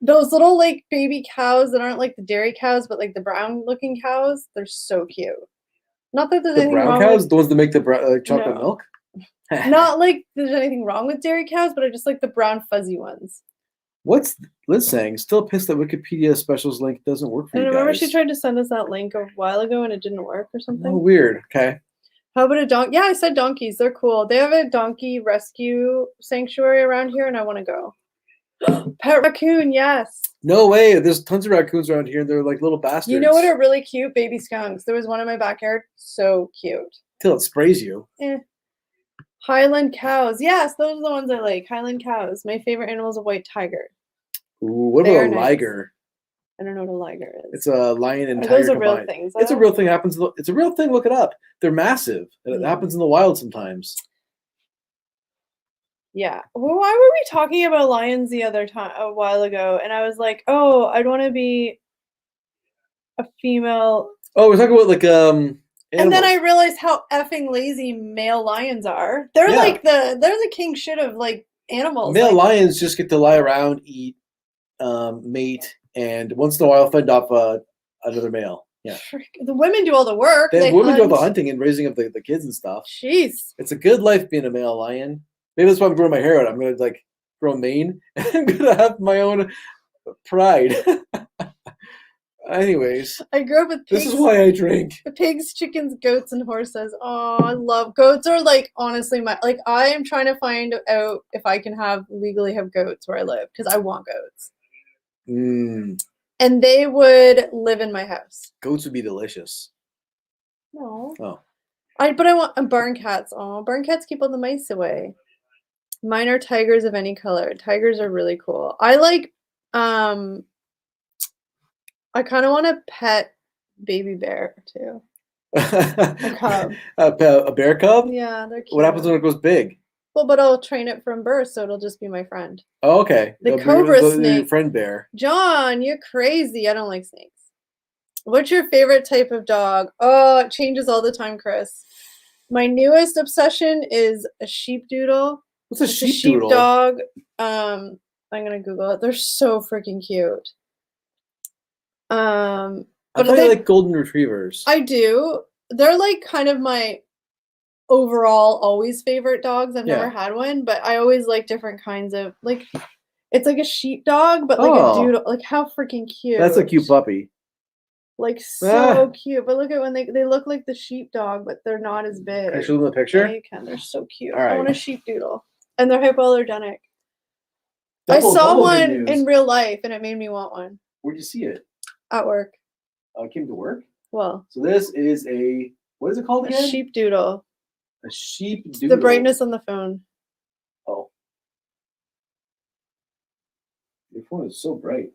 Those little like baby cows that aren't like the dairy cows, but like the brown looking cows. They're so cute. Not that there's anything wrong cows, with the ones that make the chocolate milk. Not like there's anything wrong with dairy cows, but I just like the brown fuzzy ones. What's Liz saying? Still pissed that Wikipedia specials link doesn't work for you guys. Remember she tried to send us that link a while ago and it didn't work or something? Oh, weird. Okay. How about a donkey? Yeah, I said donkeys. They're cool. They have a donkey rescue sanctuary around here and I want to go. Pet raccoon, yes. No way. There's tons of raccoons around here. They're like little bastards. You know what are really cute? Baby skunks. There was one in my backyard. So cute. Till it sprays you. Highland cows. Yes, those are the ones I like. Highland cows. My favorite animal is a white tiger. Ooh, what about a liger? I don't know what a liger is. It's a lion and tiger those are combined. Real things. It's a real thing. It's a real thing. Look it up. They're massive. And it happens in the wild sometimes. Yeah. Well, why were we talking about lions the other time a while ago? And I was like, oh, I'd want to be a female. Oh, we're talking about like animals. And then I realized how effing lazy male lions are. They're like they're the king shit of like animals. Male lions just get to lie around, eat, mate, and once in a while fend off another male. Yeah. The women do all the work. The women do all the hunting and raising of the kids and stuff. Jeez. It's a good life being a male lion. Maybe that's why I'm growing my hair out. I'm gonna like grow a mane. I'm gonna have my own pride. Anyways, I grew up with pigs. This is why I drink. Pigs, chickens, goats, and horses. Oh, I love goats. Are like honestly I am trying to find out if I can legally have goats where I live because I want goats. And they would live in my house. Goats would be delicious. No. Oh. But I want barn cats. Oh, barn cats keep all the mice away. Mine are tigers of any color. Tigers are really cool. I like I kind of want a pet baby bear too. A cub. A bear cub? Yeah, they're cute. What happens when it goes big? Well, but I'll train it from birth, so it'll just be my friend. Oh, okay. The cobra snake. Your friend bear. John, you're crazy. I don't like snakes. What's your favorite type of dog? Oh, it changes all the time, Chris. My newest obsession is a sheepdoodle. What's a sheepdoodle? Sheepdog. I'm gonna Google it. They're so freaking cute. I thought you like golden retrievers. I do. They're like kind of my overall always favorite dogs. I've never had one, but I always like different kinds of like. It's like a sheepdog, but like a doodle. Like how freaking cute! That's a cute puppy. Like so cute. But look at when they look like the sheepdog, but they're not as big. Can I show them the picture? Yeah, you can. They're so cute. All right. I want a sheepdoodle, and they're hypoallergenic. I saw one in real life, and it made me want one. Where'd you see it? At work. Came to work? Well. So this is what is it called again? A sheepdoodle. A sheepdoodle. The brightness on the phone. Oh. Your phone is so bright.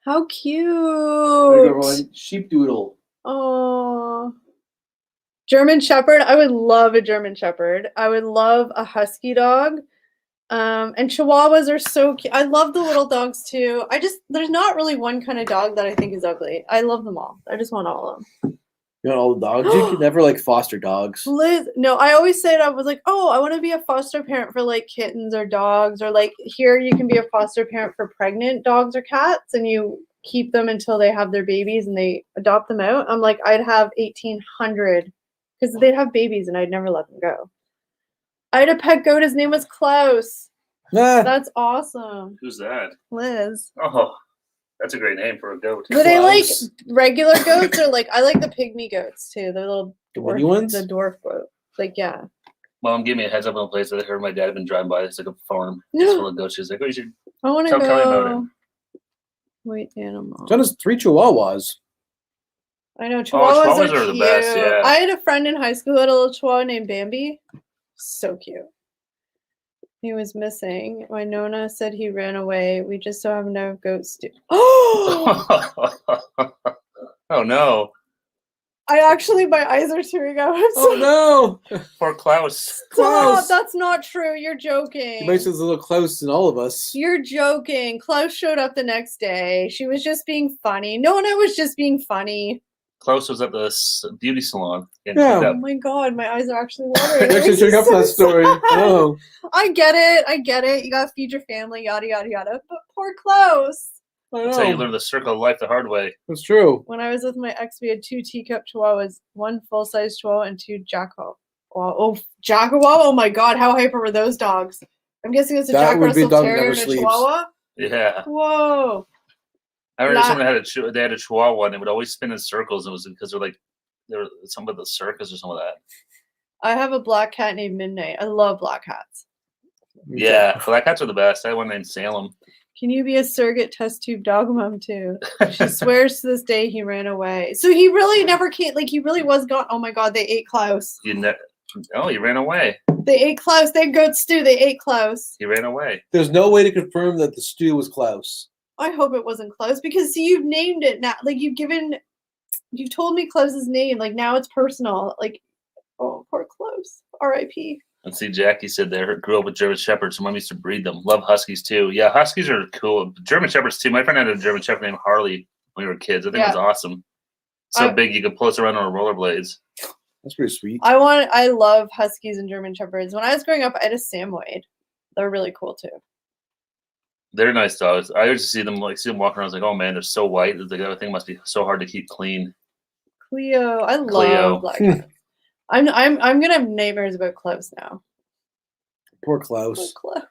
How cute. There you go, everyone. Sheepdoodle. Oh. German Shepherd. I would love a German Shepherd. I would love a Husky dog. And Chihuahuas are so cute. I love the little dogs too. There's not really one kind of dog that I think is ugly. I love them all. I just want all of them. You want all the dogs? You could never like foster dogs. Liz, no, I always said I was like, oh, I want to be a foster parent for like kittens or dogs, or like here you can be a foster parent for pregnant dogs or cats, and you keep them until they have their babies and they adopt them out. I'm like, I'd have 1,800 because they'd have babies and I'd never let them go. I had a pet goat. His name was Klaus. That's awesome. Who's that? Liz. Oh, that's a great name for a goat. Were they like regular goats or like I like the pygmy goats too? The little dwarf ones. The dwarf goat. Like yeah. Mom gave me a heads up on a place that I heard my dad had been driving by. It's like a farm. It's full of goats. She's like, oh, you should I want to tell go. Kelly about it. Wait, animal. John has 3 Chihuahuas. I know Chihuahuas are the best. Yeah. I had a friend in high school who had a little Chihuahua named Bambi. So cute. He was missing. My Nona said he ran away. We just so happen to have goats too. Oh! Oh no. My eyes are tearing out. Oh no! Poor Klaus. Stop, that's not true. You're joking. He makes us a little close in all of us. You're joking. Klaus showed up the next day. She was just being funny. Nona was just being funny. Klaus was at the beauty salon. Oh my god, my eyes are actually watering. Actually, check up that story. Oh, I get it. You gotta feed your family, yada yada yada. But poor Klaus. That's how you learn the circle of life the hard way. That's true. When I was with my ex, we had 2 teacup chihuahuas, 1 full-size chihuahua and 2 Jack Chihuahua. Oh, Jack Chihuahua! Oh my god, how hyper were those dogs? I'm guessing it's a Jack Russell Terrier and a Chihuahua. Yeah. Whoa. I remember someone had a Chihuahua and it would always spin in circles. And it was because they were some of the circus or some of that. I have a black cat named Midnight. I love black cats. Yeah, black cats are the best. I had one named Salem. Can you be a surrogate test tube dog mom too? She swears to this day he ran away. So he really never came. Like he really was gone. Oh my god, they ate Klaus. He ran away. They ate Klaus. They had goat stew. They ate Klaus. He ran away. There's no way to confirm that the stew was Klaus. I hope it wasn't Klaus because see, you've named it now. Like you've told me Klaus's name. Like now it's personal. Like, oh, poor Klaus. R.I.P. Let's see, Jackie said they grew up with German Shepherds, so mom used to breed them. Love Huskies too. Yeah, Huskies are cool. German Shepherds too. My friend had a German Shepherd named Harley when we were kids. I think it was awesome. So big you could pull us around on rollerblades. That's pretty sweet. I love Huskies and German Shepherds. When I was growing up, I had a Samoyed. They're really cool too. They're nice dogs. I used to see them walking around. I was like, oh man, they're so white. The other thing must be so hard to keep clean. Cleo, I love black cats. I'm gonna have nightmares about Klaus now. Poor Klaus. Poor Klaus.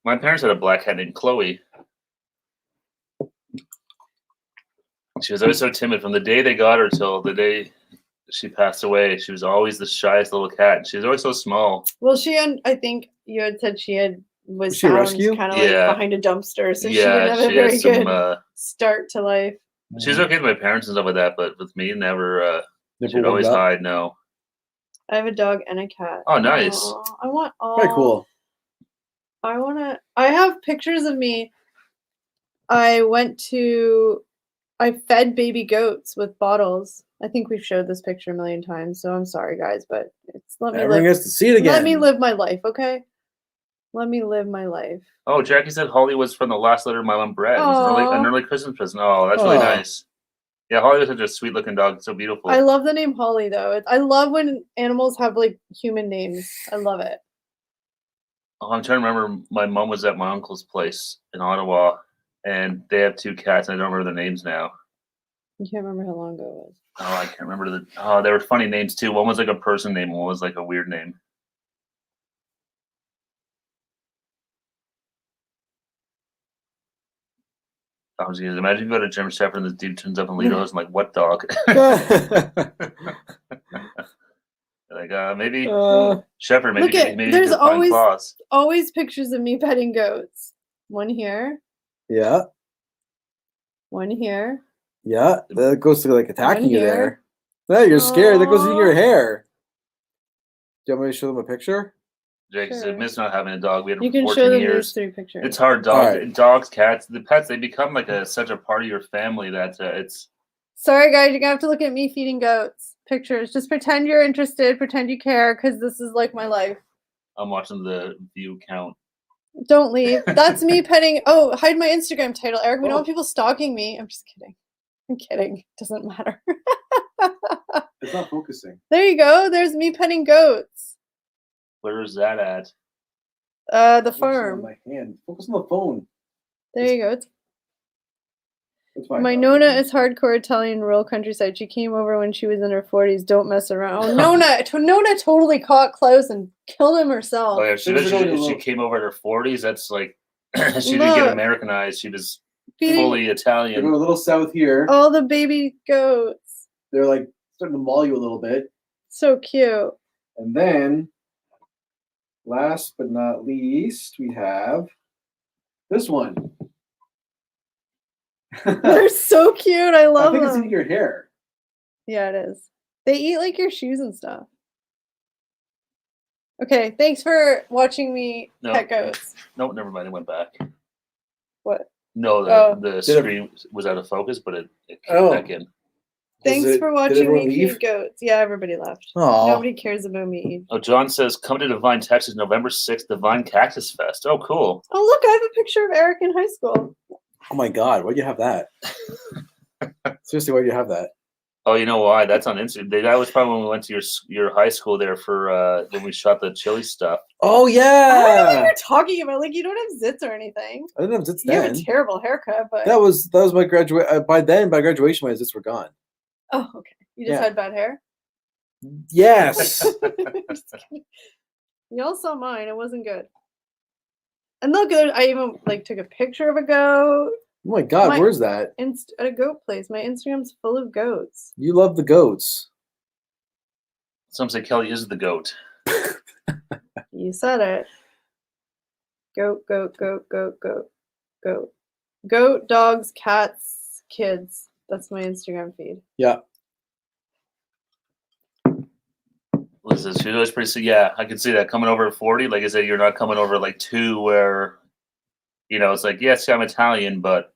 My parents had a black cat named Chloe. She was always so timid from the day they got her till the day she passed away. She was always the shyest little cat. She was always so small. Well, I think you had said was she a found rescue? kind of like behind a dumpster, so she didn't have a she very had some, good start to life. She was okay with my parents and stuff like that, but with me, never she'd always warmed up? hide. No. I have a dog and a cat. Oh, nice. Aww, I want all. Very cool. I have pictures of me. I fed baby goats with bottles. I think we've showed this picture a million times, so I'm sorry, guys, but Everyone gets to see it again. Let me live my life, okay? Let me live my life. Oh, Jackie said Holly was from the last letter my mom bred. It was an early Christmas present. Oh, that's really nice. Yeah, Holly was such a sweet looking dog. So beautiful. I love the name Holly, though. I love when animals have like human names. I love it. Oh, I'm trying to remember. My mom was at my uncle's place in Ottawa, and they have 2 cats. And I don't remember their names now. You can't remember how long ago it was. Oh, I can't remember they were funny names too. One was like a person name. One was like a weird name. I was gonna imagine if you go to German Shepherd and this dude turns up in Lido's and like, what dog? Like maybe Shepherd. Maybe there's always pictures of me petting goats. One here. Yeah. One here. Yeah, that goes to like attacking you there. No, you're scared. That goes in your hair. Do you want me to show them a picture? Jake said, "Miss not having a dog. We had you for can 14 show them years. these 3 pictures. It's hard. Dogs, cats, the pets. They become like such a part of your family that it's." Sorry, guys, you're gonna have to look at me feeding goats. Pictures. Just pretend you're interested. Pretend you care, because this is like my life. I'm watching the view count. Don't leave. That's me petting. Oh, hide my Instagram title, Eric. We don't want people stalking me. I'm just kidding. I'm kidding. It doesn't matter. It's not focusing. There you go. There's me petting goats. Where is that at? The farm. My hand. Focus on the phone. There you go. My Nona is hardcore Italian rural countryside. She came over when she was in her 40s. Don't mess around. Oh, Nona totally caught Klaus and killed him herself. Oh yeah, she came over in her 40s. That's like she didn't get Americanized. She was fully Italian. They go a little south here. All the baby goats. They're like starting to maul you a little bit. So cute. And then, last but not least, we have this one. They're so cute. I love them. I think it's in your hair. Yeah, it is. They eat like your shoes and stuff. Okay, thanks for watching me pet goats. No, never mind. It went back. What? No, the screen was out of focus, but it came back in. Thanks for watching me feed goats. Yeah, everybody left. Aww. Nobody cares about me. Oh, John says, come to Divine, Texas, November 6th, Divine Cactus Fest. Oh, cool. Oh, look, I have a picture of Eric in high school. Oh my God, why'd you have that? Seriously, why'd you have that? Oh, you know why? That's on Instagram. That was probably when we went to your high school there for when we shot the chili stuff. Oh yeah. I don't know what you're talking about. Like, you don't have zits or anything. I didn't have zits then. You have a terrible haircut, but that was my graduate. By graduation, my zits were gone. Oh, okay. You just had bad hair. Yes. Y'all saw mine. It wasn't good. And look, I even took a picture of a goat. Oh my God, where's that? At a goat place. My Instagram's full of goats. You love the goats. Some say Kelly is the goat. You said it. Goat, goat, goat, goat, goat, goat. Goat, dogs, cats, kids. That's my Instagram feed. Yeah. Listen, she was pretty. Yeah, I can see that coming over at 40. Like I said, you're not coming over like 2, where, it's like, yes, I'm Italian, but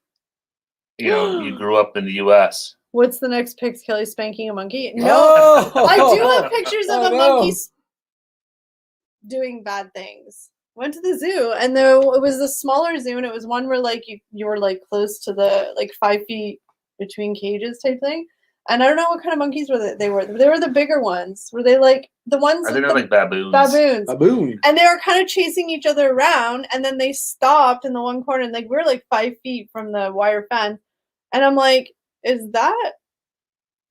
you grew up in the U.S. What's the next pic? Kelly spanking a monkey? No, I do have pictures of a monkey doing bad things. Went to the zoo, and it was a smaller zoo, and it was one where you were close to the 5 feet between cages type thing. And I don't know what kind of monkeys they were. They were the bigger ones. Were they like the ones? I think they're like baboons. Baboon. And they were kind of chasing each other around, and then they stopped in the one corner, and like we were like 5 feet from the wire fence, and I'm like, is that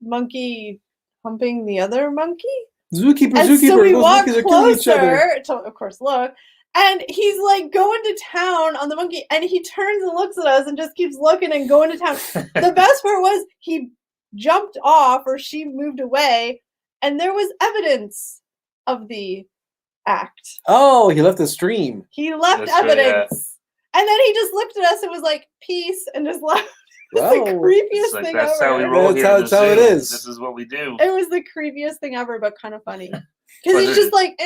monkey humping the other monkey? Zookeeper. So we Those walk monkeys are killing each other. closer to, of course, look. And he's like going to town on the monkey, and he turns and looks at us and just keeps looking and going to town. The best part was he jumped off, or she moved away, and there was evidence of the act. Oh, he left the stream. He left evidence. And then he just looked at us and was like, peace, and just left. It's the creepiest thing that's ever. How we roll that's how it is. This is what we do. It was the creepiest thing ever, but kind of funny. Because he's just like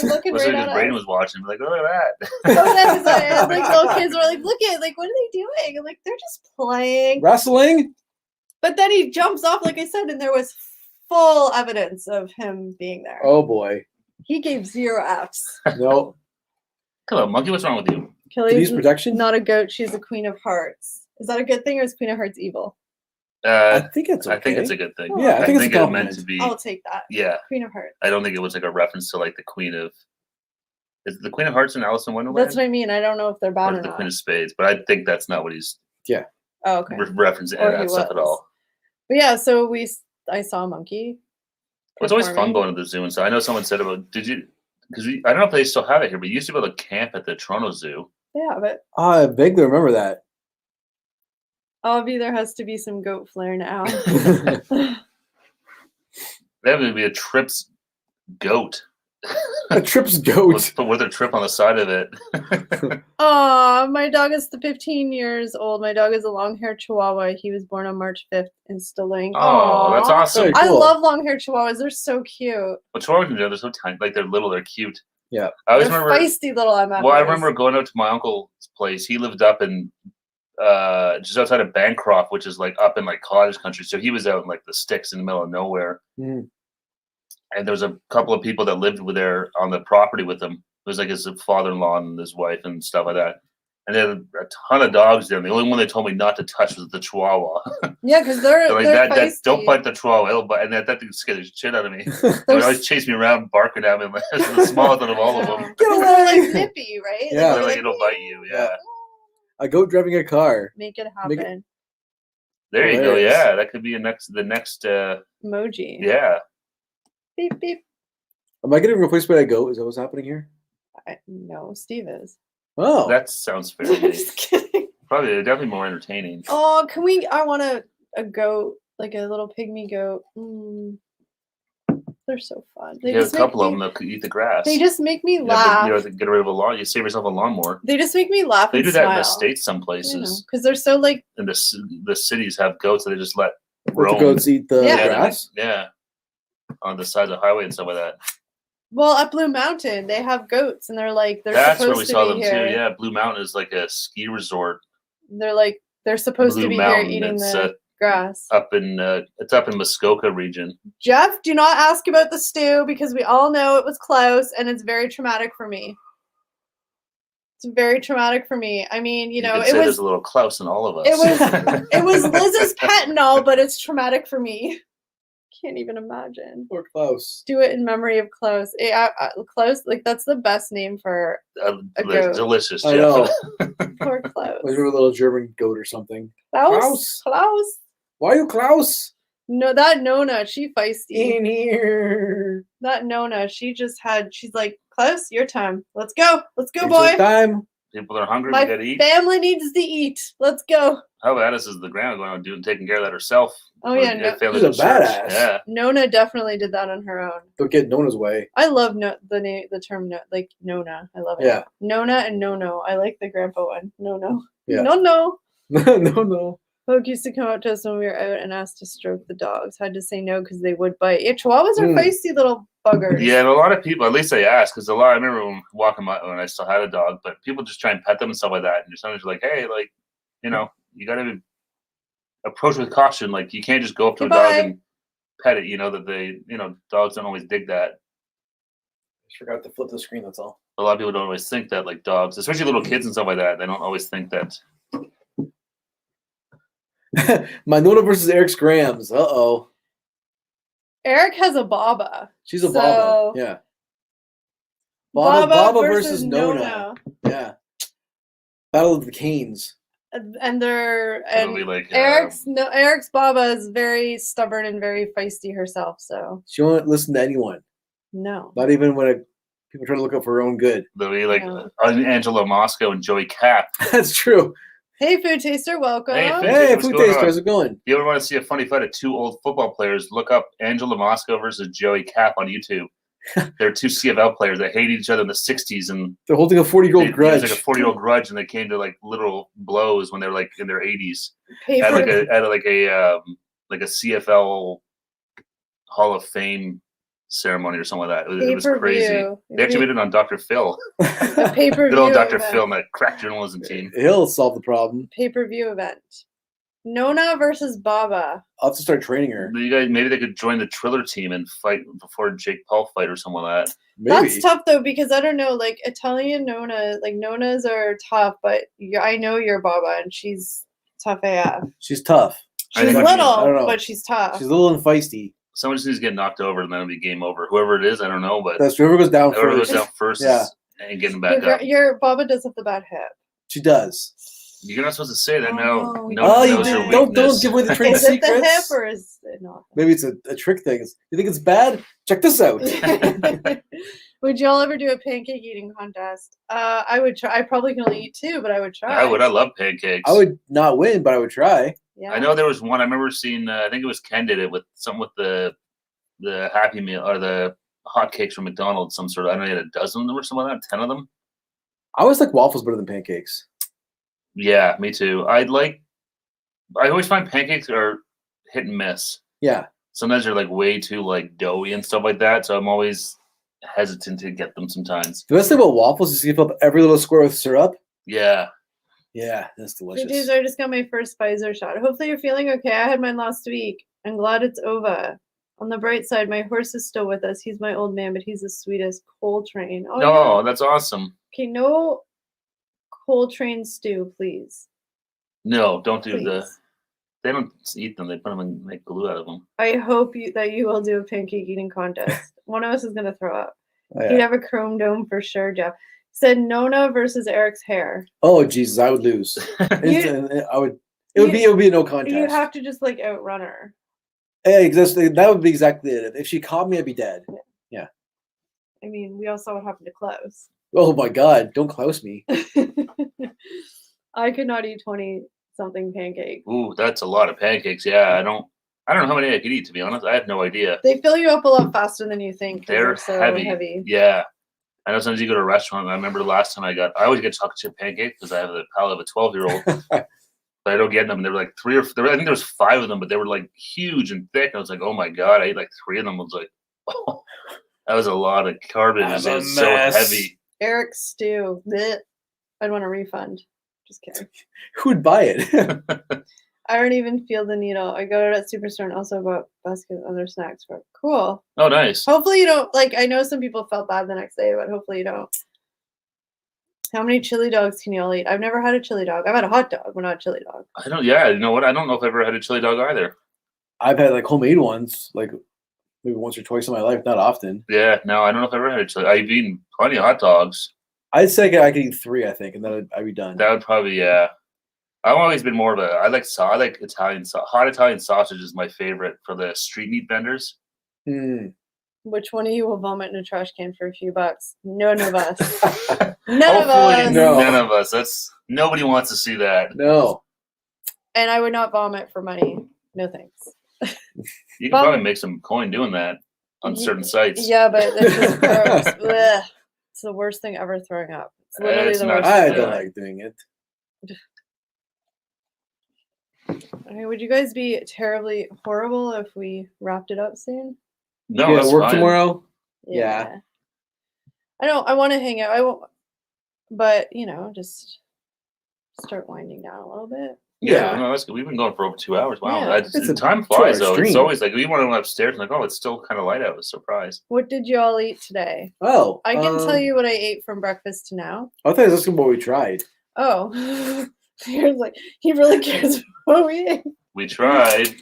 looking right at us. Braden was watching, like, look at that. And like little kids were like, look at, like, what are they doing? And like, they're just playing. Wrestling? But then he jumps off, like I said, and there was full evidence of him being there. Oh boy. He gave 0 Fs. No. Hello, monkey, what's wrong with you? Kelly's protection? Not a goat, she's a queen of hearts. Is that a good thing, or is Queen of Hearts evil? I think it's okay. I think it's a good thing. Yeah, I think it's it meant to be. I'll take that. Yeah. Queen of Hearts. I don't think it was like a reference to like the Queen of. Is it the Queen of Hearts in Alice in Wonderland? That's what I mean. I don't know if they're bad or the not. Queen of Spades, but I think that's not what he's. Yeah. Oh, okay. Referencing that stuff at all. But yeah, so I saw a monkey. It's always fun going to the zoo and stuff. I know someone said about because I don't know if they still have it here, but you used to be able to camp at the Toronto Zoo. They have it. I vaguely remember that. Obviously, there has to be some goat flair now. That would be a Trips goat. A Trips goat. with a trip on the side of it. Oh, my dog is 15 years old. My dog is a long-haired Chihuahua. He was born on March 5th in Stilling. Oh, that's awesome. I love long-haired Chihuahuas. They're so cute. Well, Chihuahuas, they're so tiny. Like, they're little. They're cute. Yeah. I always they're remember feisty little MFers. Well, I remember going out to my uncle's place. He lived up in just outside of Bancroft, which is like up in like cottage country. So he was out in like the sticks in the middle of nowhere. Mm. And there was a couple of people that lived there on the property with him. It was like his father-in-law and his wife and stuff like that. And they had a ton of dogs there. And the only one they told me not to touch was the Chihuahua. Yeah, because they're like they're that. Don't bite the Chihuahua. It'll bite, and that thing scared the shit out of me. They would always chase me around, barking at me. It was the smallest out of all of them. They're like nippy, right? Yeah, they're like it'll bite you. Yeah. A goat driving a car. Make it happen. There you go. Yeah, that could be the next emoji. Yeah. Beep beep. Am I getting replaced by a goat? Is that what's happening here? No, Steve is. Oh, that sounds fair. Just kidding. Probably definitely more entertaining. Oh, can we? I want a goat, like a little pygmy goat. They're so fun. They just a couple of them that could eat the grass. They just make me laugh. You have to get rid of a lawn. You save yourself a lawnmower. They just make me laugh. They and do that smile. in the States some places. Because they're so like. And the cities have goats that they just let roam. The goats eat the grass? Yeah. On the sides of the highway and stuff like that. Well, at Blue Mountain, they have goats, and That's where we saw them here. too. Yeah, Blue Mountain is like a ski resort. They're supposed to be Mountain, here eating the grass. It's up in Muskoka region. Jeff, do not ask about the stew because we all know it was close, and it's very traumatic for me. It's very traumatic for me. I mean, it was there's a little Klaus in all of us. It was Liz's pet and all, but it's traumatic for me. Can't even imagine. Or Klaus. Do it in memory of Klaus. Klaus, like that's the best name for a goat. Delicious. I know. Poor Klaus. Like a little German goat or something. Klaus. Why are you Klaus? No, that Nona, she feisty. In here. That Nona, she's like, Klaus, your time. Let's go, boy. Time. People are hungry. My we gotta eat. family needs to eat. Let's go. How badass is the grandma going on taking care of that herself? Oh yeah, she's a badass. Yeah, Nona definitely did that on her own. Don't get Nona's way. I love the term like Nona. I love it. Yeah, Nona and No. I like the grandpa one. No. Yeah. No. No. Poke used to come up to us when we were out and ask to stroke the dogs. Had to say no because they would bite. Yeah, Chihuahuas are feisty little buggers. Yeah, and a lot of people, at least they ask, because I remember when I still had a dog, but people just try and pet them and stuff like that. And sometimes you're like, hey, like, you got to approach with caution. Like, you can't just go up to a dog and pet it. That they, dogs don't always dig that. I just forgot to flip the screen, that's all. A lot of people don't always think that, like dogs, especially little kids and stuff like that, they don't always think that. My Nona versus Eric's Grams. Uh-oh. Eric has a Baba. She's a So- Baba. Yeah. Baba versus Nona. Yeah. Battle of the Canes. And they're It'll and be like Eric's Baba is very stubborn and very feisty herself. So She won't listen to anyone. no. Not even when people try to look out for her own good. they'll be like No. Angela Moscow and Joey Cap. That's true. Hey, food taster, welcome. Hey, Hey, what's food going taster, on? how's it going? You ever want to see a funny fight of two old football players? Look up Angela Moscow versus Joey Cap on YouTube. They're two CFL players that hated each other in the 60s, and They're holding a 40-year-old it grudge. was like a 40-year-old grudge, and they came to like literal blows when they were like in their 80s Paper, at like a CFL Hall of Fame ceremony or something like that. It was crazy. pay-per-view. They actually made it on Dr. Phil. A pay-per-view Good old Dr. event. Phil and that crack journalism team. He'll solve the problem. Pay-per-view event. Nona versus Baba. I'll have to start training her. You guys, maybe they could join the Triller team and fight before Jake Paul fight or something like that. Maybe. That's tough though, because I don't know, like Italian Nona, like Nonas are tough, but I know you're Baba and she's tough AF. She's tough. I She's think- I don't little, know. but she's tough. She's a little and feisty. Someone just needs to get knocked over and then it'll be game over. Whoever it is, I don't know, but That's whoever goes down whoever first. goes down first Yeah. and getting back your, up. your Baba does have the bad hip. She does. You're not supposed to say that Oh, now. no. No Oh, one you knows your don't weakness. give away the trade Is it the hip secrets. or is it not? Maybe it's a trick thing. You think it's bad? Check this out. Would y'all ever do a pancake eating contest? I would try. I probably can only eat two, but I would try. I would. I love pancakes. I would not win, but I would try. Yeah. I know there was one. I remember seeing. I think it was Ken did it with something with the Happy Meal or the hot cakes from McDonald's. Some sort of. I don't know. He had a dozen of them or something like that. 10 of them. I always like waffles better than pancakes. Yeah, me too. I always find pancakes are hit and miss. Yeah. Sometimes they're like way too like doughy and stuff like that. So I'm always hesitant to get them sometimes. The best thing about waffles is you fill up every little square with syrup. Yeah. Yeah, that's delicious. Dudes, I just got my first Pfizer shot. Hopefully you're feeling okay. I had mine last week. I'm glad it's over. On the bright side, my horse is still with us. He's my old man, but he's the sweetest. Coltrane. Oh, No, yeah. that's awesome. Okay, no Coltrane stew, please. No, don't do the. Please. They don't eat them. They put them and make glue out of them. I hope that you will do a pancake eating contest. One of us is gonna throw up. Oh, yeah. You'd have a chrome dome for sure, Jeff. Said Nona versus Eric's hair. Oh Jesus, I would lose. I would. It would be a no contest. You have to just like outrun her. Hey, exactly. That would be exactly it. If she caught me, I'd be dead. I mean, we all saw what happened to Klaus. Oh my God! Don't close me. I could not eat 20-something pancakes. Ooh, that's a lot of pancakes. Yeah, I don't know how many I could eat, to be honest. I have no idea. They fill you up a lot faster than you think. 'cause They're so heavy. Yeah. I know sometimes you go to a restaurant. I remember the last time I always get chocolate chip pancakes because I have the palate of a 12-year-old. But I don't get them. They were like I think there was 5 of them, but they were like huge and thick. I was like, oh my God, I ate like 3 of them. I was like, oh, that was a lot of carbs. That's It a was so mess. heavy. Eric's stew. Blech. I'd want a refund. Just kidding. Who would buy it? I don't even feel the needle. I go to that superstore and also bought Vasquez other snacks for cool. Oh, nice. Hopefully you don't like. I know some people felt bad the next day, but hopefully you don't. How many chili dogs can you all eat? I've never had a chili dog. I've had a hot dog, but not a chili dog. I don't. Yeah, you know what? I don't know if I've ever had a chili dog either. I've had like homemade ones, like maybe once or twice in my life, not often. Yeah, no, I don't know if I've ever had a chili. I've eaten plenty of hot dogs. I'd say I could eat 3, I think, and then I'd be done. That would probably, yeah. I've always been more of a. I like Italian hot Italian sausage is my favorite for the street meat vendors. Mm. Which one of you will vomit in a trash can for a few bucks? None of us. Hopefully, None of us. No. none of us. Nobody wants to see that. No. And I would not vomit for money. No thanks. You can Well, probably make some coin doing that on certain sites. Yeah, but it's just gross. Ugh. It's the worst thing ever throwing up. It's literally It's the not- worst. I thing don't ever. like doing it. Okay, would you guys be terribly horrible if we wrapped it up soon? No, Yeah, that's work fine. tomorrow. Yeah. I want to hang out. I won't, but just start winding down a little bit. Yeah, Yeah. no, that's good. We've been going for over 2 hours. Wow, Yeah. It's a time 2-hour flies though. It's stream. always like we want to go upstairs and like, oh, it's still kind of light out. I was surprised. What did you all eat today? Oh. I can tell you what I ate from breakfast to now. I thought it was asking what we tried. Oh, here's like he really cares what we ate. We tried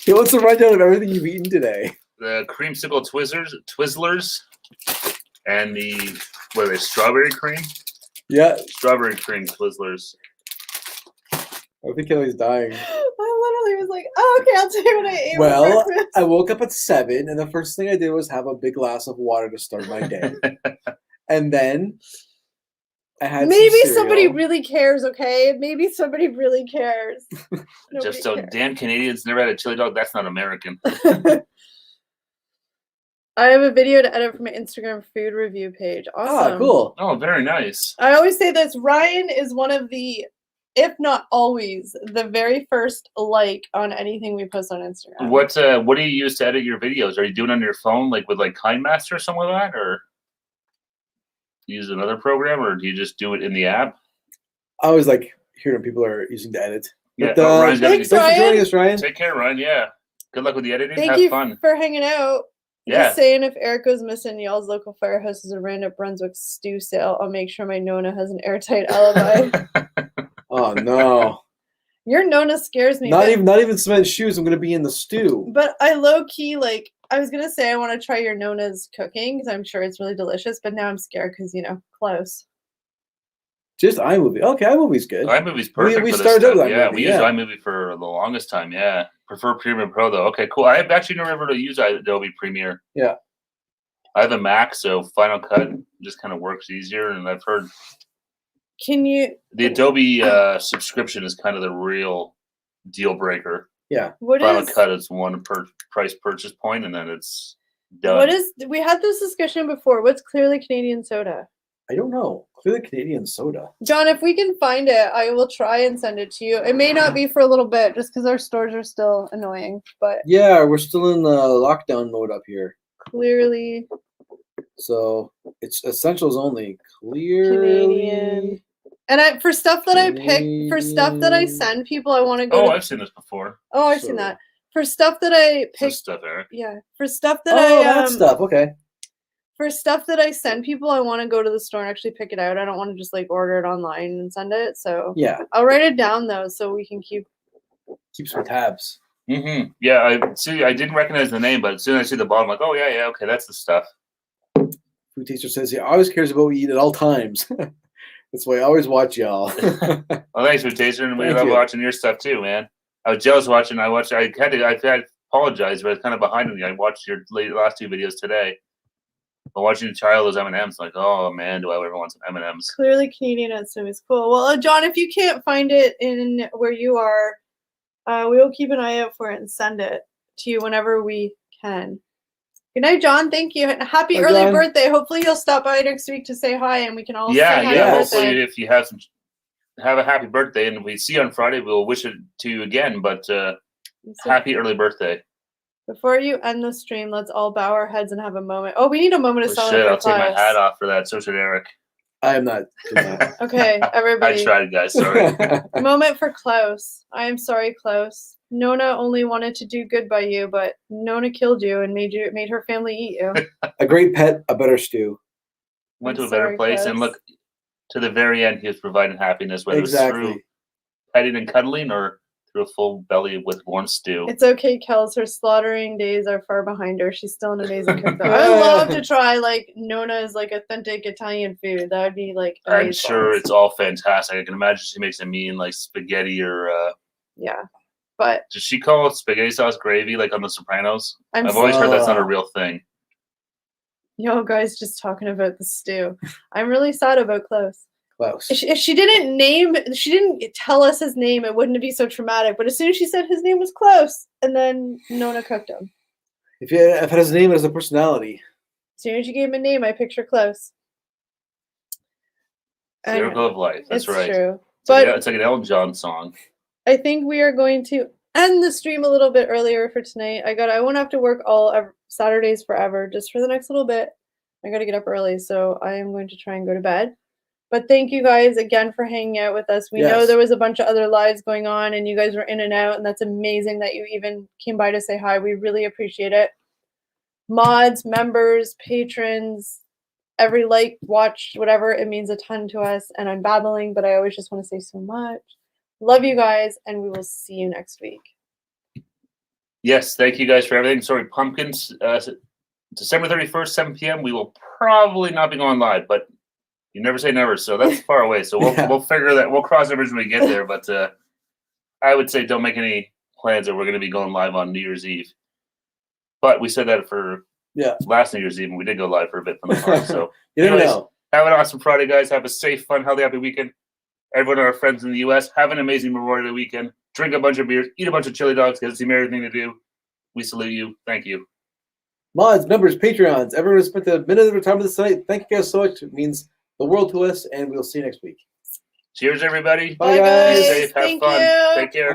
He wants to run down of everything you've eaten today. the creamsicle Twizzlers, and the what are they? Strawberry cream. Yeah, Strawberry cream Twizzlers. I think Kelly's dying. I literally was like, "Oh, okay, I'll tell you what I ate." Well, for breakfast. I woke up at 7, and the first thing I did was have a big glass of water to start my day. And then I had Maybe some somebody cereal. really cares, okay? Maybe somebody really cares. Just so damn Canadians never had a chili dog. That's not American. I have a video to edit from my Instagram food review page. Awesome. Ah, cool. Oh, very nice. I always say this. Ryan is one of the, if not always, the very first like on anything we post on Instagram. What do you use to edit your videos? Are you doing it on your phone, like with like KindMaster or something like that, or do you use another program, or do you just do it in the app? I always like hearing people are using to edit. Yeah. But, Ryan's gotta thanks, get- thanks for joining us, Ryan. Take care, Ryan. Yeah. Good luck with the editing. Thank Have you fun. for hanging out. Yeah. Just saying, if Eric goes missing, y'all's local firehouse is a random Brunswick stew sale. I'll make sure my Nona has an airtight alibi. Oh no! Your Nona scares me. Not but, even cement shoes. I'm gonna be in the stew. But I low key like. I was gonna say I want to try your Nona's cooking because I'm sure it's really delicious. But now I'm scared because close. Just iMovie. Okay, iMovie's good. iMovie's perfect we for this started out stuff. with Yeah, iMovie, we used yeah. iMovie for the longest time. Yeah. Prefer Premiere Pro though. Okay, cool. I've actually never ever used Adobe Premiere. Yeah. I have a Mac, so Final Cut just kind of works easier, and I've heard Can you? the Adobe subscription is kind of the real deal breaker. Yeah. What Final is? Cut is one price purchase point, and then it's done. What is? We had this discussion before. What's clearly Canadian soda? I don't know. Clearly Canadian soda. John, if we can find it, I will try and send it to you. It may not be for a little bit, just because our stores are still annoying. But Yeah, we're still in the lockdown mode up here. clearly So it's essentials only. Clearly. Canadian. And for stuff that I pick, for stuff that I send people, I want to go. Oh, to, I've seen this before. oh, I've seen that. For stuff that I pick, This stuff, Eric. yeah. For stuff that Oh, I that stuff. Okay. for stuff that I send people, I want to go to the store and actually pick it out. I don't want to just like order it online and send it. So Yeah. I'll write it down though, so we can keep. Keep some tabs. Mm-hmm. Yeah, I didn't recognize the name, but as soon as I see the bottom, I'm like, oh yeah, okay, that's the stuff. Food Taster says he always cares about what we eat at all times. That's why I always watch y'all. Well, thanks for tasting, and we Thank love you. watching your stuff too, man. I was jealous watching. I had to apologize, but I was kind of behind on you. I watched your last two videos today. But watching you try all those M&Ms, like, oh man, do I ever want some M&Ms? Clearly Canadian at Sim is cool. Well, John, if you can't find it in where you are, we will keep an eye out for it and send it to you whenever we can. Good night, John. Thank you. Happy Bye, early John. birthday. Hopefully you'll stop by next week to say hi and we can all say Yeah. happy birthday. Hopefully, if you have a happy birthday, and we see you on Friday, we'll wish it to you again. But So happy early birthday! before you end the stream, let's all bow our heads and have a moment. Oh, we need a moment of Oh, silence shit, for I'll take my Klaus. hat off for that. So should Eric. I am not doing that. Okay, I everybody. tried, guys. Sorry. A moment for Klaus. I am sorry, Klaus. Nona only wanted to do good by you, but Nona killed you and made her family eat you. A great pet, a better stew. Went I'm to a better sorry, place, and Klaus. look, to the very end, he was providing happiness, whether Exactly. it's through petting and cuddling or through a full belly with warm stew. It's okay, Kels. Her slaughtering days are far behind her. She's still an amazing cook. Though. I would love to try like Nona's like authentic Italian food. That would be like. I'm amazing. sure it's all fantastic. I can imagine she makes a mean like spaghetti or Yeah, but does she call it spaghetti sauce gravy like on The Sopranos? I'm. I've always heard that's not a real thing. Yo, guys, just talking about the stew. I'm really sad about Klaus. Klaus. If she didn't tell us his name, it wouldn't be so traumatic. But as soon as she said his name was Klaus, and then Nona cooked him. If it has a name, it has a personality. As soon as you gave him a name, I picture Klaus. I know. Miracle of life. That's It's right. true. It's But like an Elton John song. I think we are going to end the stream a little bit earlier for tonight. I won't have to work Saturdays forever, just for the next little bit. I got to get up early, so I am going to try and go to bed. But thank you guys again for hanging out with us. We know Yes. there was a bunch of other lives going on, and you guys were in and out, and that's amazing that you even came by to say hi. We really appreciate it. Mods, members, patrons, every like, watch, whatever, it means a ton to us. And I'm babbling, but I always just want to say so much. Love you guys, and we will see you next week. Yes, thank you guys for everything. Sorry, pumpkins. December 31st, 7 p.m. We will probably not be going live, but you never say never. So that's far away. So we'll figure that. We'll cross the bridge when we get there. But I would say don't make any plans that we're going to be going live on New Year's Eve. But we said that for last New Year's Eve, and we did go live for a bit from the park. So anyways, have an awesome Friday, guys. Have a safe, fun, healthy, happy weekend. Everyone, our friends in the U.S., have an amazing Memorial Day weekend. Drink a bunch of beers, eat a bunch of chili dogs, get to see everything to do. We salute you. Thank you. Mods, members, Patreons, everyone who spent a minute of their time on this site, thank you guys so much. It means the world to us, and we'll see you next week. Cheers, everybody. Bye, guys. Be safe. Have fun. You. Take care.